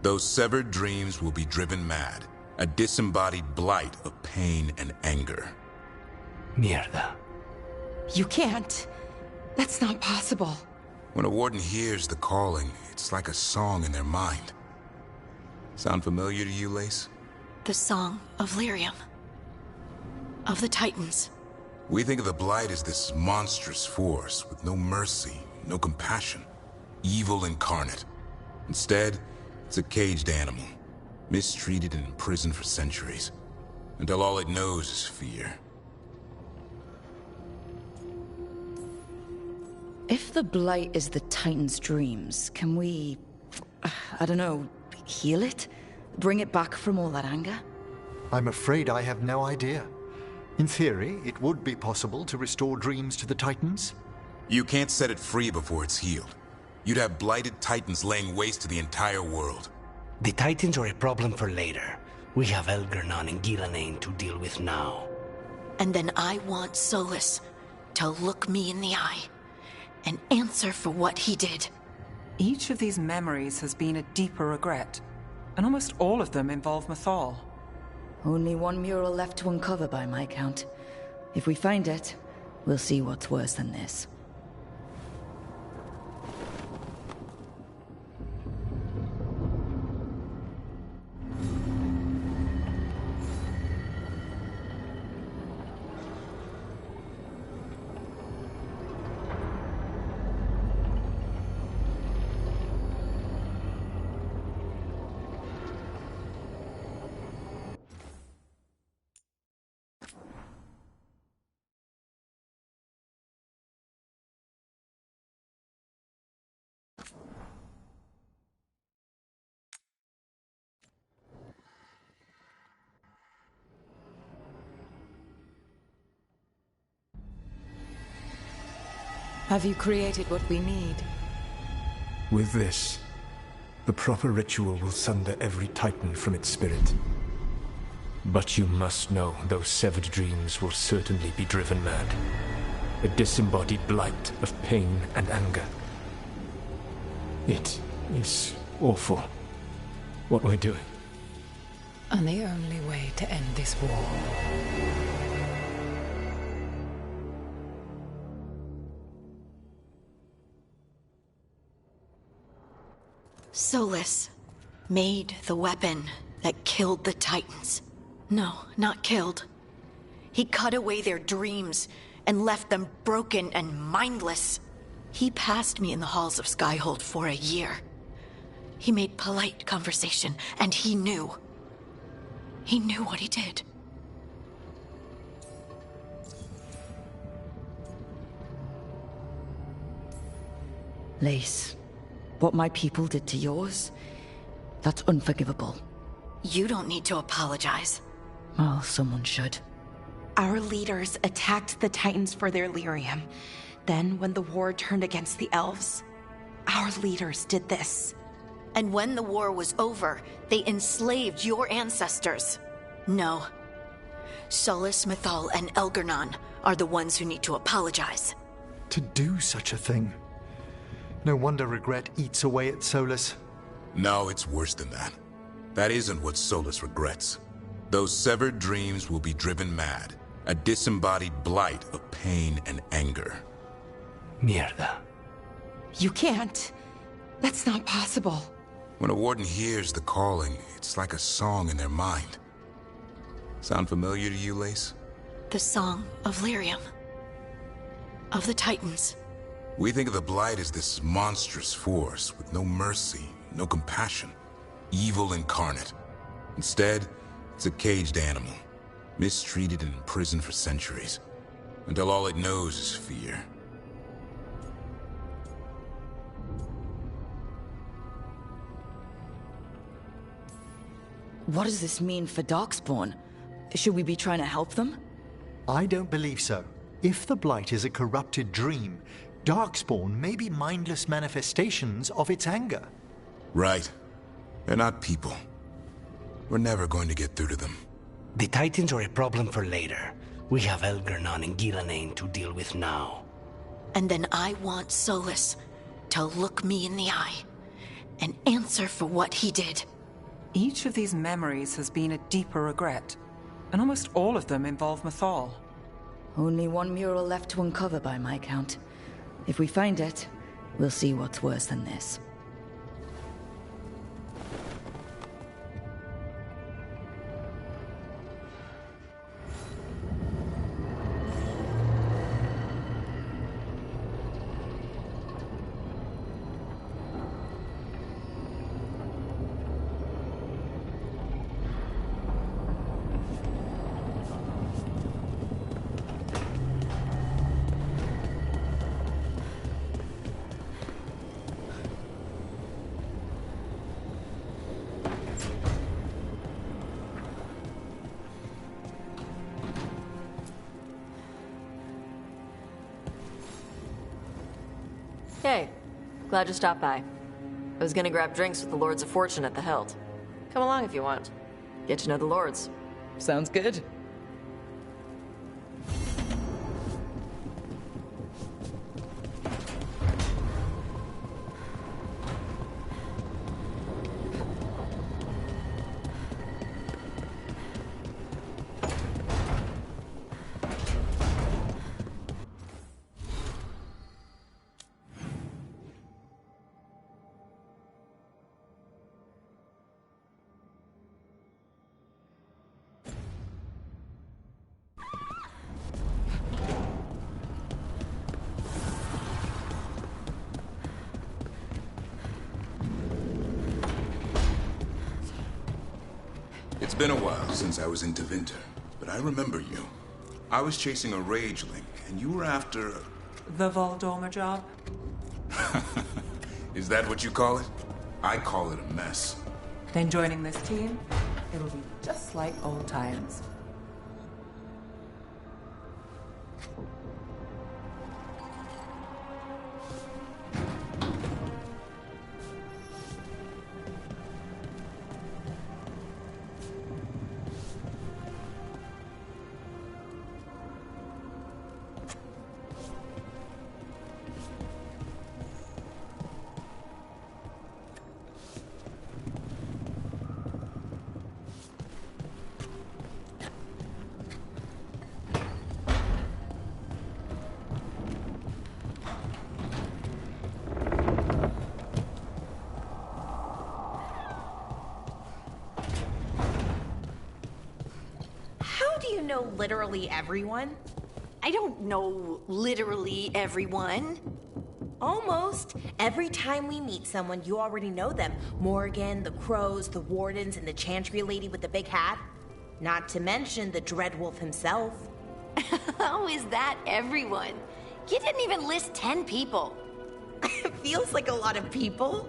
Those severed dreams will be driven mad. A disembodied blight of pain and anger. Mierda. You can't. That's not possible. When a warden hears the calling, it's like a song in their mind. Sound familiar to you, Lace? The song of Lyrium. Of the Titans. We think of the Blight as this monstrous force with no mercy, no compassion. Evil incarnate. Instead, it's a caged animal. Mistreated and imprisoned for centuries. Until all it knows is fear. If the Blight is the Titan's dreams, can we... I don't know, heal it? Bring it back from all that anger? I'm afraid I have no idea. In theory, it would be possible to restore dreams to the Titans. You can't set it free before it's healed. You'd have blighted Titans laying waste to the entire world. The Titans are a problem for later. We have Elgernon and Gillanane to deal with now. And then I want Solus to look me in the eye and answer for what he did. Each of these memories has been a deeper regret, and almost all of them involve Mythal. Only one mural left to uncover by my count. If we find it, we'll see what's worse than this. Have you created what we need? With this, the proper ritual will sunder every titan from its spirit. But you must know those severed dreams will certainly be driven mad. A disembodied blight of pain and anger. It is awful what we're doing. And the only way to end this war. Solus made the weapon that killed the Titans. No, not killed. He cut away their dreams and left them broken and mindless. He passed me in the halls of Skyhold for a year. He made polite conversation, and he knew. He knew what he did. Lace, what my people did to yours, that's unforgivable. You don't need to apologize. Well, someone should. Our leaders attacked the Titans for their lyrium. Then, when the war turned against the elves, our leaders did this. And when the war was over, they enslaved your ancestors. No. Solus, Mythal, and Elgar'nan are the ones who need to apologize. To do such a thing. No wonder regret eats away at Solus. No, it's worse than that. That isn't what Solus regrets. Those severed dreams will be driven mad. A disembodied blight of pain and anger. Mierda. You can't. That's not possible. When a warden hears the calling, it's like a song in their mind. Sound familiar to you, Lace? The song of lyrium. Of the Titans. We think of the Blight as this monstrous force with no mercy, no compassion. Evil incarnate. Instead, it's a caged animal. Mistreated and imprisoned for centuries. Until all it knows is fear. What does this mean for Darkspawn? Should we be trying to help them? I don't believe so. If the Blight is a corrupted dream, Darkspawn may be mindless manifestations of its anger. Right. They're not people. We're never going to get through to them. The Titans are a problem for later. We have Elgar'nan and Gillanane to deal with now. And then I want Solus to look me in the eye and answer for what he did. Each of these memories has been a deeper regret, and almost all of them involve Mythal. Only one mural left to uncover by my count. If we find it, we'll see what's worse than this. Hey, glad you stopped by. I was gonna grab drinks with the Lords of Fortune at the Hilt. Come along if you want. Get to know the Lords. Sounds good. It's been a while since I was in Tevinter, but I remember you. I was chasing a rageling, and you were after... The Voldormer job? Is that what you call it? I call it a mess. Then joining this team, it'll be just like old times. Know literally everyone? I don't know literally everyone. Almost. Every time we meet someone, you already know them. Morgan, the crows, the wardens, and the chantry lady with the big hat. Not to mention the Dreadwolf himself. How is that everyone? You didn't even list 10 people. It feels like a lot of people.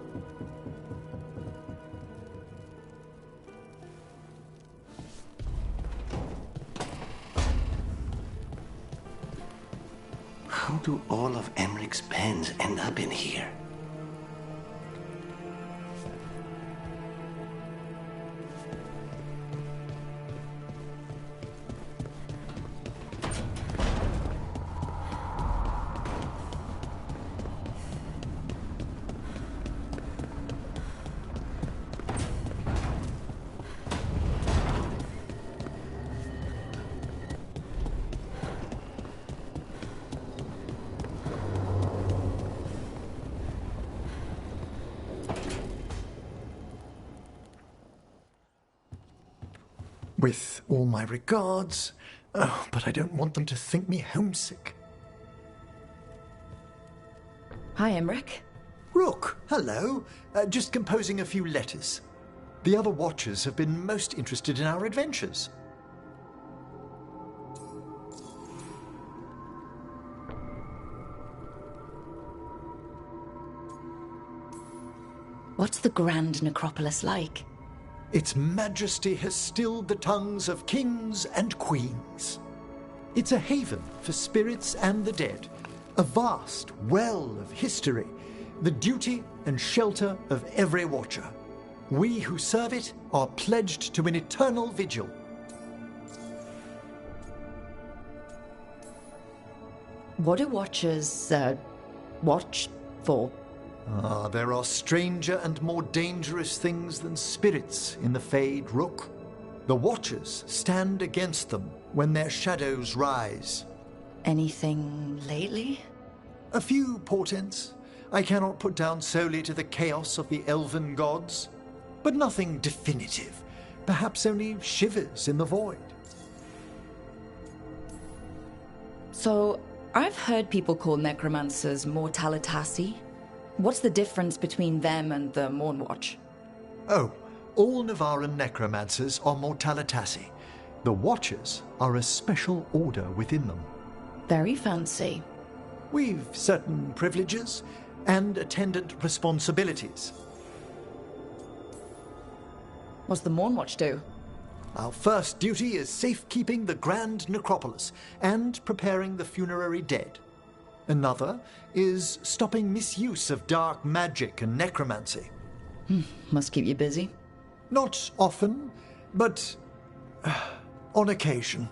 How do all of Emmeric's pens end up in here? With all my regards, but I don't want them to think me homesick. Hi, Emmerich. Rook, hello. Just composing a few letters. The other Watchers have been most interested in our adventures. What's the Grand Necropolis like? Its majesty has stilled the tongues of kings and queens. It's a haven for spirits and the dead, a vast well of history, the duty and shelter of every Watcher. We who serve it are pledged to an eternal vigil. What do Watchers, watch for? There are stranger and more dangerous things than spirits in the Fade, Rook. The Watchers stand against them when their shadows rise. Anything lately? A few portents I cannot put down solely to the chaos of the elven gods, but nothing definitive. Perhaps only shivers in the void. So, I've heard people call necromancers mortalitasi. What's the difference between them and the Mornwatch? Oh, all Navaran necromancers are mortalitasi. The Watchers are a special order within them. Very fancy. We've certain privileges and attendant responsibilities. What's the Mornwatch do? Our first duty is safekeeping the Grand Necropolis and preparing the funerary dead. Another is stopping misuse of dark magic and necromancy. Must keep you busy. Not often, but on occasion.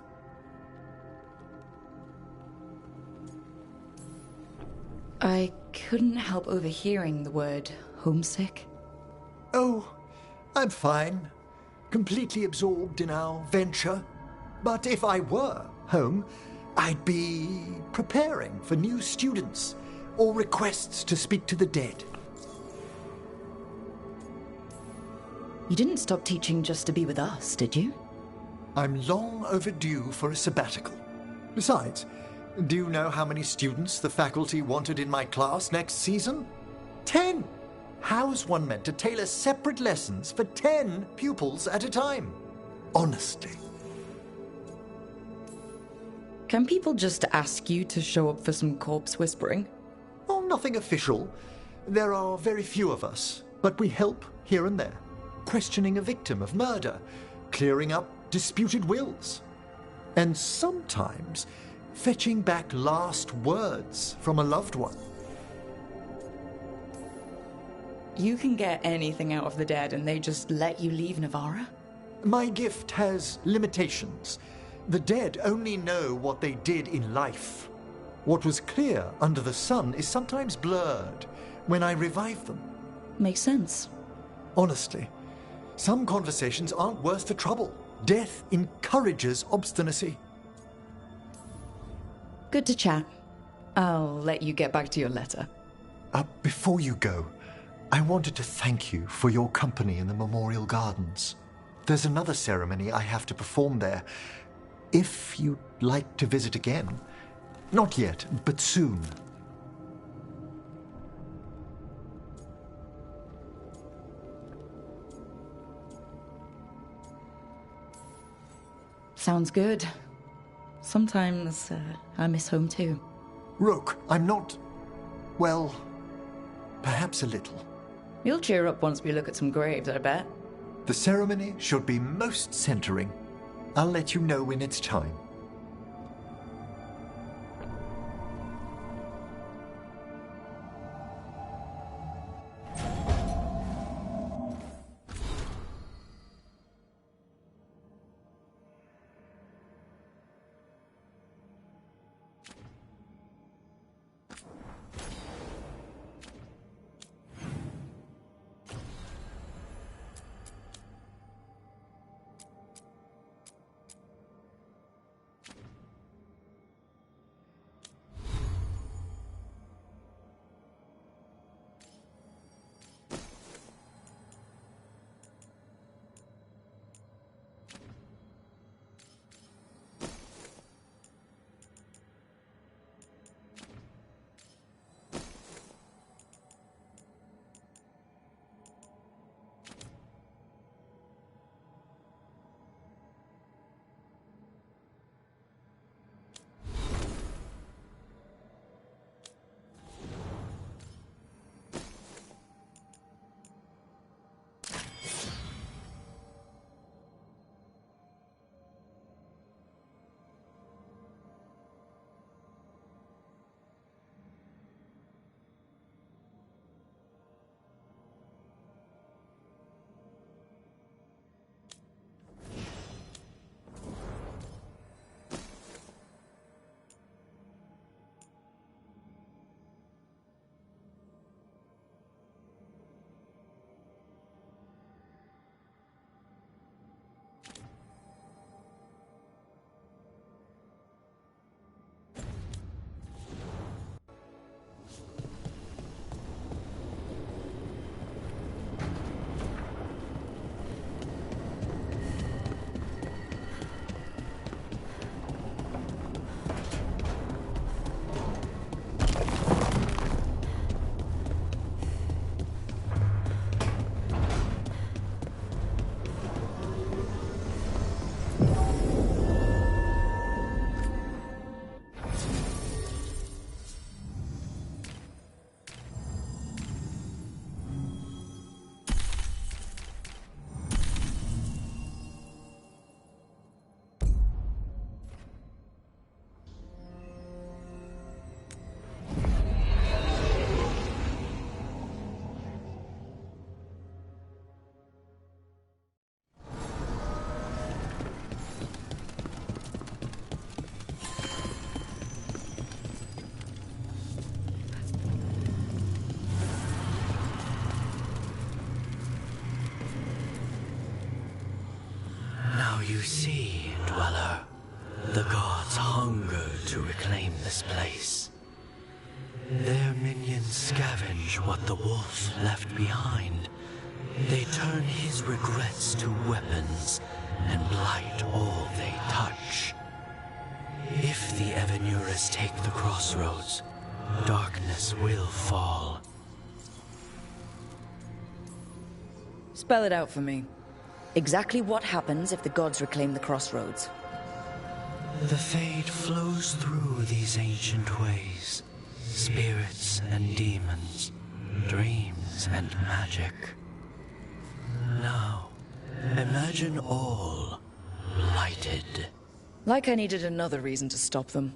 I couldn't help overhearing the word homesick. Oh, I'm fine. Completely absorbed in our venture. But if I were home, I'd be preparing for new students or requests to speak to the dead. You didn't stop teaching just to be with us, did you? I'm long overdue for a sabbatical. Besides, do you know how many students the faculty wanted in my class next season? 10! How's one meant to tailor separate lessons for 10 pupils at a time? Honestly. Can people just ask you to show up for some corpse whispering? Oh, nothing official. There are very few of us, but we help here and there. Questioning a victim of murder, clearing up disputed wills, and sometimes fetching back last words from a loved one. You can get anything out of the dead and they just let you leave Navarra? My gift has limitations. The dead only know what they did in life. What was clear under the sun is sometimes blurred when I revive them. Makes sense. Honestly, some conversations aren't worth the trouble. Death encourages obstinacy. Good to chat. I'll let you get back to your letter. Before you go, I wanted to thank you for your company in the Memorial Gardens. There's another ceremony I have to perform there. If you'd like to visit again. Not yet, but soon. Sounds good. Sometimes I miss home too. Rook, I'm not... well, perhaps a little. You'll cheer up once we look at some graves, I bet. The ceremony should be most centering. I'll let you know when it's time. You see, Dweller, the gods hunger to reclaim this place. Their minions scavenge what the wolf left behind. They turn his regrets to weapons and blight all they touch. If the Evenuras take the crossroads, darkness will fall. Spell it out for me. Exactly what happens if the gods reclaim the crossroads? The Fade flows through these ancient ways. Spirits and demons, dreams and magic. Now, imagine all blighted. Like I needed another reason to stop them.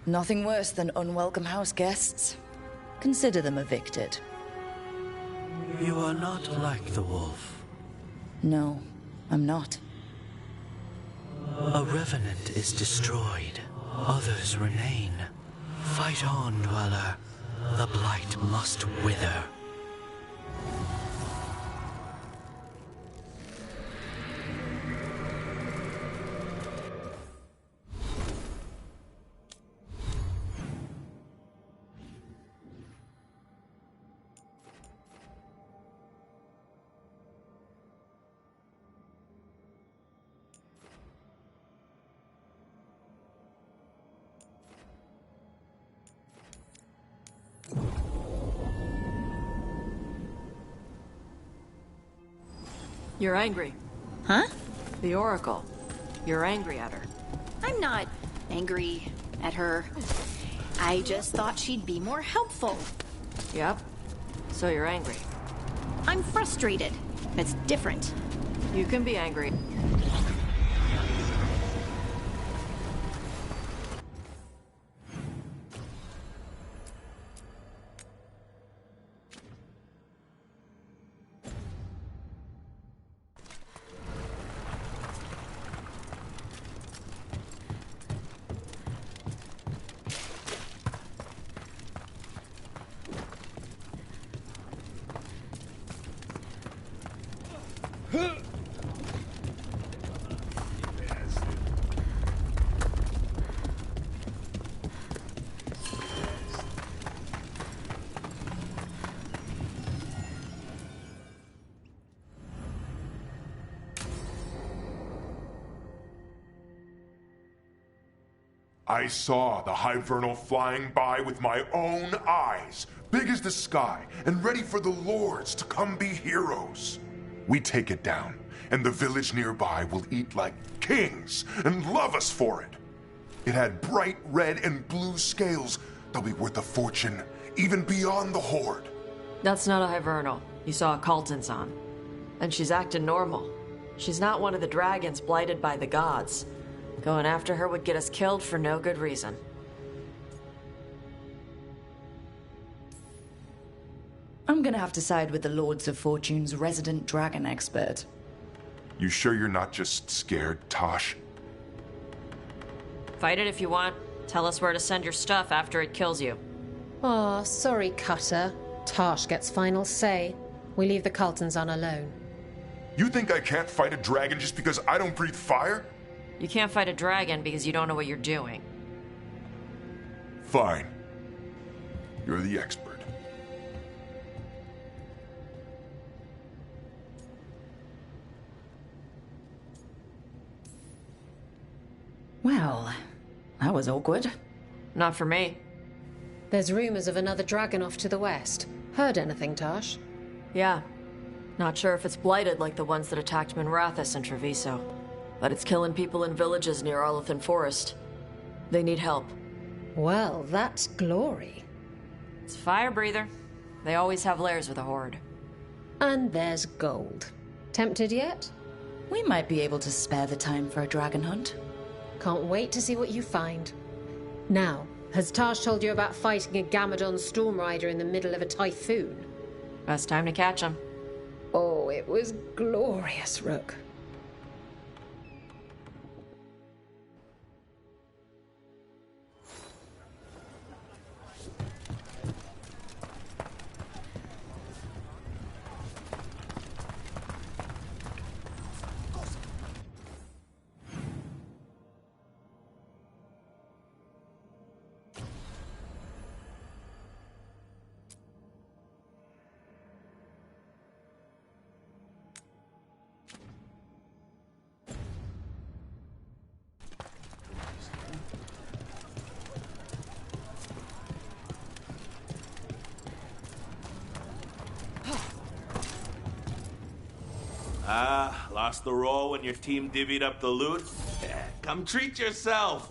Nothing worse than unwelcome house guests. Consider them evicted. You are not like the wolf. No, I'm not. A revenant is destroyed. Others remain. Fight on, Dweller. The blight must wither. You're angry. Huh? The Oracle. You're angry at her. I'm not angry at her. I just thought she'd be more helpful. Yep. So you're angry. I'm frustrated. That's different. You can be angry. I saw the Hivernal flying by with my own eyes, big as the sky, and ready for the lords to come be heroes. We take it down, and the village nearby will eat like kings and love us for it. It had bright red and blue scales. They'll be worth a fortune, even beyond the Horde. That's not a Hivernal. You saw a Kaltanzan. And she's acting normal. She's not one of the dragons blighted by the gods. Going after her would get us killed for no good reason. I'm gonna have to side with the Lords of Fortune's resident dragon expert. You sure you're not just scared, Tosh? Fight it if you want. Tell us where to send your stuff after it kills you. Aw, sorry, Cutter. Tosh gets final say. We leave the Kaltanzan alone. You think I can't fight a dragon just because I don't breathe fire? You can't fight a dragon because you don't know what you're doing. Fine. You're the expert. Well, that was awkward. Not for me. There's rumors of another dragon off to the west. Heard anything, Tosh? Yeah. Not sure if it's blighted like the ones that attacked Minrathous and Treviso. But it's killing people in villages near Arlethan Forest. They need help. Well, that's glory. It's fire breather. They always have lairs with a horde. And there's gold. Tempted yet? We might be able to spare the time for a dragon hunt. Can't wait to see what you find. Now, has Tosh told you about fighting a Gamadon storm rider in the middle of a typhoon? Best time to catch him. Oh, it was glorious, Rook. Lost the roll when your team divvied up the loot? Come treat yourself!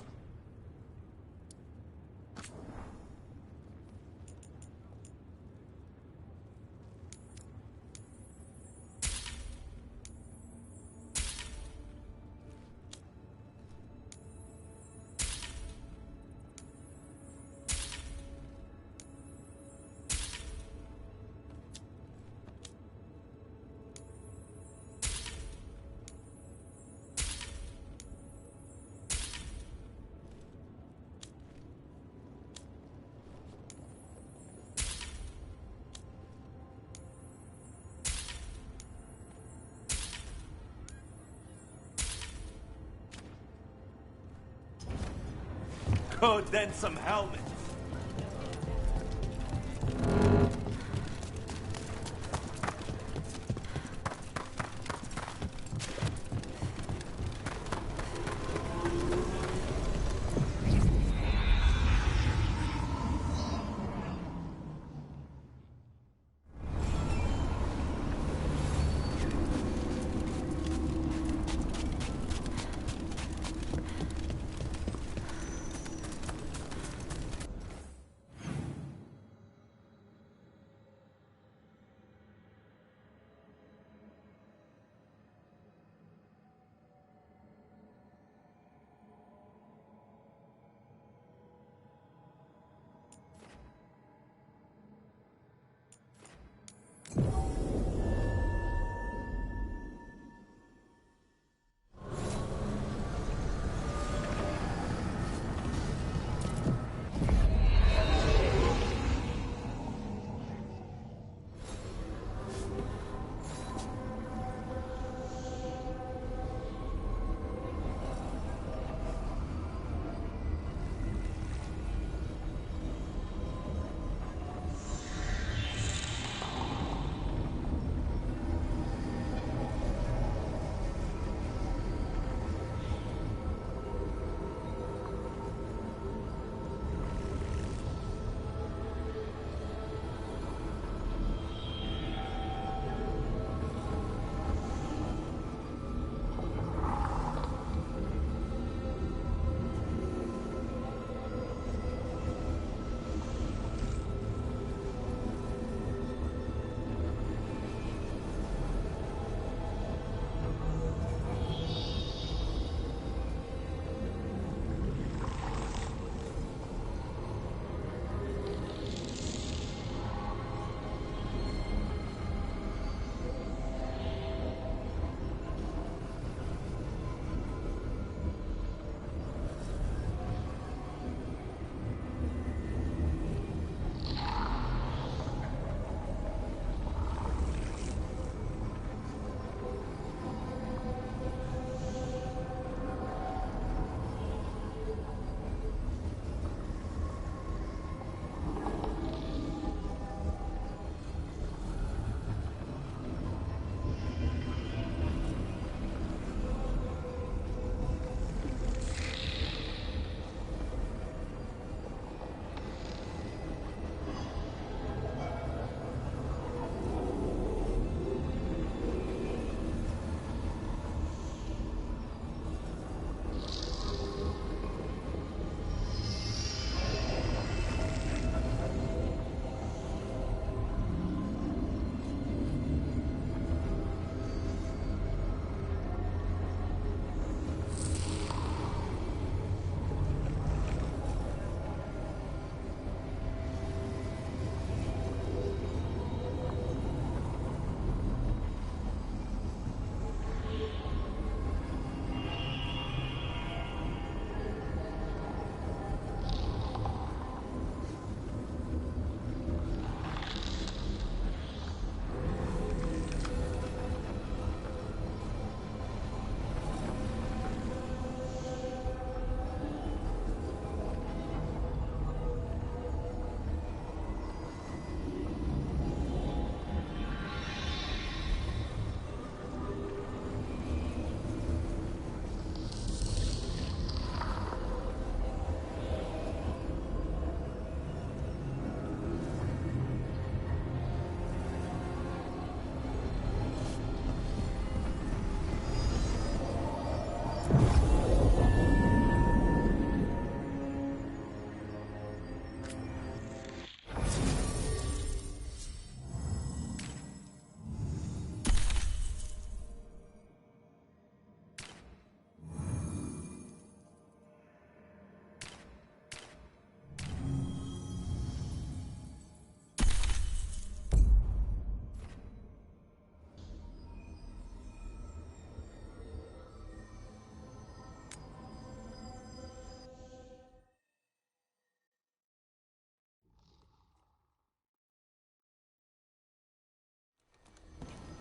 Oh, then some helmets.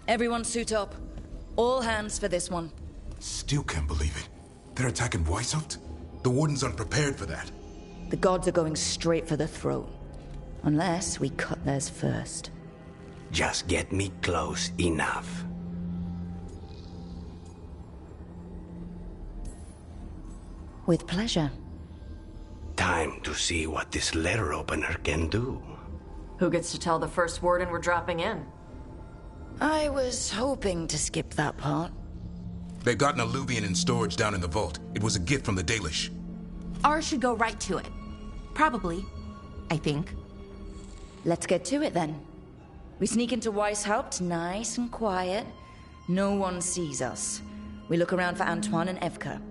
Everyone suit up. All hands for this one. Still can't believe it. They're attacking Weisshaupt? The Warden's unprepared for that. The gods are going straight for the throat. Unless we cut theirs first. Just get me close enough. With pleasure. Time to see what this letter opener can do. Who gets to tell the first Warden we're dropping in? I was hoping to skip that part. They've got an alluvian in storage down in the vault. It was a gift from the Dalish. Ours should go right to it. Probably. I think. Let's get to it then. We sneak into Weisshaupt, nice and quiet. No one sees us. We look around for Antoine and Evka.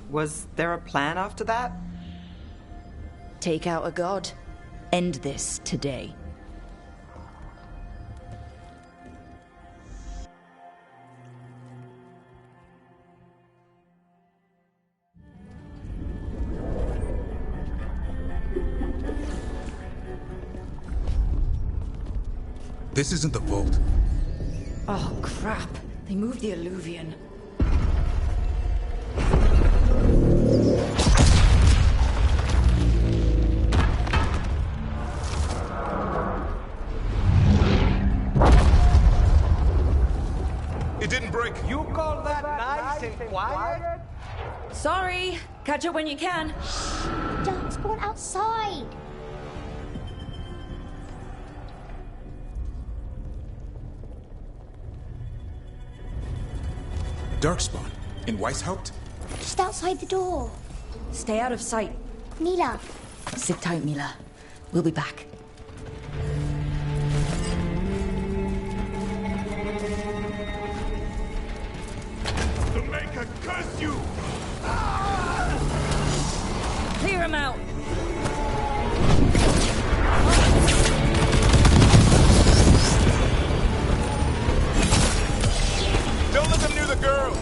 Was there a plan after that? Take out a god. End this today. This isn't the vault. Oh, crap. They moved the alluvian. It didn't break. You call that nice and quiet? Sorry. Catch up when you can. Darkspawn outside. Darkspawn? In Weisshaupt? Just outside the door. Stay out of sight. Mila. Sit tight, Mila. We'll be back. The Maker curse you! Clear him out. Don't let them near the girl!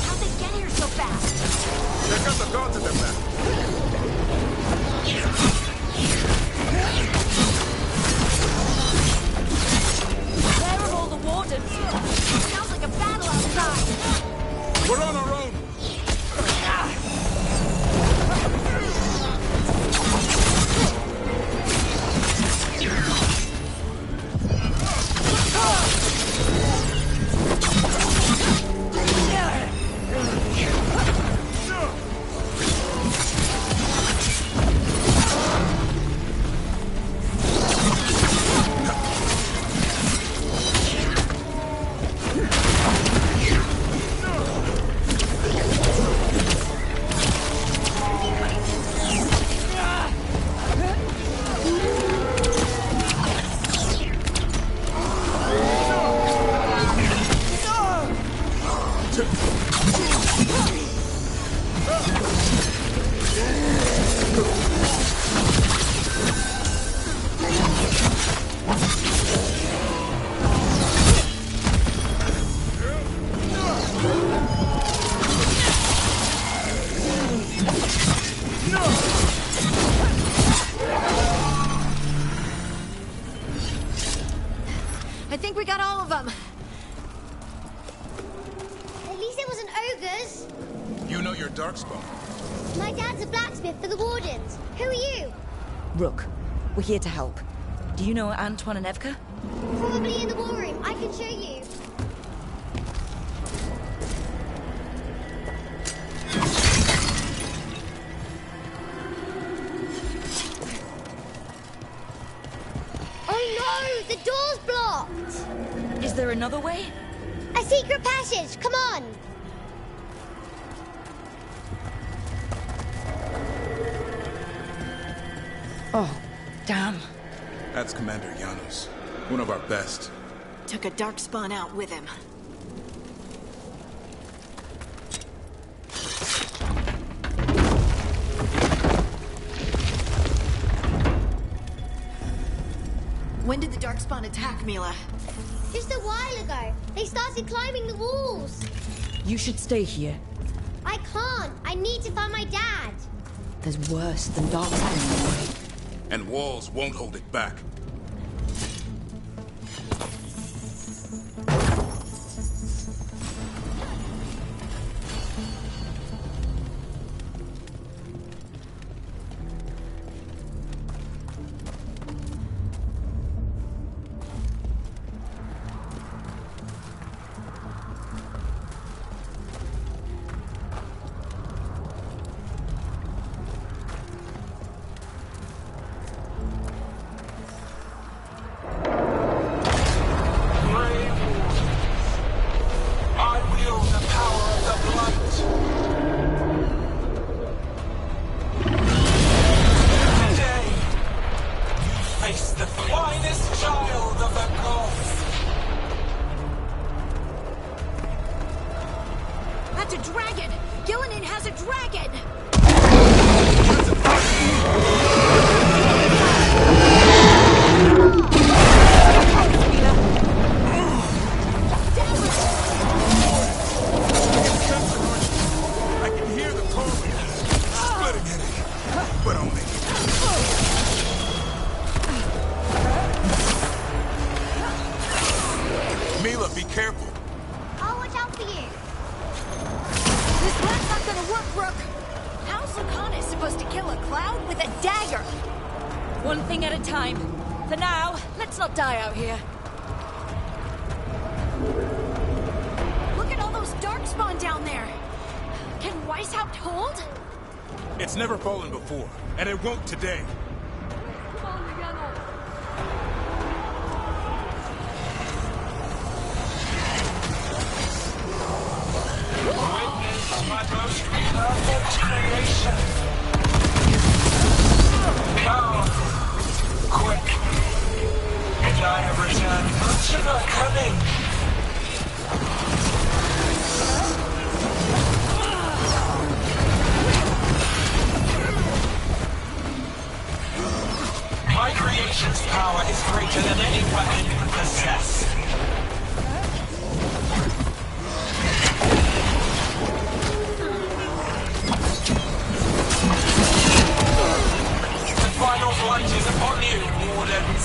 How'd they get here so fast? They've got the gods at their back. Where are all the wardens? Sounds like a battle outside. We're on our own! I think we got all of them. At least it wasn't ogres. You know your Darkspawn. My dad's a blacksmith for the Wardens. Who are you? Rook, we're here to help. Do you know Antoine and Evka? Probably in the war room. I can show you. Oh no! The door's blocked! Is there another way? A secret passage! Come on! Oh, damn. That's Commander Janos. One of our best. Took a darkspawn out with him. When did the darkspawn attack, Mila? Just a while ago. They started climbing the walls. You should stay here. I can't. I need to find my dad. is worse than Darkspawn. And walls won't hold it back. It's never fallen before, and it won't today. Witness my most perfect creation. Come, quick, and I have returned much of our cunning. My creation's power is greater than any weapon you possess. The final flight is upon you, Wardens.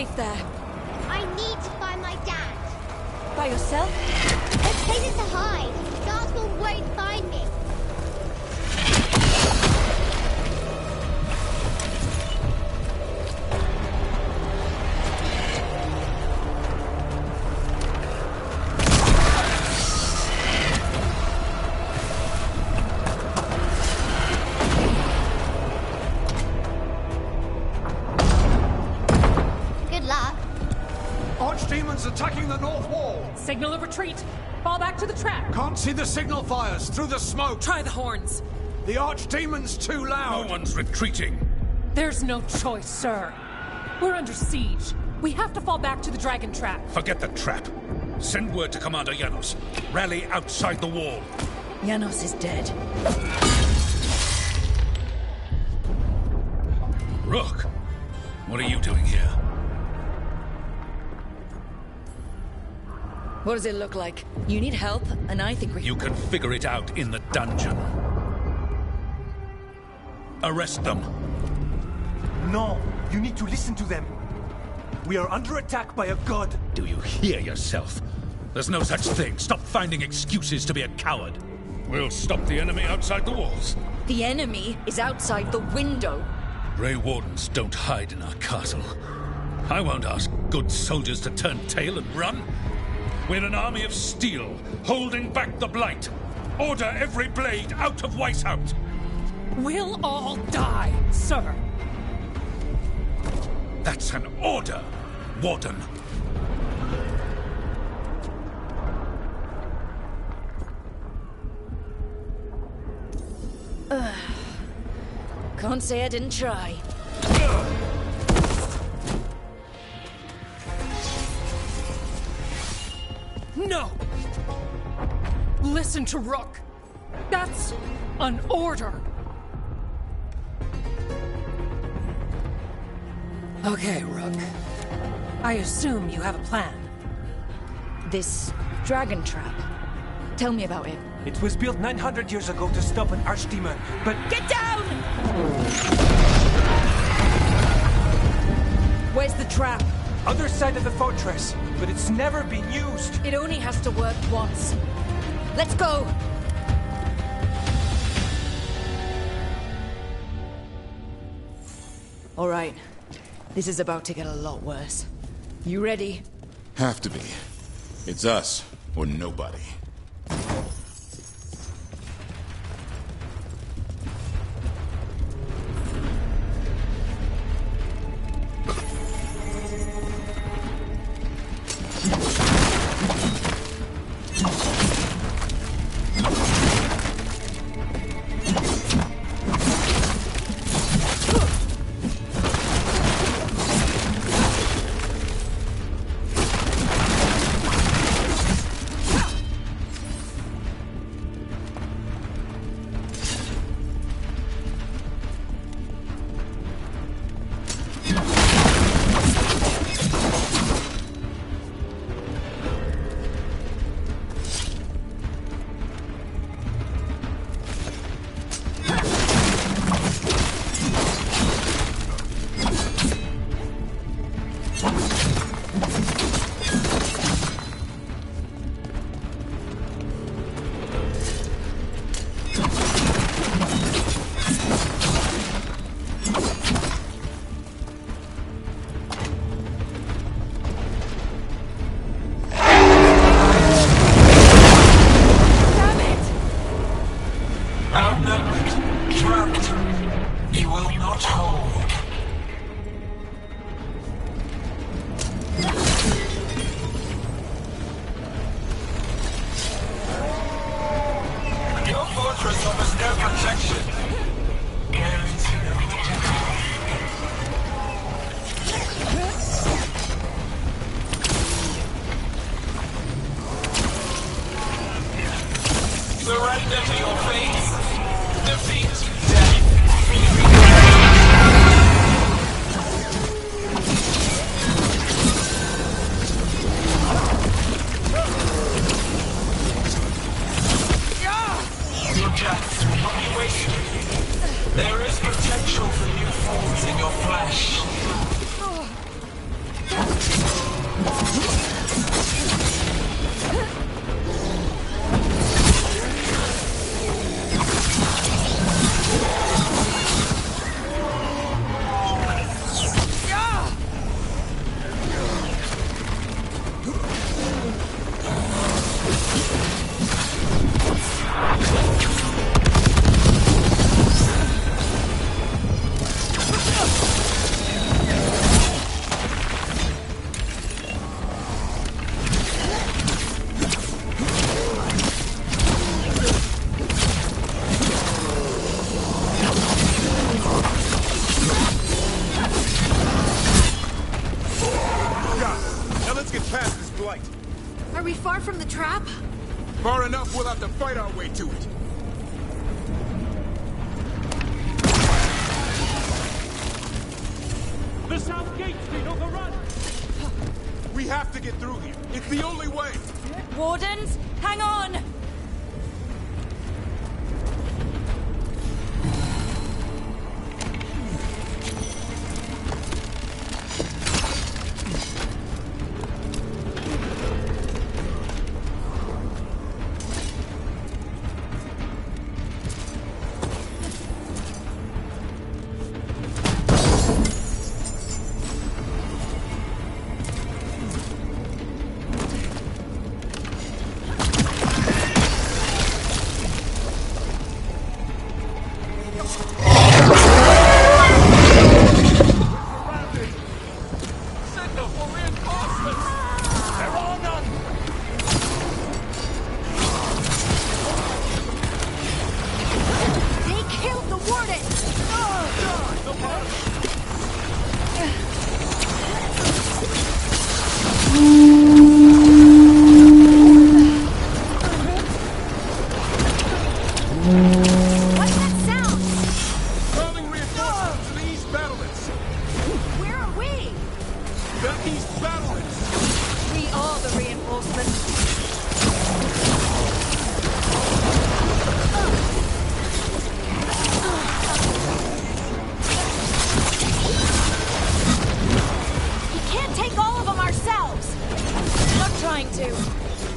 safe there. I need to find my dad. By yourself? There's places to hide. Guardsmen won't find me. Good luck. Archdemons attacking the north wall. Signal of retreat. Fall back to the trap. Can't see the signal fires through the smoke. Try the horns. The Archdemon's too loud. No one's retreating. There's no choice, sir. We're under siege. We have to fall back to the dragon trap. Forget the trap. Send word to Commander Janos. Rally outside the wall. Janos is dead. Rook, what are you doing here? What does it look like? You need help, and I think we... You can figure it out in the dungeon. Arrest them. No, you need to listen to them. We are under attack by a god. Do you hear yourself? There's no such thing. Stop finding excuses to be a coward. We'll stop the enemy outside the walls. The enemy is outside the window. Grey Wardens don't hide in our castle. I won't ask good soldiers to turn tail and run. We're an army of steel, holding back the Blight. Order every blade out of Weisshaupt. We'll all die, sir. That's an order, Warden. Can't say I didn't try. No! Listen to Rook. That's an order. Okay, Rook. I assume you have a plan. This dragon trap. Tell me about it. It was built 900 years ago to stop an archdemon, but... Get down! Where's the trap? Other side of the fortress, but it's never been used. It only has to work once. Let's go! All right. This is about to get a lot worse. You ready? Have to be. It's us, or nobody. Surrender to your fate. Defeat. Your death will not be wasted. There is potential for new forms in your flesh. Far enough, we'll have to fight our way to it. The south gate's been overrun! We have to get through here. It's the only way. Wardens, hang on!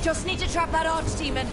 Just need to trap that archdemon.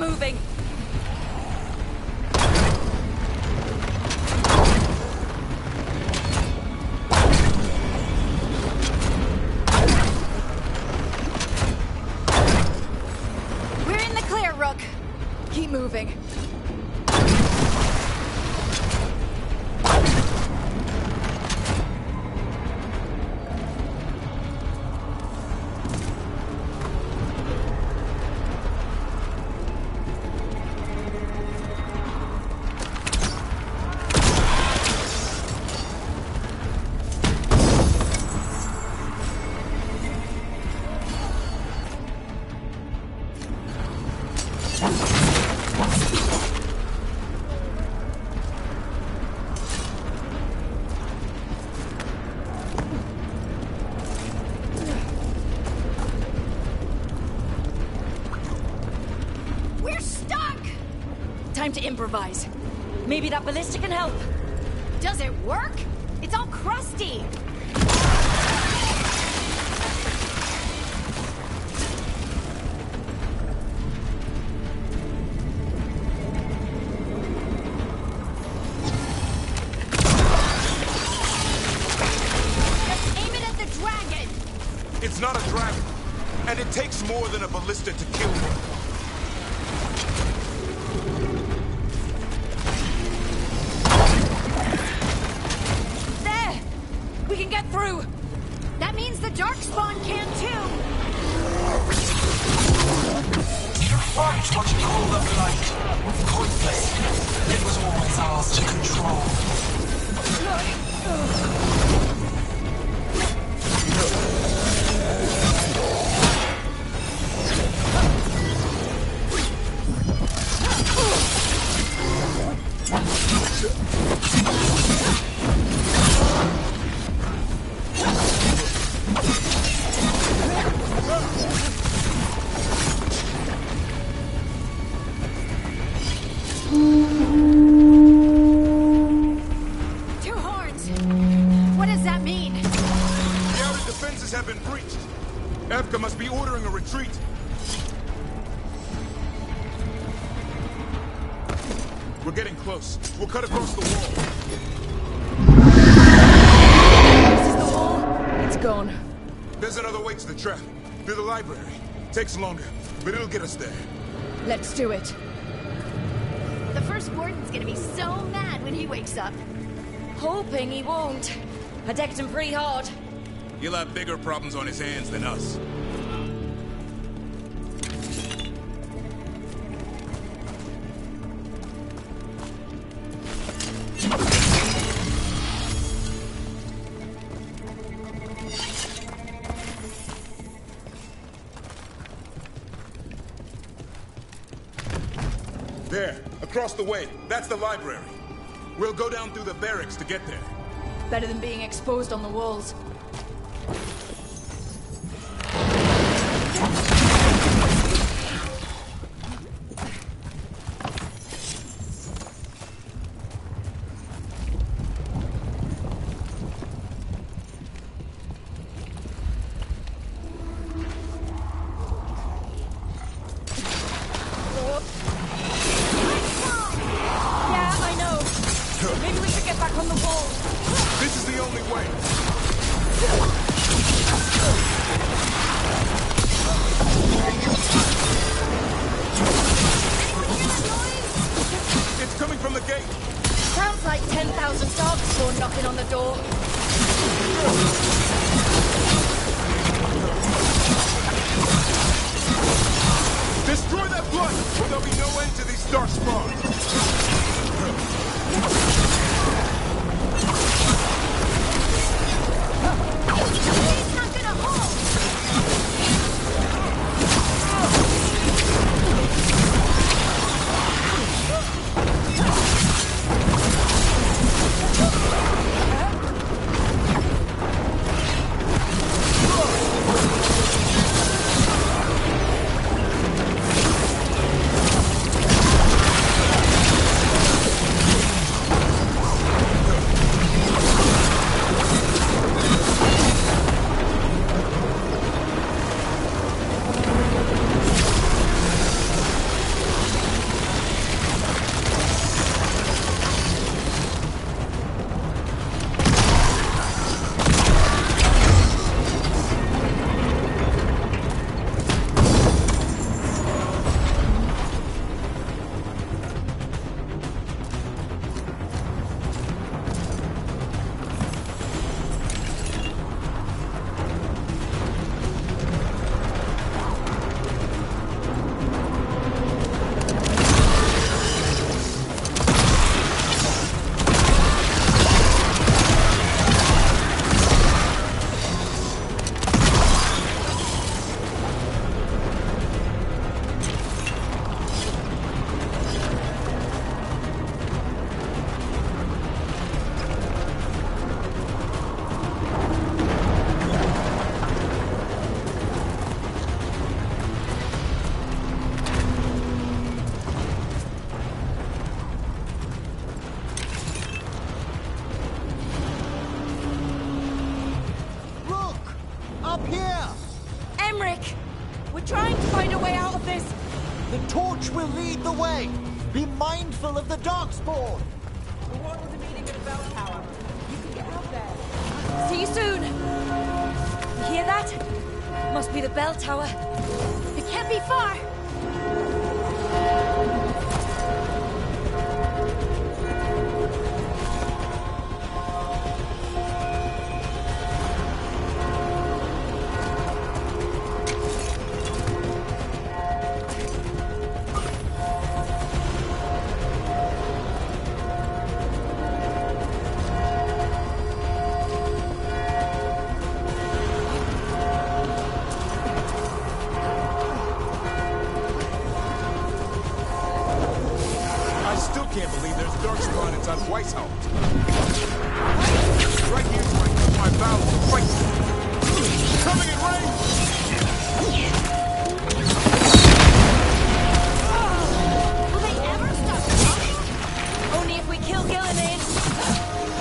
moving. We're in the clear, Rook. Keep moving. We're stuck! Time to improvise. Maybe that ballista can help. Does it work? It's all crusty. Just aim it at the dragon. It's not a dragon, and it takes more than a ballista to kill one. There! We can get through! That means the Darkspawn can too! You fight what you call the blight. Pointless. It was always ours to control. Two horns! What does that mean? The outer defenses have been breached. Evka must be ordering a retreat. We're getting close. We'll cut across the wall. This is the wall. It's gone. There's another way to the trap. Through the library. Takes longer, but it'll get us there. Let's do it. The first warden's gonna be so mad when he wakes up. Hoping he won't. I decked him pretty hard. He'll have bigger problems on his hands than us. There, across the way. That's the library. We'll go down through the barracks to get there. Better than being exposed on the walls. Yeah, I know. Maybe we should get back on the wall. This is the only way. It's coming from the gate. Sounds like 10,000 Darkspawn knocking on the door. Destroy that blood, or there'll be no end to these Darkspawn. He's not gonna hold! We're trying to find a way out of this. The torch will lead the way. Be mindful of the darkspawn. The one with the meeting at the bell tower. You can get out there. See you soon. You hear that? Must be the bell tower. It can't be far. Can't believe there's darkspawn inside Weisshaupt. Right here so I can use my valve to fight. Coming in range! Will they ever stop talking? Only if we kill Gillinan.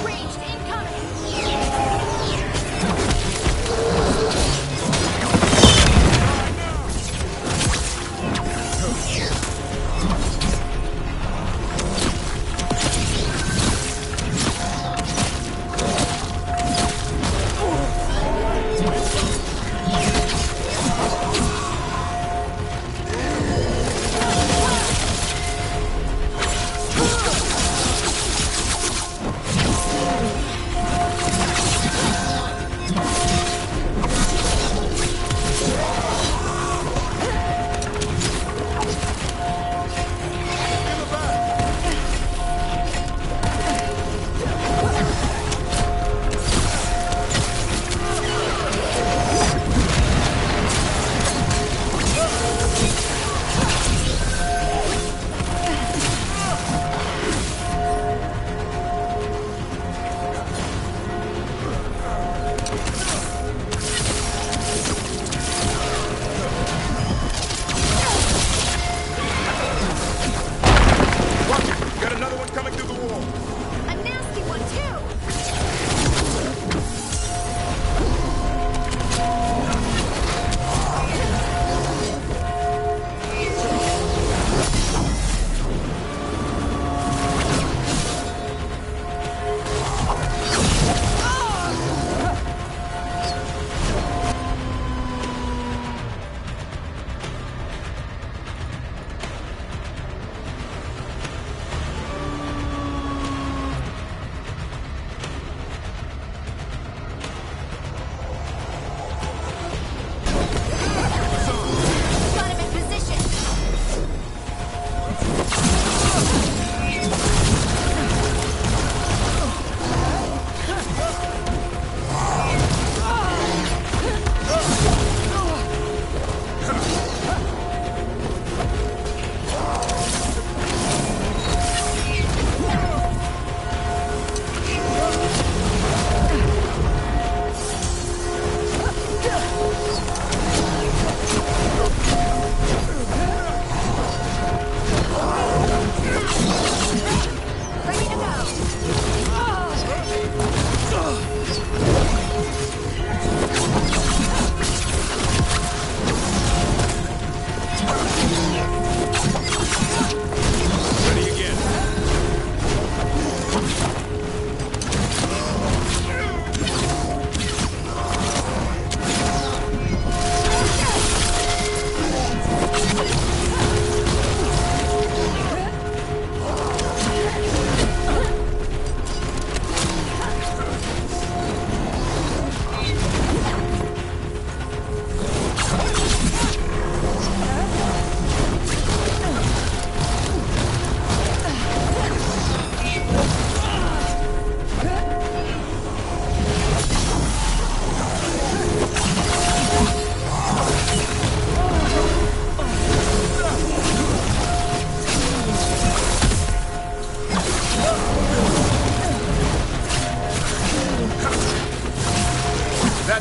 Ranged incoming.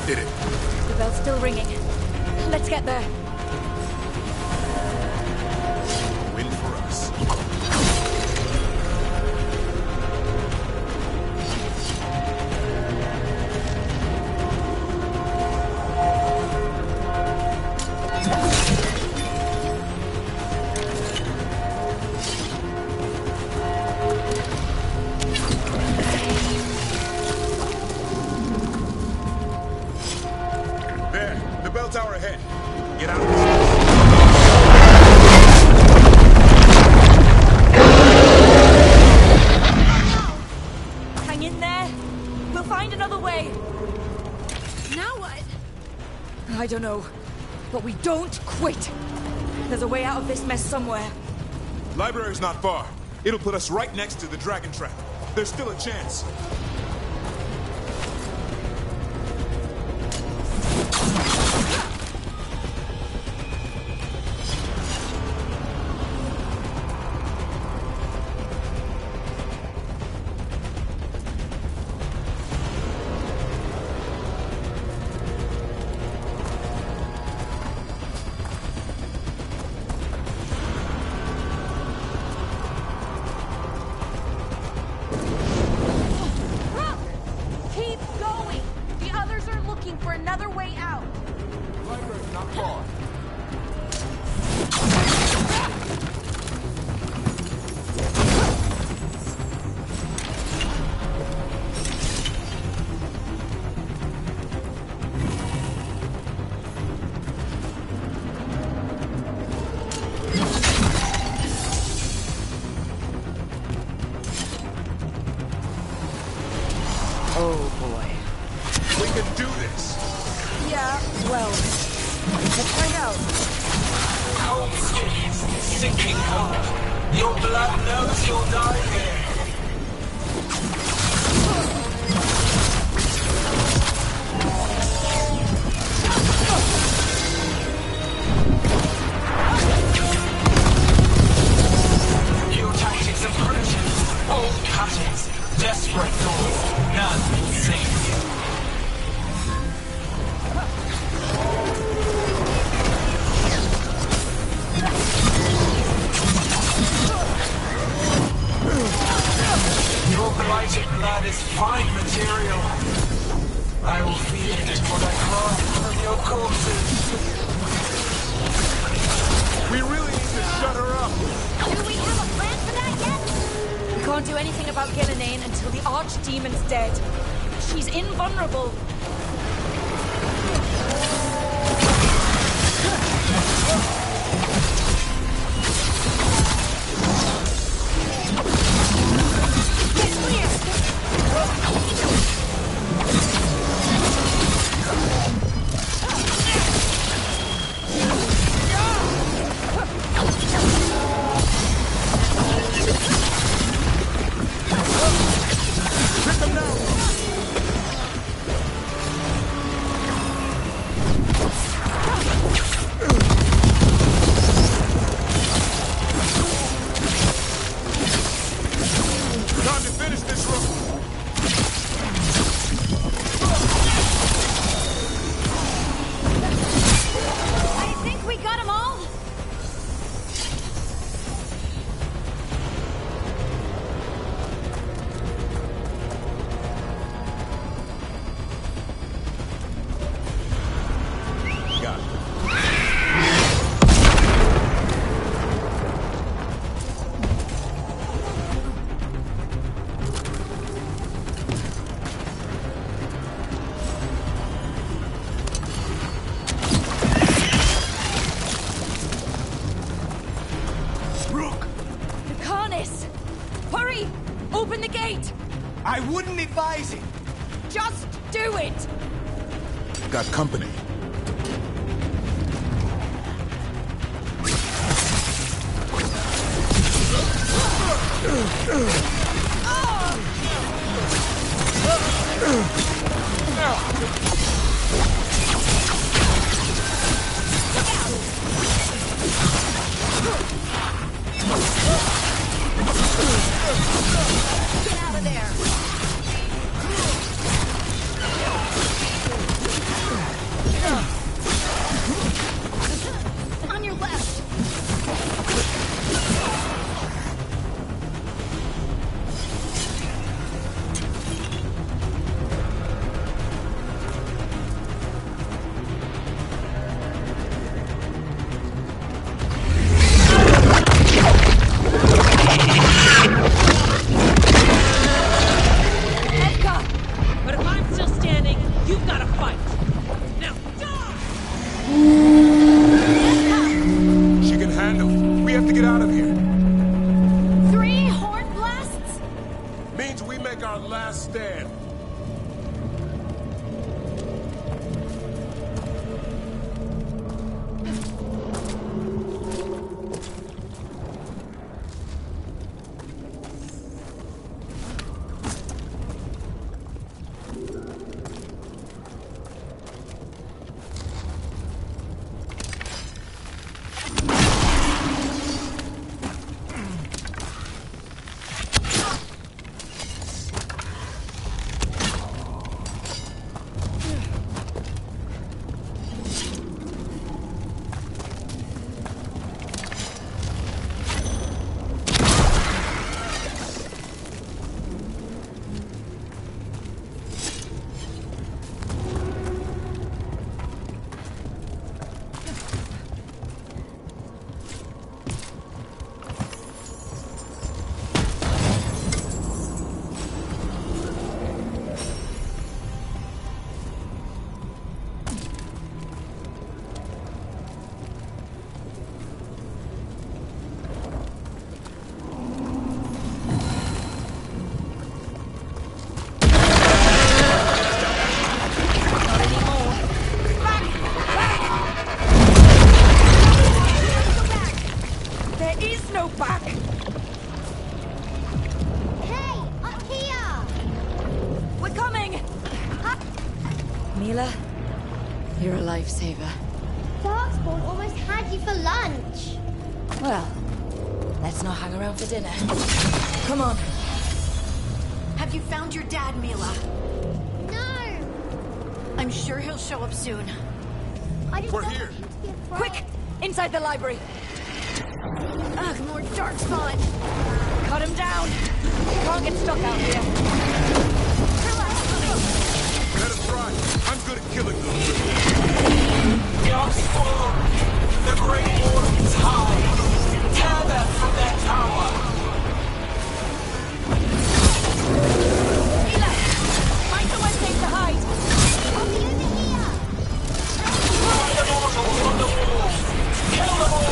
did it. The bell's still ringing. Let's get there. Win for us. We don't quit. There's a way out of this mess somewhere. Library's not far. It'll put us right next to the dragon trap. There's still a chance. Got company. Get out of there! On your left! no back! Hey, up here! We're coming! Mila, you're a lifesaver. Darkspawn almost had you for lunch. Well, let's not hang around for dinner. Come on. Have you found your dad, Mila? No! I'm sure he'll show up soon. I just We're don't here. want him to be afraid. Quick! Inside the library! Ugh, more Darkspawn! Cut him down! Can't get stuck out here. Let us try. I'm good at killing them. Darkspawn! The Great Warden's high! Tear them from their tower! Mila! Find somewhere safe to hide! I'll be over here! Find the mortals on the wall! Kill them all!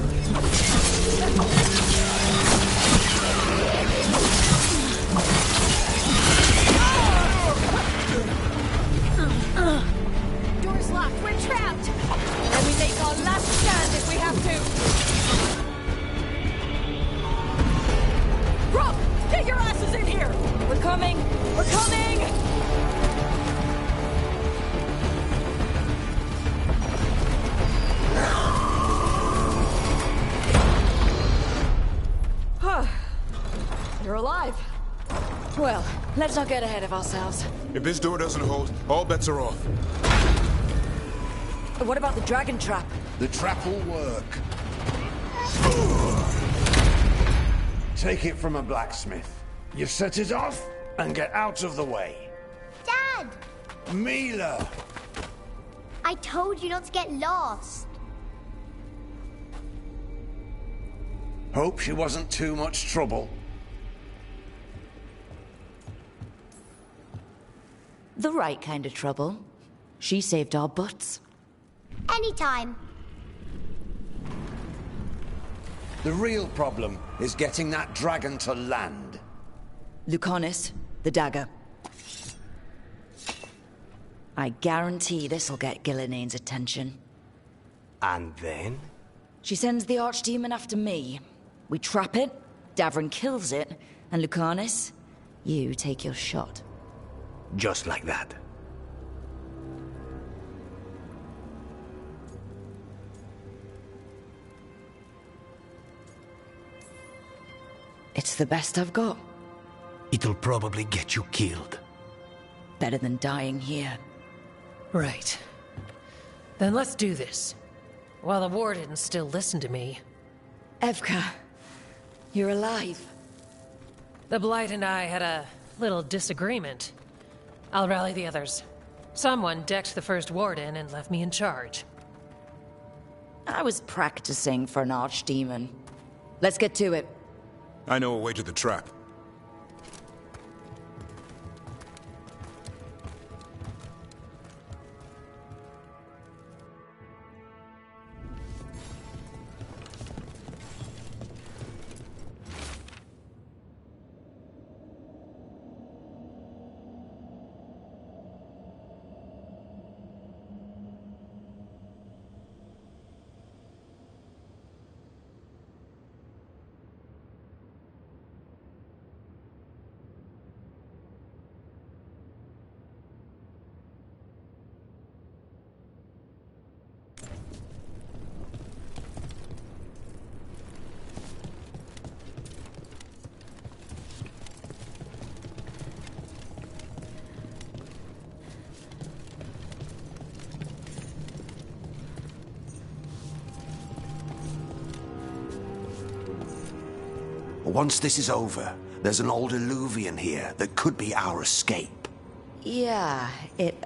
them! Door's locked. We're trapped. Then we make our last stand if we have to. Rob! Get your asses in here! We're coming! We're coming! You're alive. Well, let's not get ahead of ourselves. If this door doesn't hold, all bets are off. What about the dragon trap? The trap will work. Take it from a blacksmith. You set it off and get out of the way. Dad! Mila! I told you not to get lost. Hope she wasn't too much trouble. The right kind of trouble. She saved our butts. Anytime. The real problem is getting that dragon to land. Lucanis, the dagger. I guarantee this'll get Gillinene's attention. And then? She sends the archdemon after me. We trap it, Davrin kills it, and Lucanis, you take your shot. Just like that. It's the best I've got. It'll probably get you killed. Better than dying here. Right. Then let's do this. While the Wardens still listen to me. Evka, you're alive. The Blight and I had a little disagreement. I'll rally the others. Someone decked the first Warden and left me in charge. I was practicing for an archdemon. Let's get to it. I know a way to the trap. Once this is over, there's an old Illuvian here that could be our escape. Yeah, it,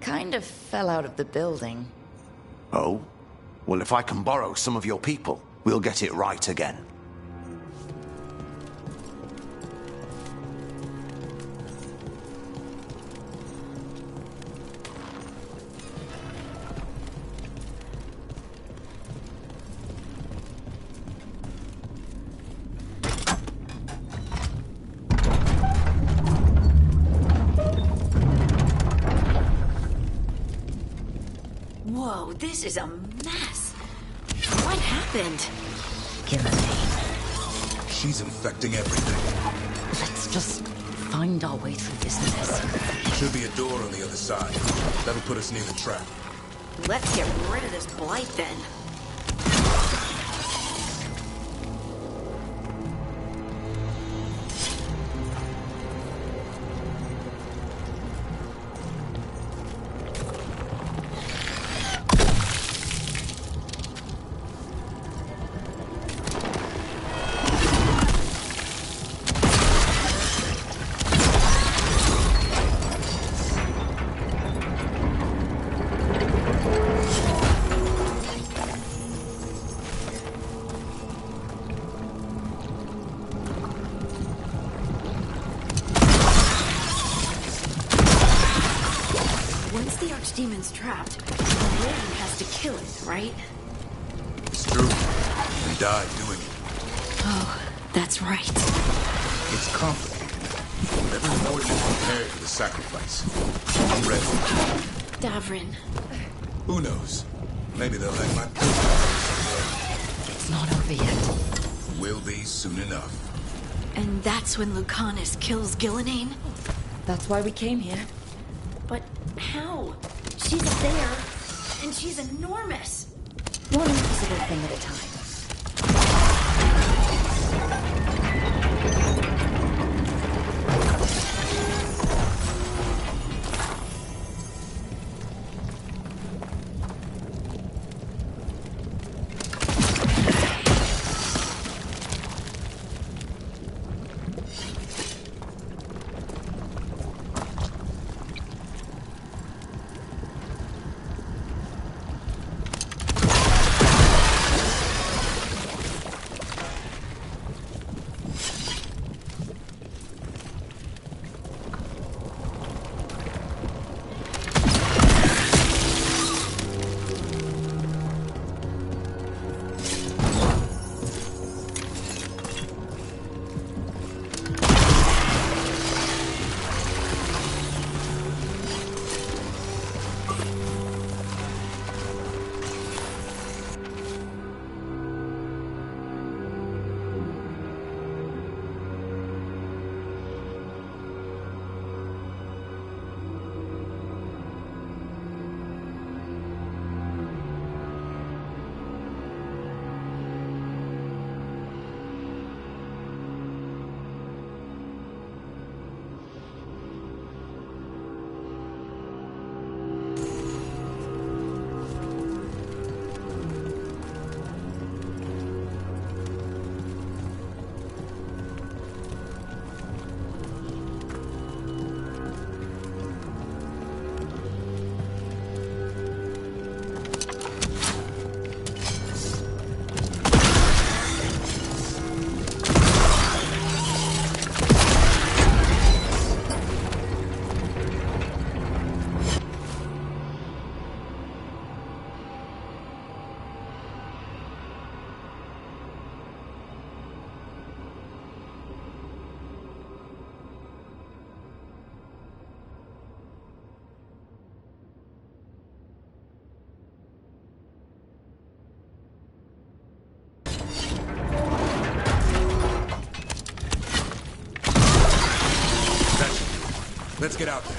kind of fell out of the building. Oh? Well, if I can borrow some of your people, we'll get it right again. Whoa, this is a mess. What happened? Gillinene. She's infecting everything. Let's just find our way through this mess. Should be a door on the other side. That'll put us near the trap. Let's get rid of this blight then. Demon's trapped. The Warden has to kill it, right? It's true. You died doing it. Oh, that's right. It's complicated. But every warden's prepared for the sacrifice. I'm ready. Davrin. Who knows? Maybe they'll like my... It's not over yet. Will be soon enough. And that's when Lucanus kills Gillenane? That's why we came here. But how? She's a bear, and she's enormous. One invisible thing at a time. Let's get out there.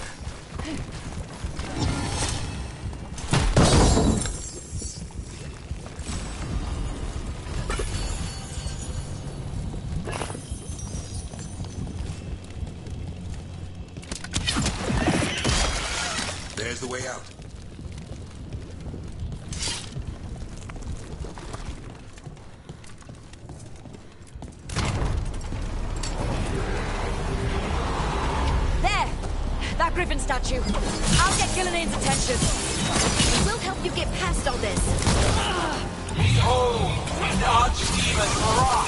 There's the way out. That griffin statue. I'll get Gillenane's attention. We'll help you get past all this. Behold, an archdemon rock.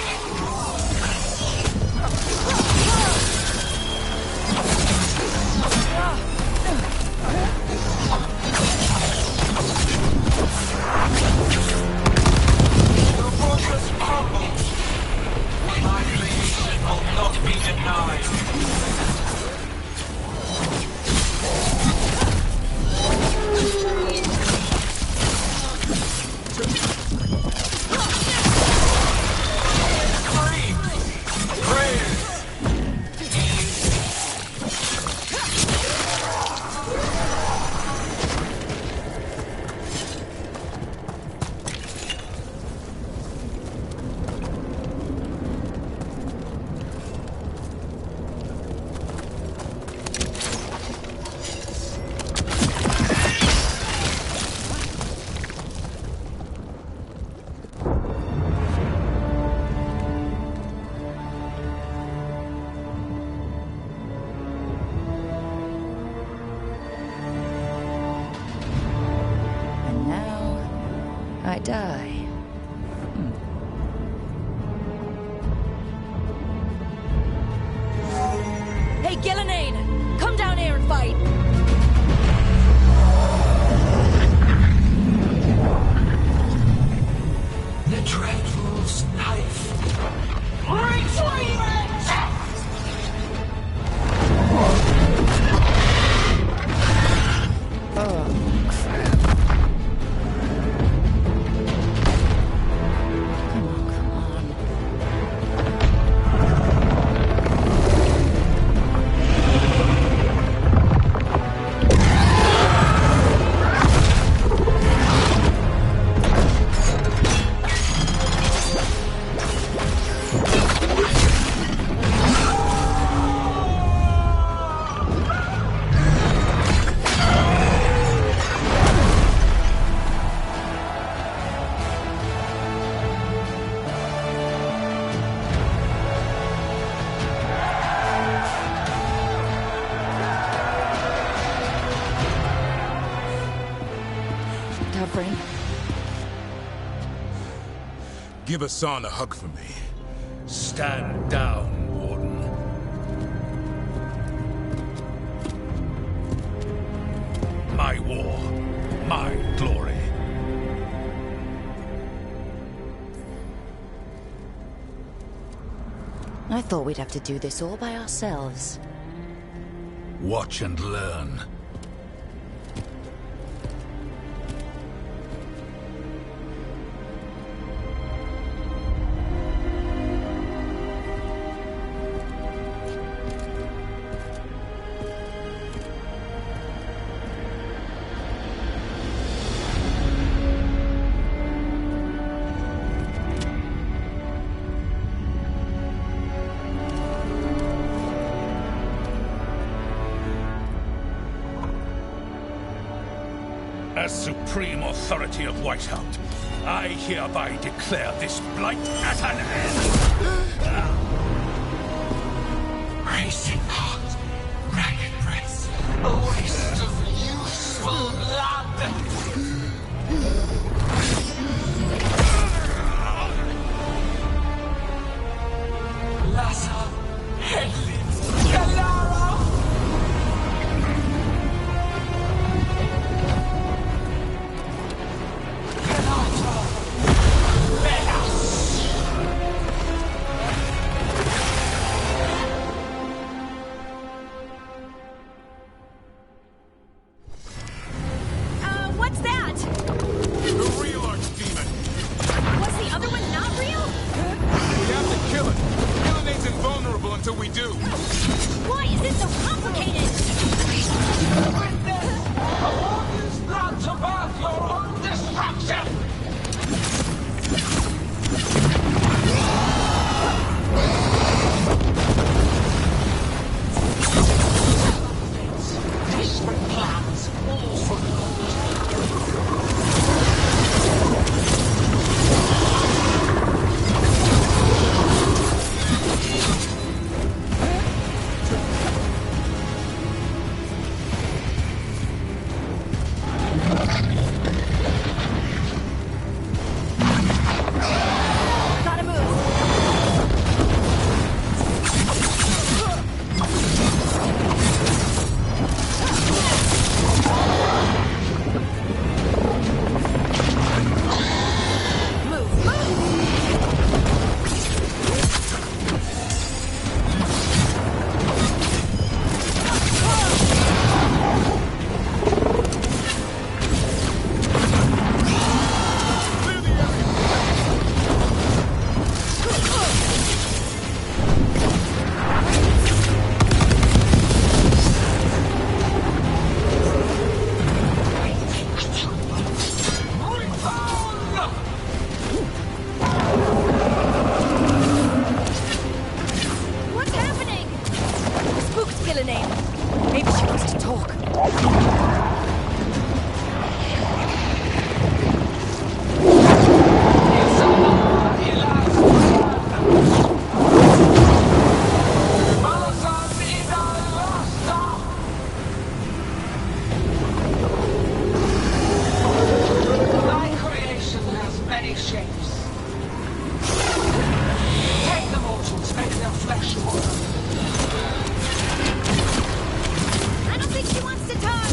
The fortress crumbles. My creation will not be denied. I die. Hey, Gillenane! Come down here and fight! The dreadful suffering. Give Hassan a hug for me. Stand down, Warden. My war, my glory. I thought we'd have to do this all by ourselves. Watch and learn. As supreme authority of Weisshaupt, I hereby declare this blight at an end! Racing heart, ragged breath, a waste of useful blood! Lassa, headlips, Galara! What's that? The real archdemon! Was the other one not real? We have to kill it! Killing invulnerable until we do! Why is it so complicated? A warrior's blood to birth your own destruction! Desperate plans, all for Gotta move. What's happening? Spook's still a name. Maybe she wants to talk. Thy creation has many shapes. Take the mortals, make their flesh warm. I don't think she wants to talk.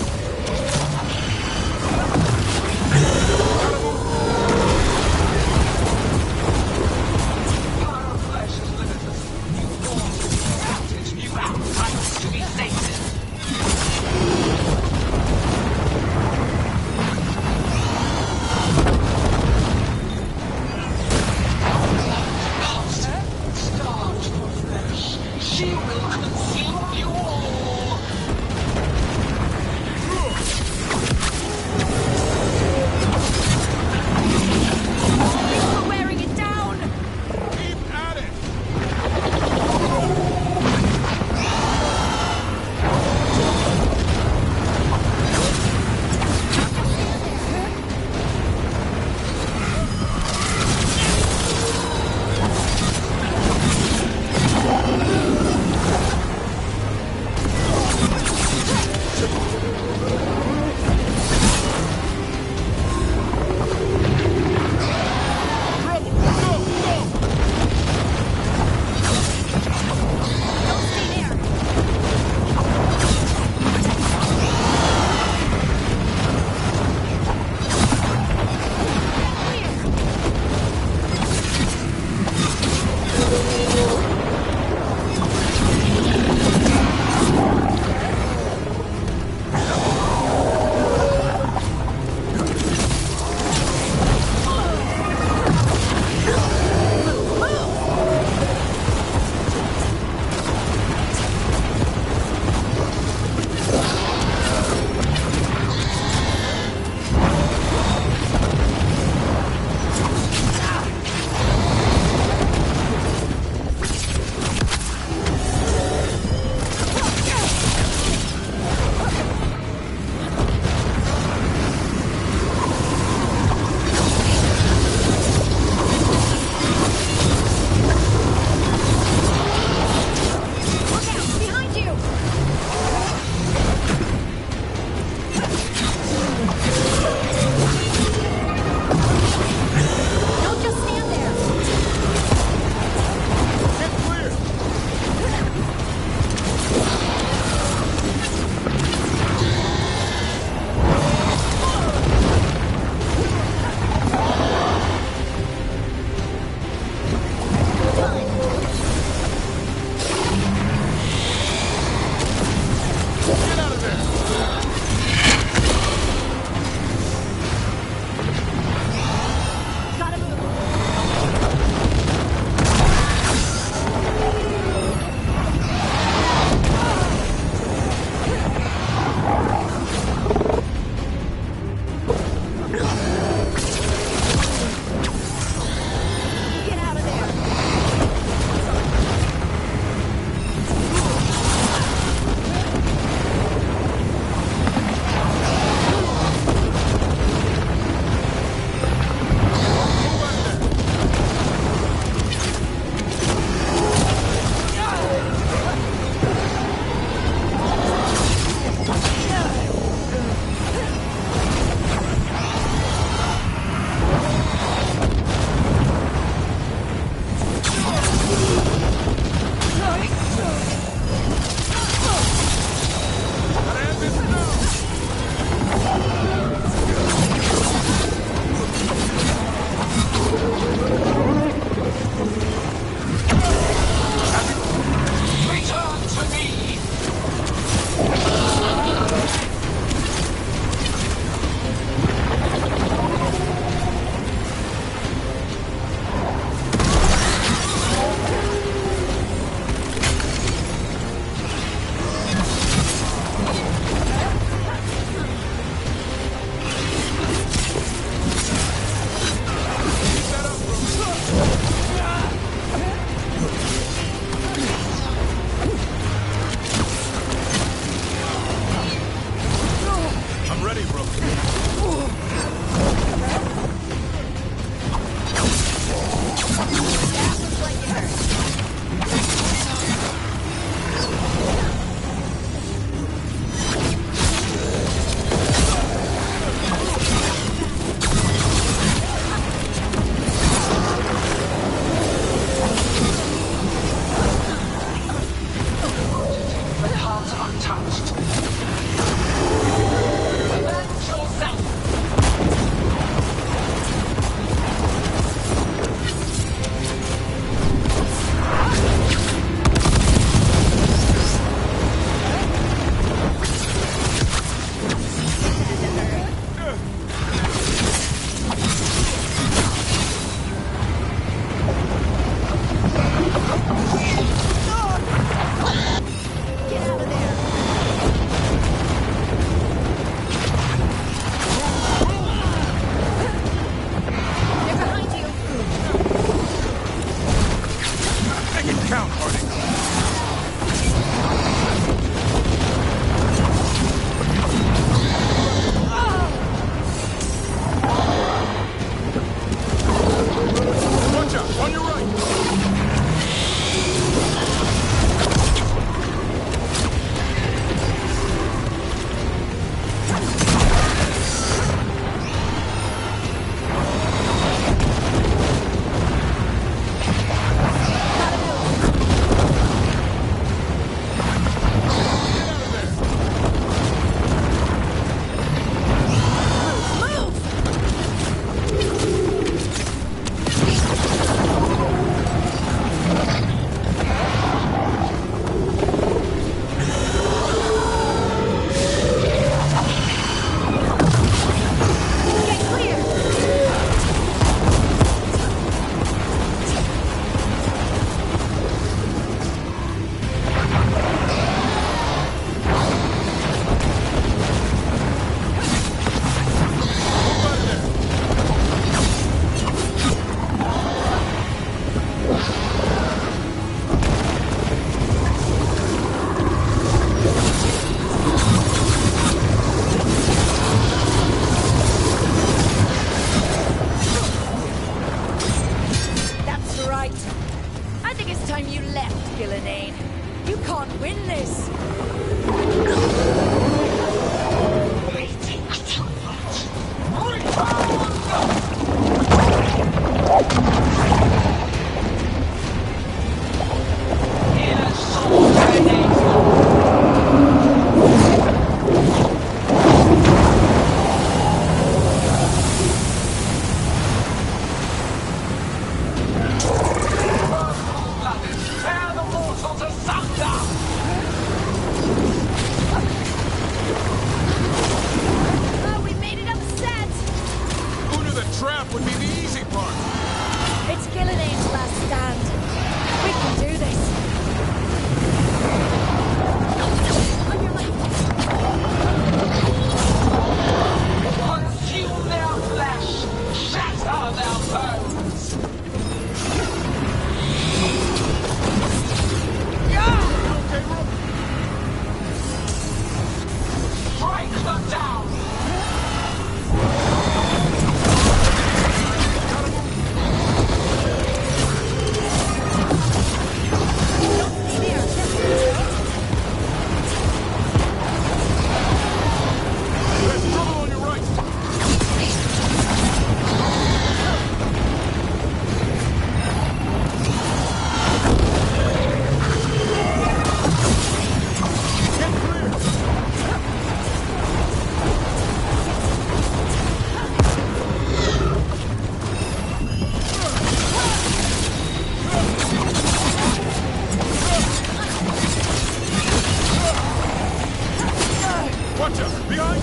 Watch out! Behind!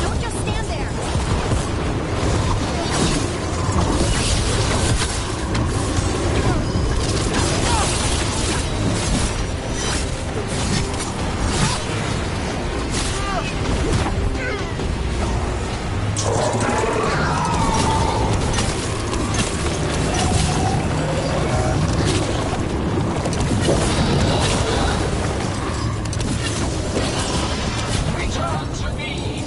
Don't just stand there. Return to me!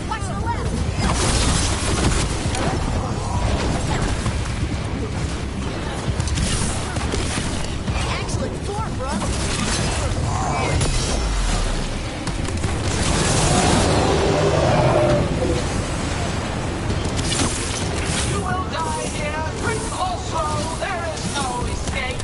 Watch the left. Excellent form, Brooke. You will die here! Drink also! There is no escape!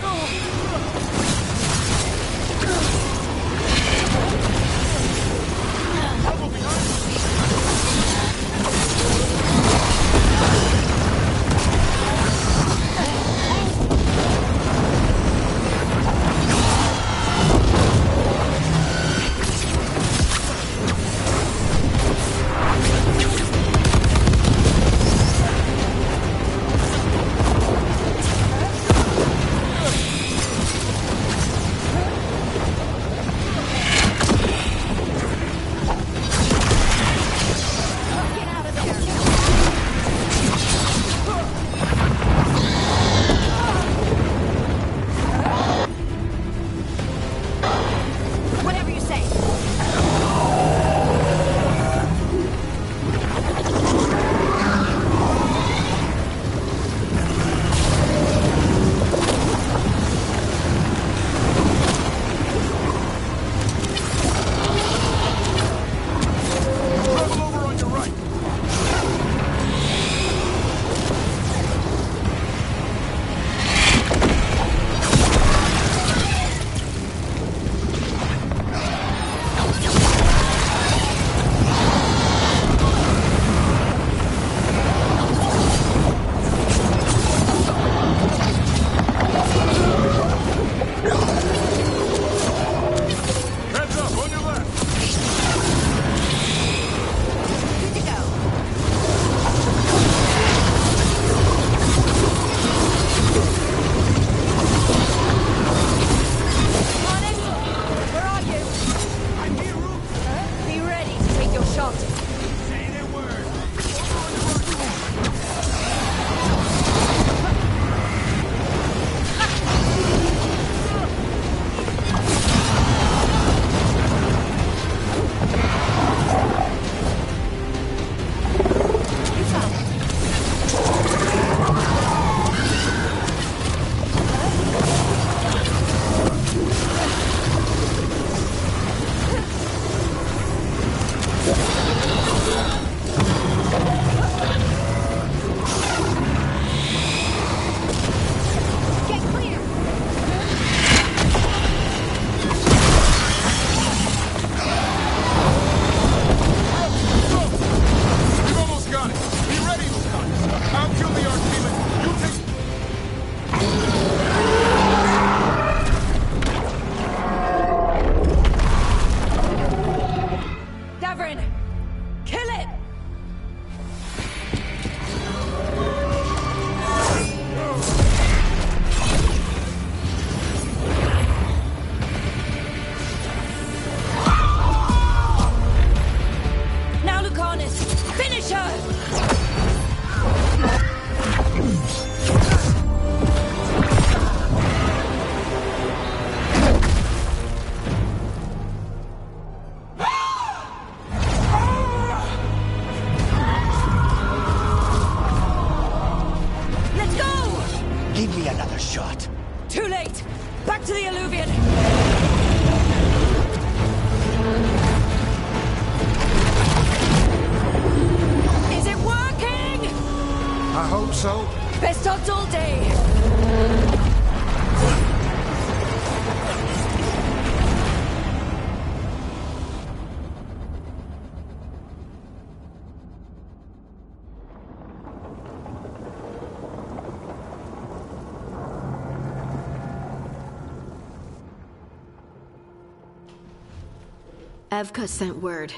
Evka sent word.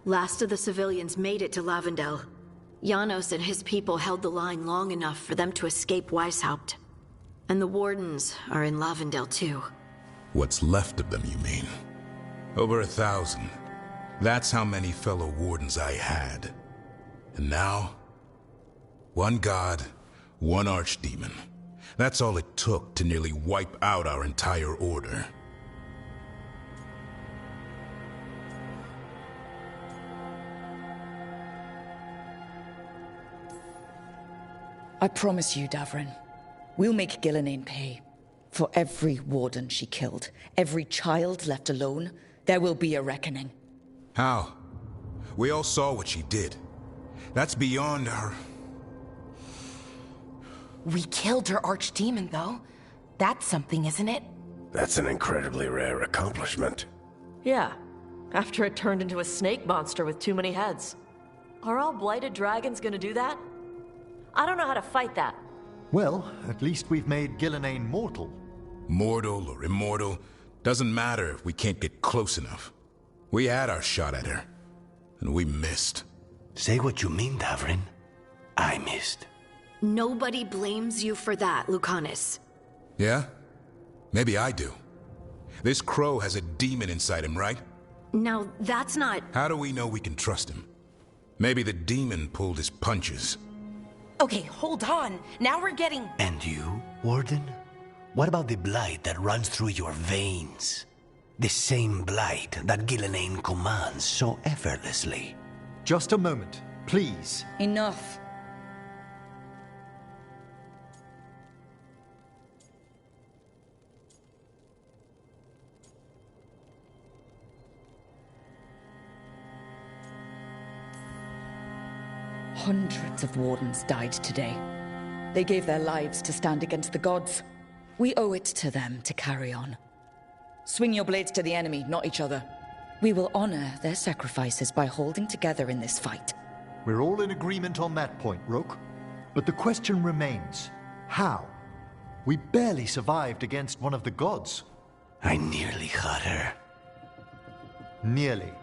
Last of the civilians made it to Lavendel. Janos and his people held the line long enough for them to escape Weisshaupt. And the Wardens are in Lavendel too. What's left of them, you mean? Over 1,000. That's how many fellow Wardens I had. And now, one god, one archdemon. That's all it took to nearly wipe out our entire order. I promise you, Davrin, we'll make Gillenane pay. For every warden she killed, every child left alone, there will be a reckoning. How? We all saw what she did. That's beyond our... We killed her archdemon, though. That's something, isn't it? That's an incredibly rare accomplishment. Yeah, after it turned into a snake monster with too many heads. Are all blighted dragons gonna do that? I don't know how to fight that. Well, at least we've made Gillenane mortal. Mortal or immortal, doesn't matter if we can't get close enough. We had our shot at her, and we missed. Say what you mean, Davrin. I missed. Nobody blames you for that, Lucanus. Yeah? Maybe I do. This crow has a demon inside him, right? Now, that's not... How do we know we can trust him? Maybe the demon pulled his punches. Okay, hold on. Now we're getting... And you, Warden? What about the blight that runs through your veins? The same blight that Gillenane commands so effortlessly. Just a moment, please. Enough. Hundreds of wardens died today. They gave their lives to stand against the gods. We owe it to them to carry on. Swing your blades to the enemy, not each other. We will honor their sacrifices by holding together in this fight. We're all in agreement on that point, Rook. But the question remains, how? We barely survived against one of the gods. I nearly had her. Nearly.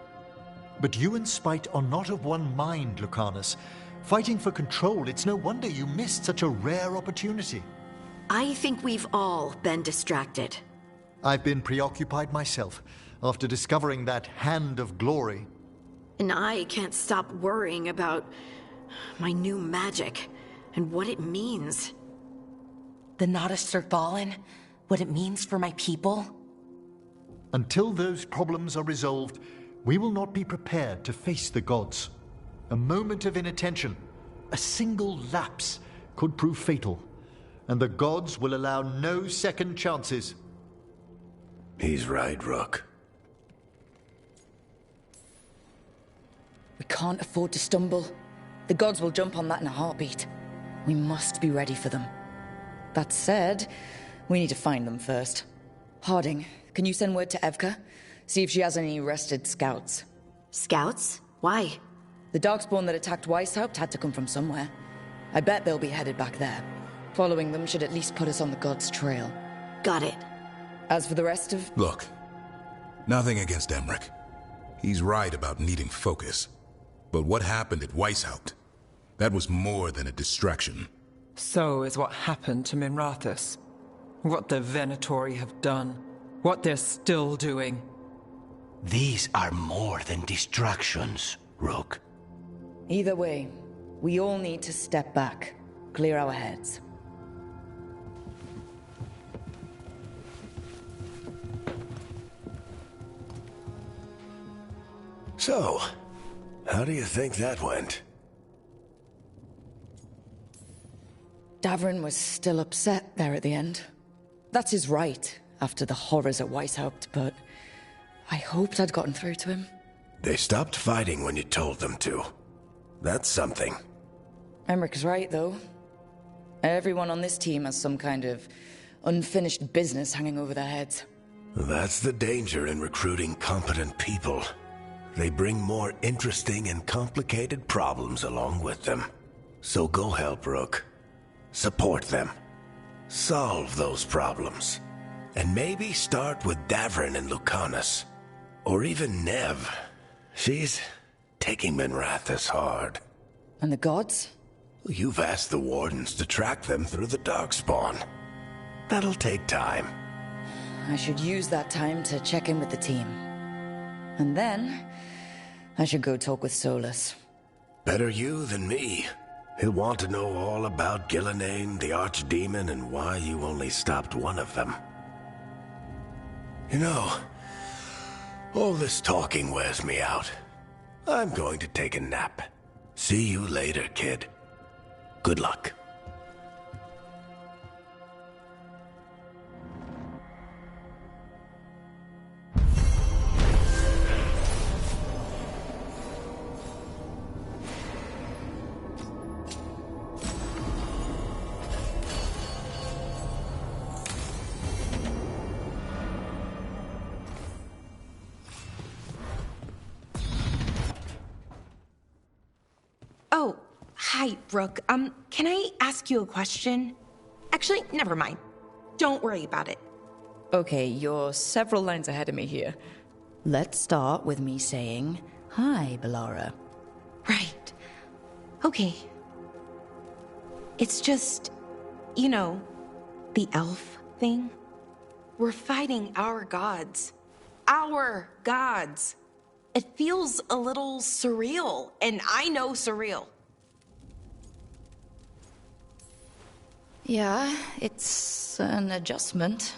But you and Spite are not of one mind, Lucanus. Fighting for control, it's no wonder you missed such a rare opportunity. I think we've all been distracted. I've been preoccupied myself, after discovering that hand of glory. And I can't stop worrying about my new magic and what it means. The Noddists are fallen? What it means for my people? Until those problems are resolved, we will not be prepared to face the gods. A moment of inattention, a single lapse, could prove fatal, and the gods will allow no second chances. He's right, Rook. We can't afford to stumble. The gods will jump on that in a heartbeat. We must be ready for them. That said, we need to find them first. Harding, can you send word to Evka? See if she has any rested scouts. Scouts? Why? The Darkspawn that attacked Weisshaupt had to come from somewhere. I bet they'll be headed back there. Following them should at least put us on the gods' trail. Got it. As for the rest of... Look, nothing against Emmerich. He's right about needing focus. But what happened at Weisshaupt? That was more than a distraction. So is what happened to Minrathous. What the Venatori have done. What they're still doing. These are more than distractions, Rook. Either way, we all need to step back, clear our heads. So, how do you think that went? Davrin was still upset there at the end. That's his right, after the horrors at Weisshaupt, but I hoped I'd gotten through to him. They stopped fighting when you told them to. That's something. Emmerich's right, though. Everyone on this team has some kind of unfinished business hanging over their heads. That's the danger in recruiting competent people. They bring more interesting and complicated problems along with them. So go help, Rook. Support them. Solve those problems. And maybe start with Davrin and Lucanus. or even Nev. She's taking Minrathous hard. And the gods? You've asked the Wardens to track them through the Darkspawn. That'll take time. I should use that time to check in with the team. And then, I should go talk with Solus. Better you than me. He'll want to know all about Gillenane, the Archdemon, and why you only stopped one of them. You know, all this talking wears me out. I'm going to take a nap. See you later, kid. Good luck. Oh, hi, Rook. Can I ask you a question? Actually, never mind. Don't worry about it. Okay, you're several lines ahead of me here. Let's start with me saying, hi, Bellara. Right. Okay. It's just, you know, the elf thing. We're fighting our gods. Our gods. It feels a little surreal, and I know surreal. Yeah, it's an adjustment.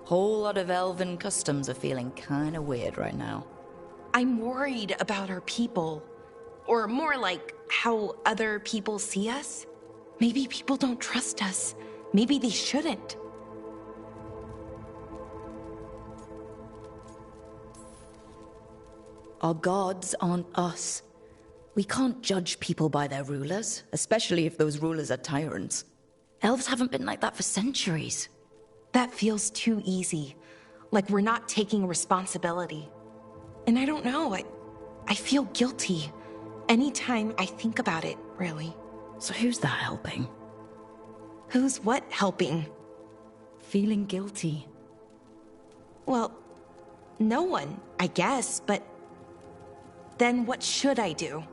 Whole lot of elven customs are feeling kinda weird right now. I'm worried about our people. Or more like how other people see us. Maybe people don't trust us. Maybe they shouldn't. Our gods aren't us. We can't judge people by their rulers, especially if those rulers are tyrants. Elves haven't been like that for centuries. That feels too easy. Like we're not taking responsibility. And I don't know, I feel guilty. Anytime I think about it, really. So who's that helping? Who's what helping? Feeling guilty. Well, no one, I guess, but then what should I do?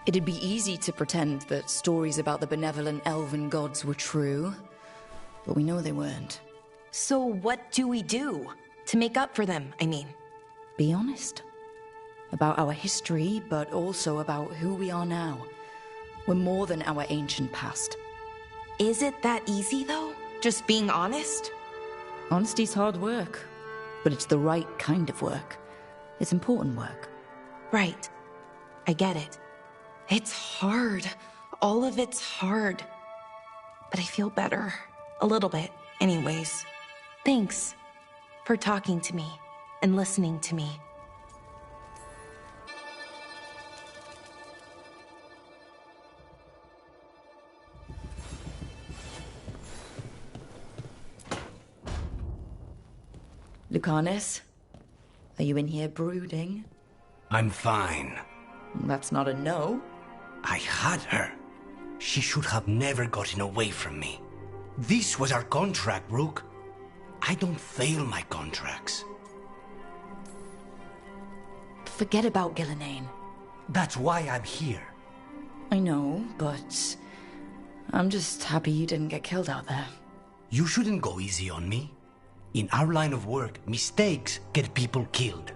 It'd be easy to pretend that stories about the benevolent elven gods were true, but we know they weren't. So what do we do? To make up for them, I mean. Be honest. About our history, but also about who we are now. We're more than our ancient past. Is it that easy, though? Just being honest? Honesty's hard work, but it's the right kind of work. It's important work. Right. I get it. It's hard. All of it's hard. But I feel better. A little bit, anyways. Thanks for talking to me and listening to me. Lucanus, are you in here brooding? I'm fine. That's not a no. I had her. She should have never gotten away from me. This was our contract, Rook. I don't fail my contracts. Forget about Gillenane. That's why I'm here. I know, but I'm just happy you didn't get killed out there. You shouldn't go easy on me. In our line of work, mistakes get people killed.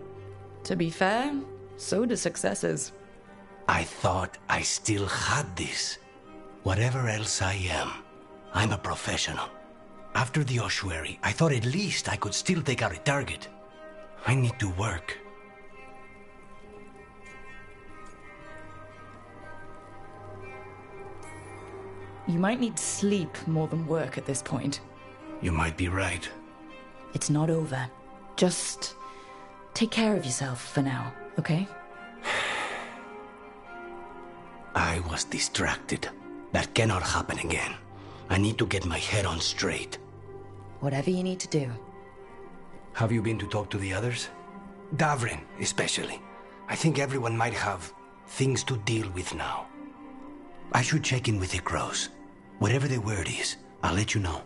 To be fair, so do successes. I thought I still had this. Whatever else I am, I'm a professional. After the ossuary, I thought at least I could still take out a target. I need to work. You might need sleep more than work at this point. You might be right. It's not over. Just take care of yourself for now, okay? I was distracted. That cannot happen again. I need to get my head on straight. Whatever you need to do. Have you been to talk to the others? Davrin, especially. I think everyone might have things to deal with now. I should check in with Ikros. Whatever the word is, I'll let you know.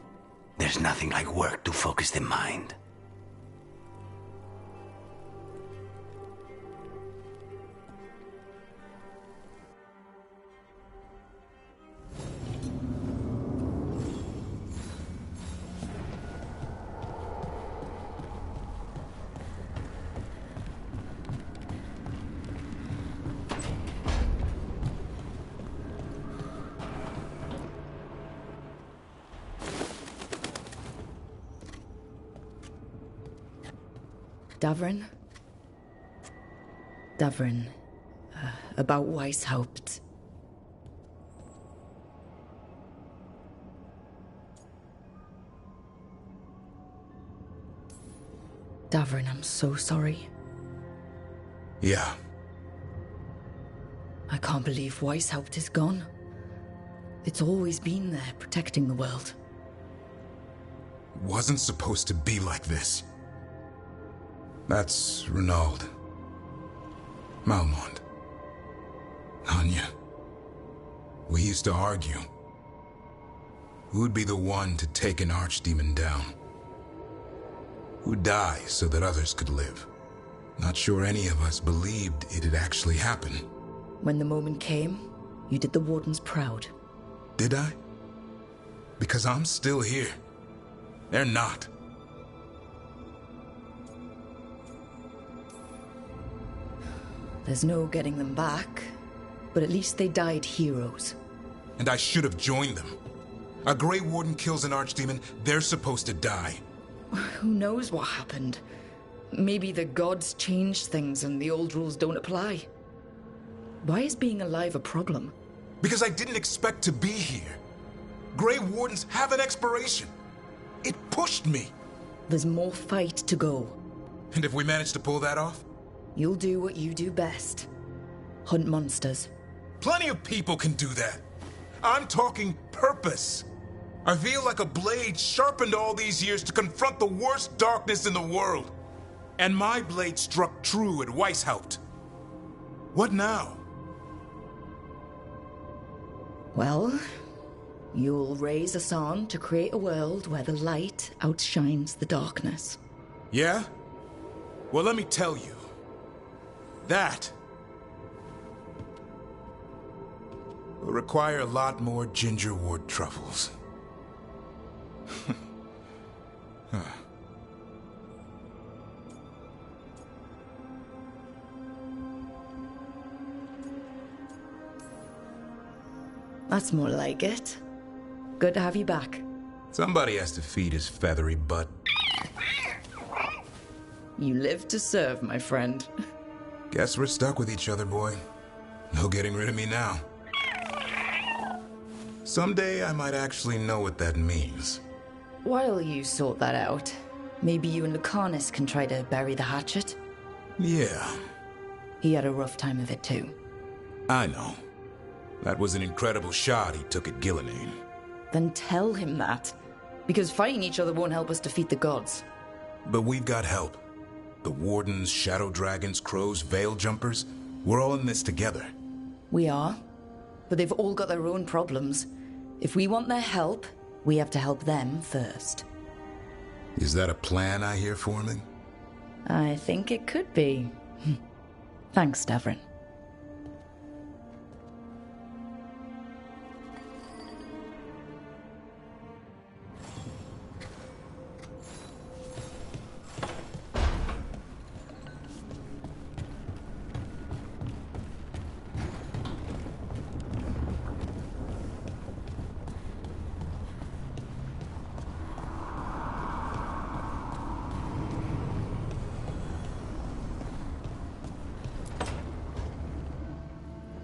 There's nothing like work to focus the mind. Davrin, about Weisshaupt. Davrin, I'm so sorry. Yeah. I can't believe Weisshaupt is gone. It's always been there, protecting the world. Wasn't supposed to be like this. That's Renaud. Malmont. Anya. We used to argue. Who'd be the one to take an archdemon down? Who'd die so that others could live? Not sure any of us believed it'd actually happen. When the moment came, you did the Wardens proud. Did I? Because I'm still here. They're not. There's no getting them back, but at least they died heroes. And I should have joined them. A Grey Warden kills an archdemon, they're supposed to die. Who knows what happened? Maybe the gods changed things and the old rules don't apply. Why is being alive a problem? Because I didn't expect to be here. Grey Wardens have an expiration. It pushed me. There's more fight to go. And if we manage to pull that off? You'll do what you do best. Hunt monsters. Plenty of people can do that. I'm talking purpose. I feel like a blade sharpened all these years to confront the worst darkness in the world. And my blade struck true at Weisshaupt. What now? Well, you'll raise a song to create a world where the light outshines the darkness. Yeah? Well, let me tell you. That will require a lot more gingerwort truffles. Huh. That's more like it. Good to have you back. Somebody has to feed his feathery butt. You live to serve, my friend. Guess we're stuck with each other, boy. No getting rid of me now. Someday I might actually know what that means. While you sort that out, maybe you and Lucanus can try to bury the hatchet? Yeah. He had a rough time of it too. I know. That was an incredible shot he took at Gillenane. Then tell him that. Because fighting each other won't help us defeat the gods. But we've got help. The Wardens, Shadow Dragons, Crows, Veil Jumpers. We're all in this together. We are. But they've all got their own problems. If we want their help, we have to help them first. Is that a plan I hear forming? I think it could be. Thanks, Davrin.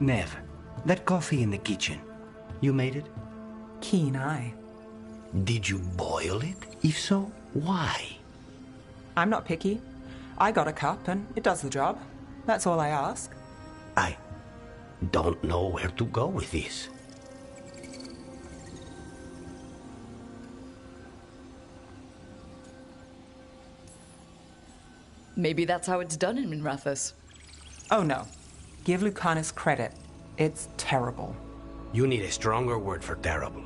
Nev, that coffee in the kitchen, you made it? Keen eye. Did you boil it? If so, why? I'm not picky. I got a cup and it does the job. That's all I ask. I don't know where to go with this. Maybe that's how it's done in Minrathous. Oh no. Give Lucanus credit. It's terrible. You need a stronger word for terrible.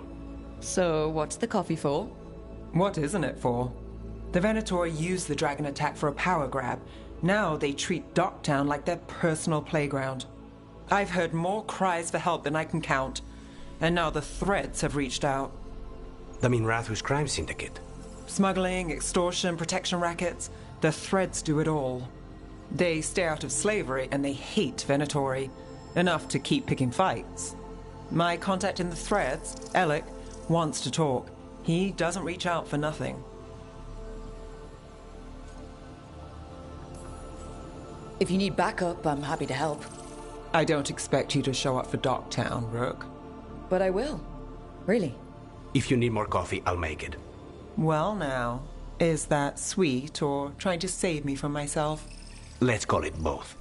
So, what's the coffee for? What isn't it for? The Venatori used the dragon attack for a power grab. Now they treat Docktown like their personal playground. I've heard more cries for help than I can count. And now the Threads have reached out. The Minrathus crime syndicate. Smuggling, extortion, protection rackets. The Threads do it all. They stay out of slavery and they hate Venatori. Enough to keep picking fights. My contact in the Threads, Alec, wants to talk. He doesn't reach out for nothing. If you need backup, I'm happy to help. I don't expect you to show up for Docktown, Rook. But I will. Really. If you need more coffee, I'll make it. Well now, is that sweet or trying to save me from myself? Let's call it both.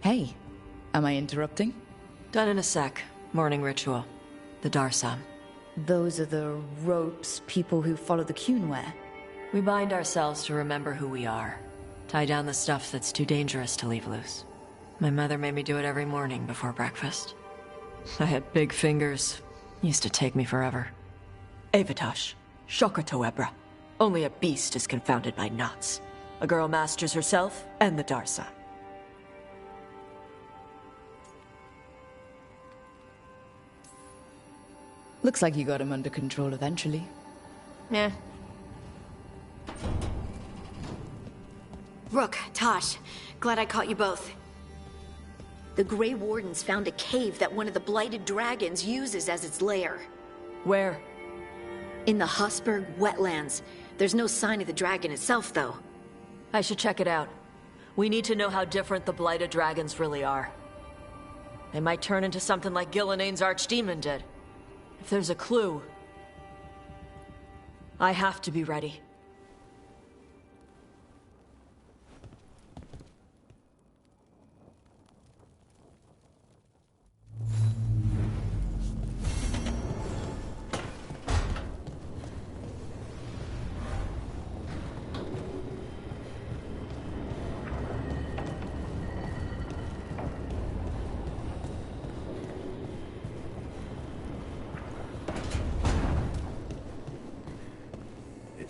Hey, am I interrupting? Done in a sec. Morning ritual. The Darsam. Those are the ropes people who follow the Qun wear. We bind ourselves to remember who we are. Tie down the stuff that's too dangerous to leave loose. My mother made me do it every morning before breakfast. I had big fingers. Used to take me forever. Avatash. Shokratoebra. Only a beast is confounded by knots. A girl masters herself and the Darsam. Looks like you got him under control eventually. Yeah. Rook, Tosh, glad I caught you both. The Grey Wardens found a cave that one of the Blighted Dragons uses as its lair. Where? In the Hussberg wetlands. There's no sign of the dragon itself, though. I should check it out. We need to know how different the Blighted Dragons really are. They might turn into something like Gillenane's Archdemon did. If there's a clue, I have to be ready.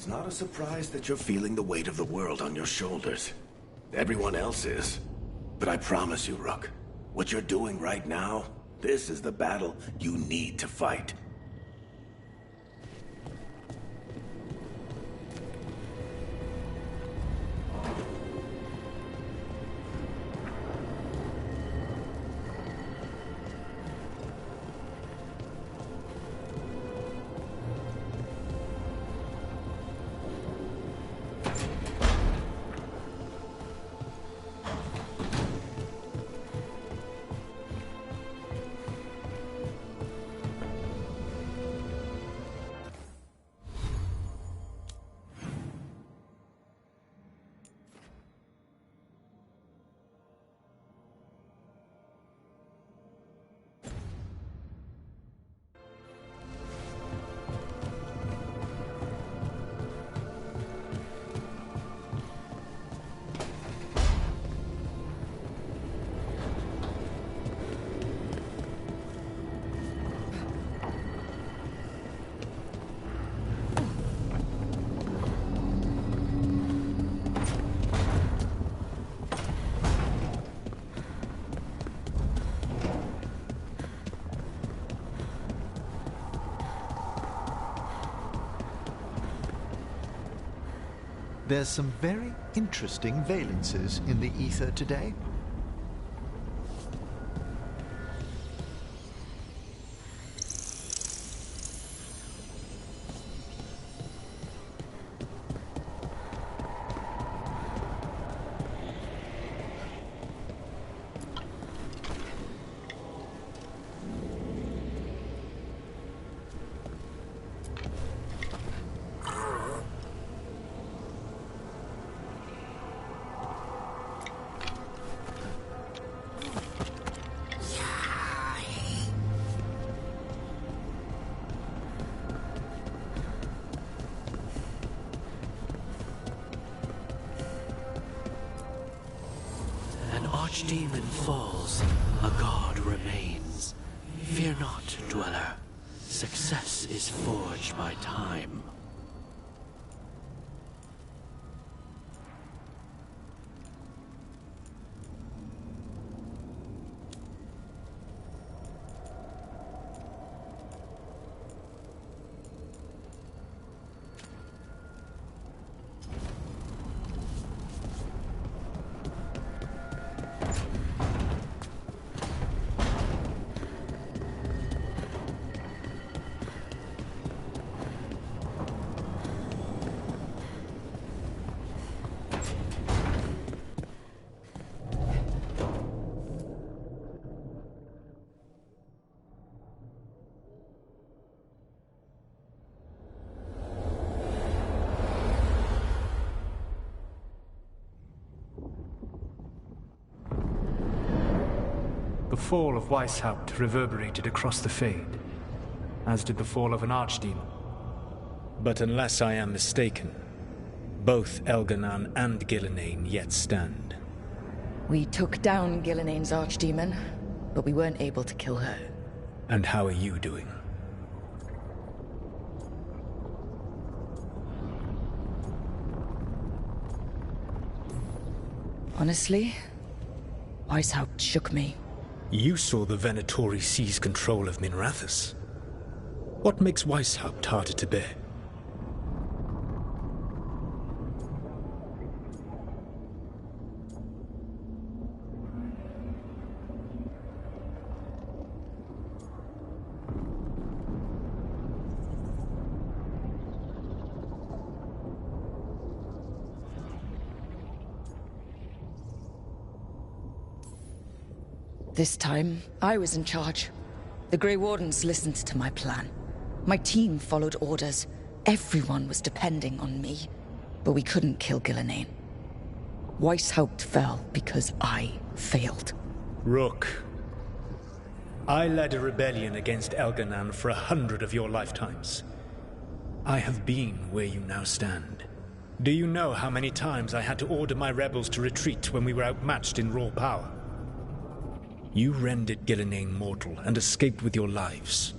It's not a surprise that you're feeling the weight of the world on your shoulders. Everyone else is. But I promise you, Rook, what you're doing right now, this is the battle you need to fight. There's some very interesting valences in the ether today. Archdemon falls, a god remains. Fear not, dweller. Success is forged by time. The fall of Weisshaupt reverberated across the Fade, as did the fall of an archdemon. But unless I am mistaken, both Elganan and Gillenane yet stand. We took down Gillenane's archdemon, but we weren't able to kill her. And how are you doing? Honestly, Weisshaupt shook me. You saw the Venatori seize control of Minrathous. What makes Weisshaupt harder to bear? This time, I was in charge. The Grey Wardens listened to my plan. My team followed orders. Everyone was depending on me. But we couldn't kill Gillenane. Weisshaupt fell because I failed. Rook, I led a rebellion against Elganan for 100 of your lifetimes. I have been where you now stand. Do you know how many times I had to order my rebels to retreat when we were outmatched in raw power? You rendered Gillenane mortal and escaped with your lives.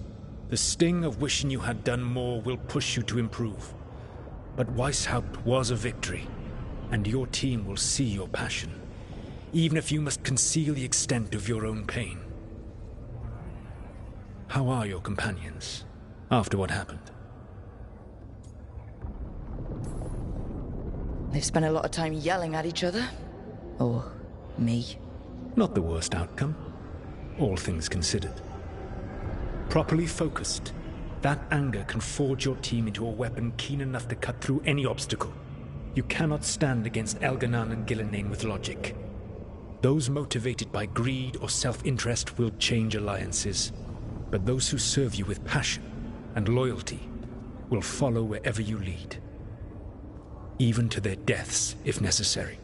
The sting of wishing you had done more will push you to improve. But Weisshaupt was a victory, and your team will see your passion, even if you must conceal the extent of your own pain. How are your companions, after what happened? They've spent a lot of time yelling at each other. Or me. Not the worst outcome, all things considered. Properly focused, that anger can forge your team into a weapon keen enough to cut through any obstacle. You cannot stand against Elganan and Gillenane with logic. Those motivated by greed or self-interest will change alliances, but those who serve you with passion and loyalty will follow wherever you lead, even to their deaths if necessary.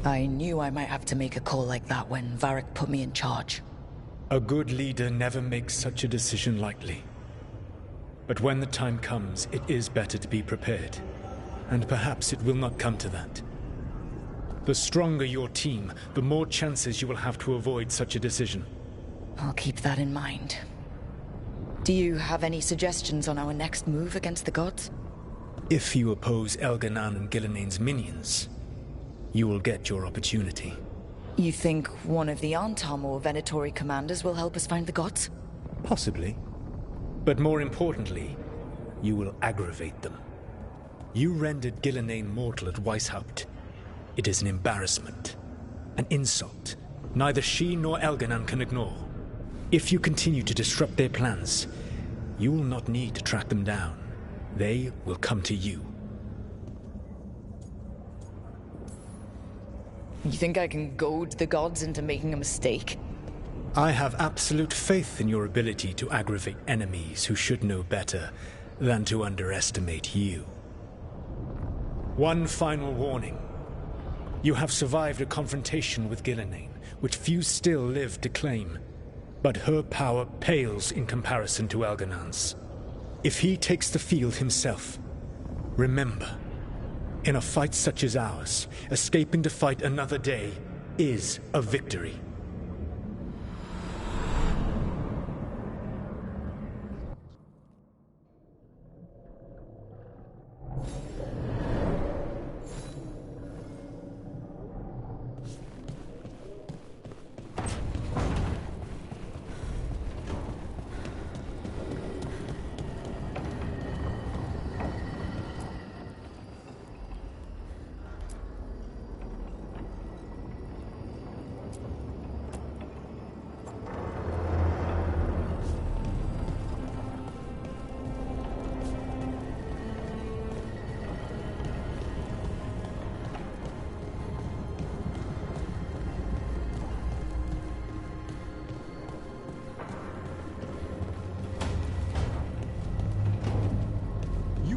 I knew I might have to make a call like that when Varric put me in charge. A good leader never makes such a decision lightly. But when the time comes, it is better to be prepared. And perhaps it will not come to that. The stronger your team, the more chances you will have to avoid such a decision. I'll keep that in mind. Do you have any suggestions on our next move against the gods? If you oppose Elganan and Gillenane's minions, you will get your opportunity. You think one of the Antam or Venatori commanders will help us find the gods? Possibly. But more importantly, you will aggravate them. You rendered Gillenane mortal at Weisshaupt. It is an embarrassment, an insult neither she nor Elganan can ignore. If you continue to disrupt their plans, you will not need to track them down. They will come to you. You think I can goad the gods into making a mistake? I have absolute faith in your ability to aggravate enemies who should know better than to underestimate you. One final warning. You have survived a confrontation with Gillenane, which few still live to claim. But her power pales in comparison to Elganan's. If he takes the field himself, remember, in a fight such as ours, escaping to fight another day is a victory.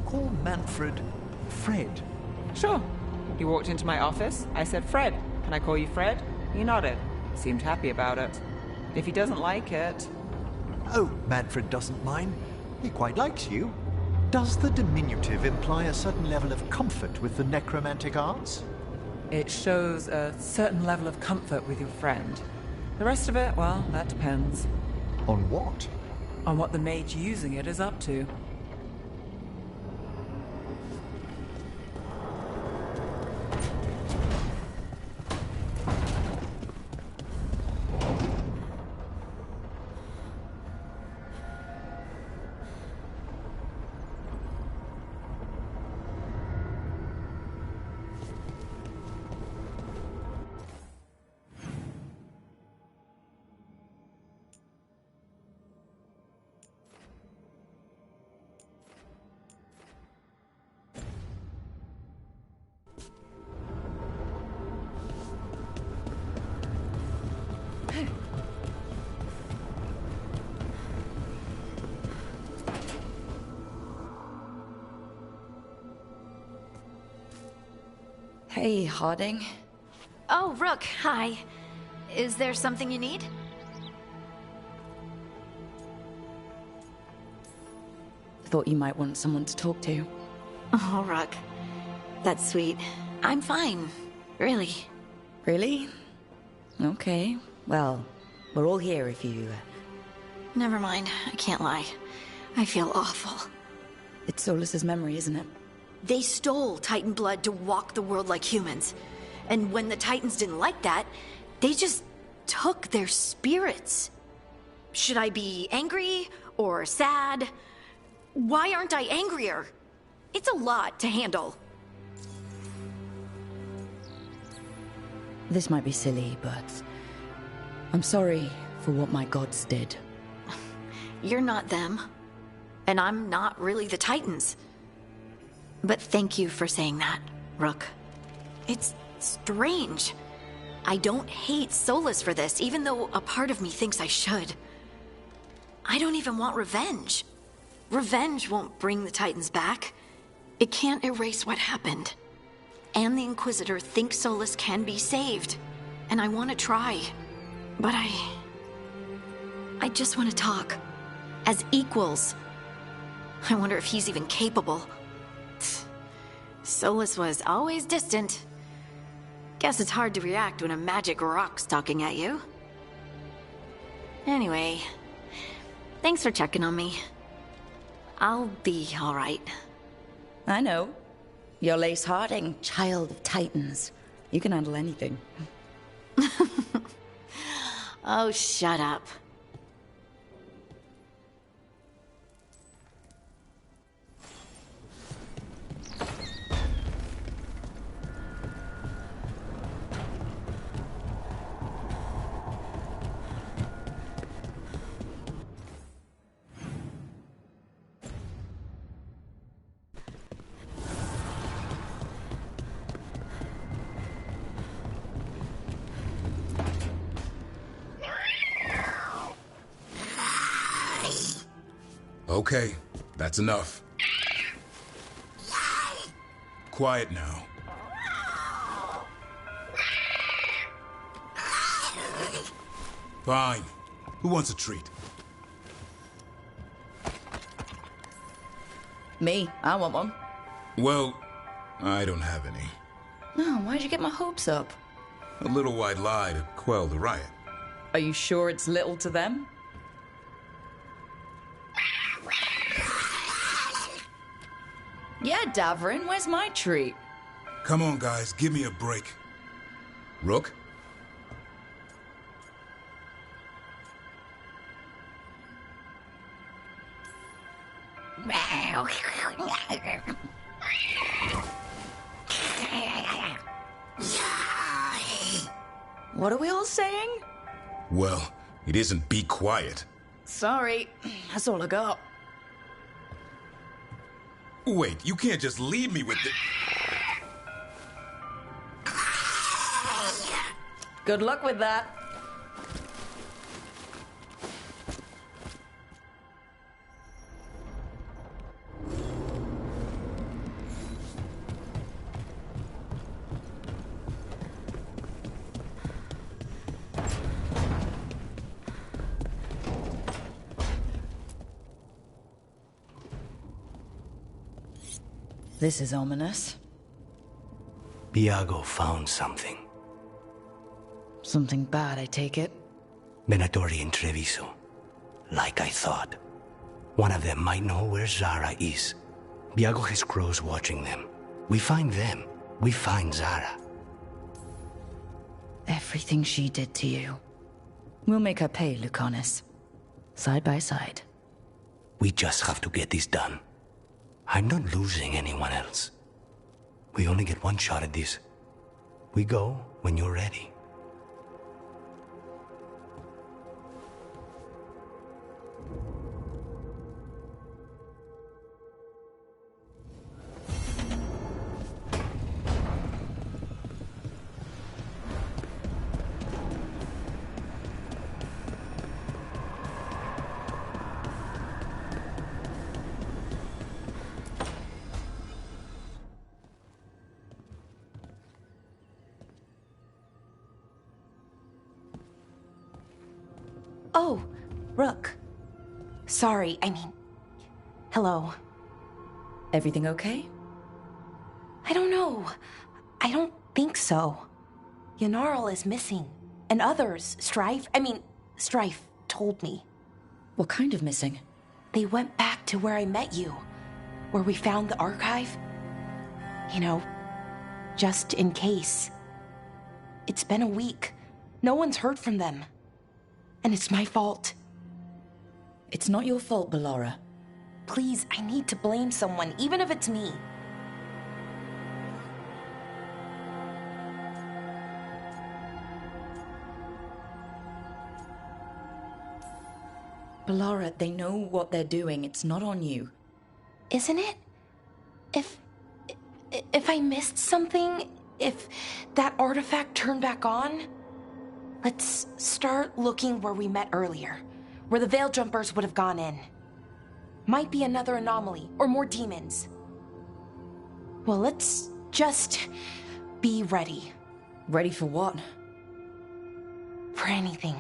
Call Manfred Fred? Sure. He walked into my office. I said, Fred, can I call you Fred? He nodded. Seemed happy about it. If he doesn't like it... Oh, Manfred doesn't mind. He quite likes you. Does the diminutive imply a certain level of comfort with the necromantic arts? It shows a certain level of comfort with your friend. The rest of it, well, that depends. On what? On what the mage using it is up to. Hey, Harding. Oh, Rook, hi. Is there something you need? Thought you might want someone to talk to. Oh, Rook. That's sweet. I'm fine. Really. Really? Okay. Well, we're all here if you... Never mind. I can't lie. I feel awful. It's Solus's memory, isn't it? They stole Titan blood to walk the world like humans. And when the Titans didn't like that, they just took their spirits. Should I be angry or sad? Why aren't I angrier? It's a lot to handle. This might be silly, but I'm sorry for what my gods did. You're not them. And I'm not really the Titans. But thank you for saying that, Rook. It's strange. I don't hate Solus for this, even though a part of me thinks I should. I don't even want revenge. Revenge won't bring the Titans back. It can't erase what happened. And the Inquisitor thinks Solus can be saved. And I want to try. But I just want to talk. As equals. I wonder if he's even capable. Solus was always distant. Guess it's hard to react when a magic rock's talking at you. Anyway, thanks for checking on me. I'll be all right. I know. You're Lace Harding, child of Titans. You can handle anything. Oh, shut up. Okay, that's enough. Quiet now. Fine. Who wants a treat? Me. I want one. Well, I don't have any. No, why'd you get my hopes up? A little white lie to quell the riot. Are you sure it's little to them? Yeah, Davrin, where's my treat? Come on, guys, give me a break. Rook? What are we all saying? Well, it isn't be quiet. Sorry, that's all I got. Wait, you can't just leave me with the... Good luck with that. This is ominous. Biago found something. Something bad, I take it. Venatori and Treviso. Like I thought. One of them might know where Zara is. Biago has crows watching them. We find them. We find Zara. Everything she did to you. We'll make her pay, Lucanus. Side by side. We just have to get this done. I'm not losing anyone else. We only get one shot at this. We go when you're ready. Oh, Rook. Sorry, hello. Everything okay? I don't know. I don't think so. Yanarl is missing. And others, Strife told me. What kind of missing? They went back to where I met you. Where we found the archive. You know, just in case. It's been a week. No one's heard from them. And it's my fault. It's not your fault, Ballora. Please, I need to blame someone, even if it's me. Ballora, they know what they're doing. It's not on you. Isn't it? If I missed something, if that artifact turned back on, let's start looking where we met earlier, where the Veil Jumpers would have gone in. Might be another anomaly, or more demons. Well, let's just be ready. Ready for what? For anything.